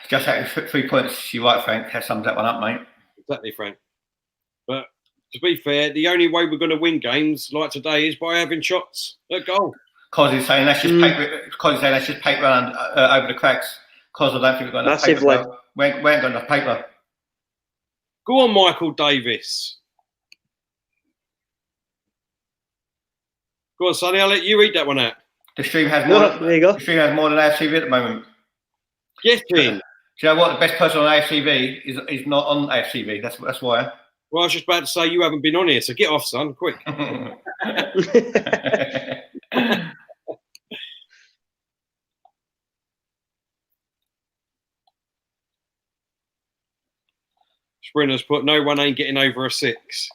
Just out of 3 points, you're right, Frank. That sums that one up, mate. Exactly, Frank. But to be fair, the only way we're going to win games like today is by having shots at goal. Cos is saying that's just paper around over the cracks. Cos, I don't think we've got enough paper. Well. We ain't got enough paper. Go on, Michael Davis. Go on, Sonny. I'll let you read that one out. The stream has more. There you go. The stream has more than AFTV at the moment. Yes, Dean. Do you know what? The best person on AFTV is not on AFTV. That's why. Well, I was just about to say you haven't been on here, so get off, son, quick. Sprinter's put no one ain't getting over a 6.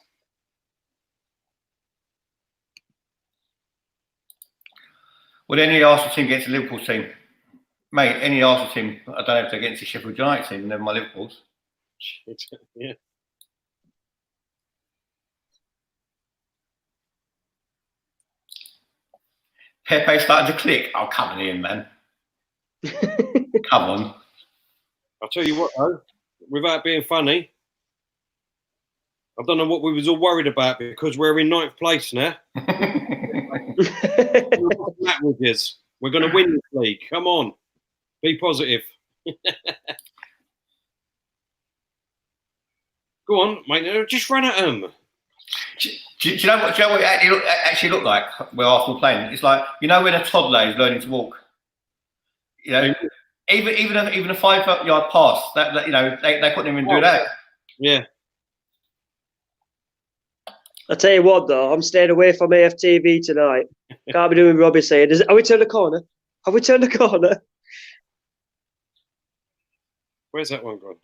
Well, any Arsenal team gets a Liverpool team. Mate, any Arsenal team, I don't know if they're against the Sheffield United team, never mind Liverpool's. Yeah. Pepe started to click. Oh, come on in, man. Come on. I'll tell you what, though, without being funny, I don't know what we was all worried about because we're in 9th place now. We're going to win this league. Come on. Be positive. Go on, mate. Just run at them. Do you know what it actually looked like where Arsenal playing? It's like, you know when a toddler is learning to walk? You know, even a 5-yard pass, that you know, they couldn't even do that. Yeah. I tell you what, though, I'm staying away from AFTV tonight. Can't be doing Robbie saying, "Are we turned the corner? Have we turned the corner?" Where's that one gone?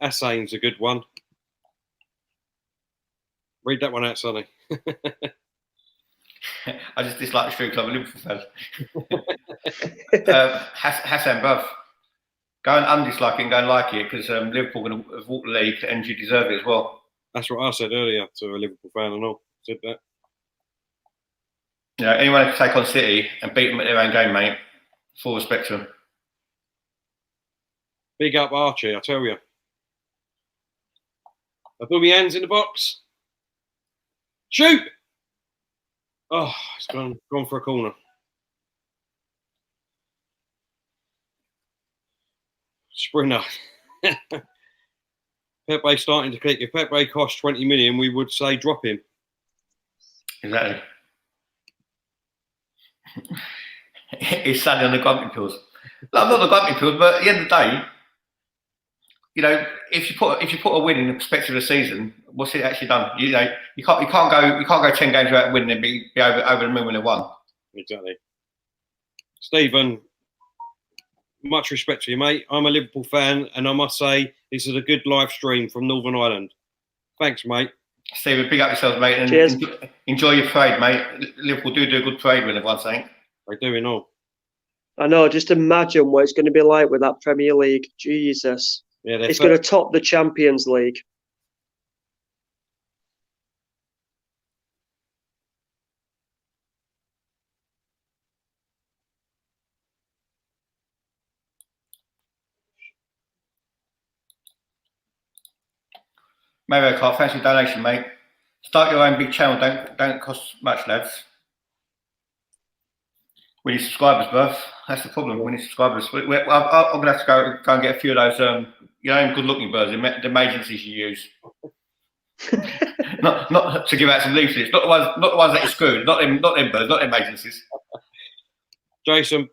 Assane's a good one. Read that one out, Sonny. I just dislike the stream club of Liverpool fans. Hassan, bruv, go and undislike it and go and like it because Liverpool are going to walk the league and you deserve it as well. That's what I said earlier to a Liverpool fan and all. Said that. You know, anyone who can take on City and beat them at their own game, mate, full respect to them. Big up Archie, I tell you. I put my hands in the box. Shoot! Oh, it's gone for a corner. Sprinter. Pepe starting to click. If Pepe cost 20 million, we would say drop him. Exactly. He's sadly on the grumpy pills. No, not the grumpy pills, but at the end of the day, you know, if you put a win in the perspective of the season, what's it actually done? You know, you can't go 10 games without winning and be over the moon when they won. Exactly. Stephen, much respect to you, mate. I'm a Liverpool fan, and I must say this is a good live stream from Northern Ireland. Thanks, mate. Stephen, big up yourselves, mate, and Cheers. enjoy your parade, mate. Liverpool do a good parade when everyone's saying. They do in all. I know. Just imagine what it's going to be like with that Premier League. Jesus, Yeah, it's going to top the Champions League. Mario Kart, thanks for your donation, mate. Start your own big channel. Don't cost much, lads. We need subscribers, bruv. That's the problem. We need subscribers. I'm going to have to go and get a few of those, good-looking birds, the agencies you use. not to give out some leaflets. Not the ones that you screwed. Not them birds. Not them agencies. Jason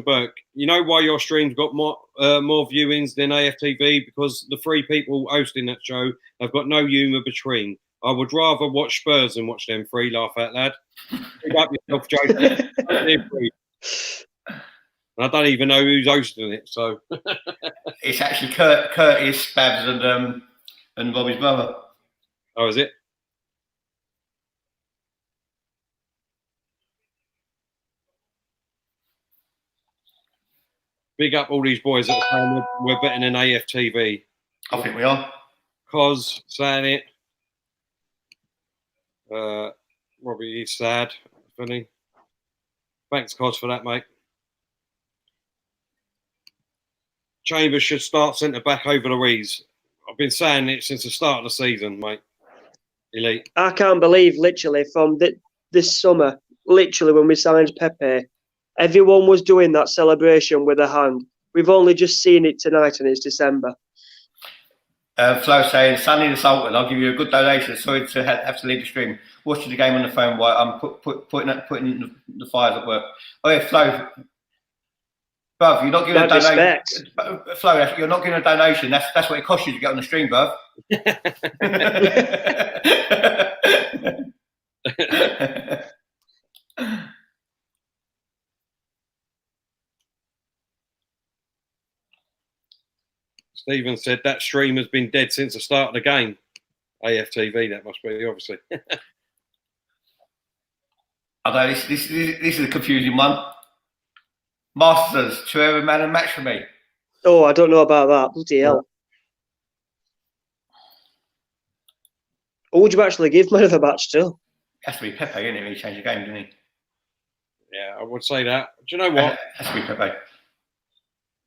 Burke, you know why your stream's got more viewings than AFTV? Because the three people hosting that show have got no humour between. I would rather watch Spurs than watch them three. Laugh out loud. Pick up yourself, Jason. I don't even know who's hosting it. So it's actually Curtis, Babs, and Robbie's brother. Oh, is it? Big up all these boys that are saying we're betting in AFTV. I think we are. Cos saying it. Robbie is sad. Funny. Thanks, Cos, for that, mate. Chambers should start centre back over Louise. I've been saying it since the start of the season, mate. Elite. I can't believe, literally, from this summer, literally when we signed Pepe, everyone was doing that celebration with a hand. We've only just seen it tonight, and it's December. Flo saying, Sunny the Sultan, I'll give you a good donation. Sorry to have to leave the stream. Watching the game on the phone while I'm putting the fires at work. Oh yeah, Flo. Bruv, you're not giving a donation. Flo, you're not giving a donation. That's what it costs you to get on the stream, bruv. Stephen said that stream has been dead since the start of the game. AFTV, that must be, obviously. I know, this is a confusing one. Masters, Torreira man and match for me. Oh, I don't know about that. Bloody hell. Who would you actually give man of the match to? Has to be Pepe, isn't it? He changed the game, didn't he? Yeah, I would say that. Do you know what? Has to be Pepe. Do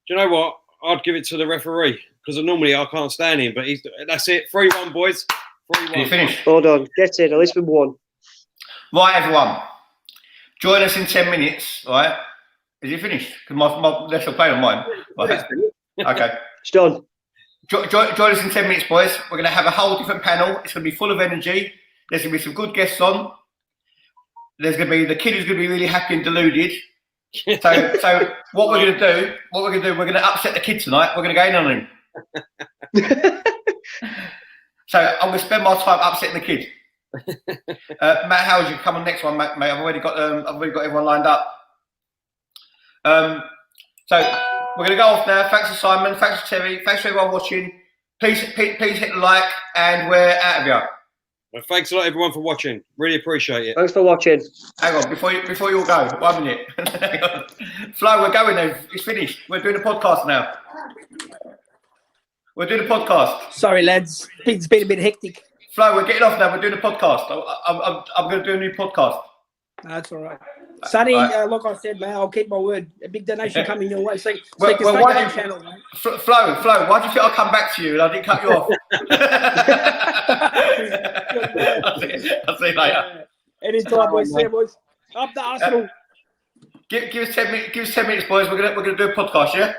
you know what? I'd give it to the referee because normally I can't stand him, but that's it. 3-1, boys. 3-1. Can you finish? Hold on. Get in. At least we've won. Right, everyone. Join us in 10 minutes, right? Is it finished? Because my let's play on mine. Right. Okay. It's done. Join us in 10 minutes, boys. We're going to have a whole different panel. It's going to be full of energy. There's going to be some good guests on. There's going to be the kid who's going to be really happy and deluded. So what we're going to do, we're going to upset the kid tonight. We're going to go in on him. So I'm going to spend my time upsetting the kid. Matt Howard, you come on next one, mate. I've already got everyone lined up. So we're going to go off now. Thanks to Simon. Thanks to Terry. Thanks to everyone watching. Please hit the like, and we're out of here. Well, thanks a lot, everyone, for watching. Really appreciate it. Thanks for watching. Hang on, before you all go, 1 minute. Hang on. Flo, we're going now. It's finished. We're doing a podcast now. We're doing a podcast. Sorry, lads. It's been a bit hectic. Flo, we're getting off now. We're doing a podcast. I'm going to do a new podcast. That's all right. Sonny, Right. like I said, man, I'll keep my word. A big donation coming your way. So, Well, so why stay did- on channel, mate. Flo, why do you think I'll come back to you and I didn't cut you off? I'll see you later. Anytime, boys. See you, boys. Up the Arsenal. Give us 10 minutes, boys. We're gonna do a podcast, yeah?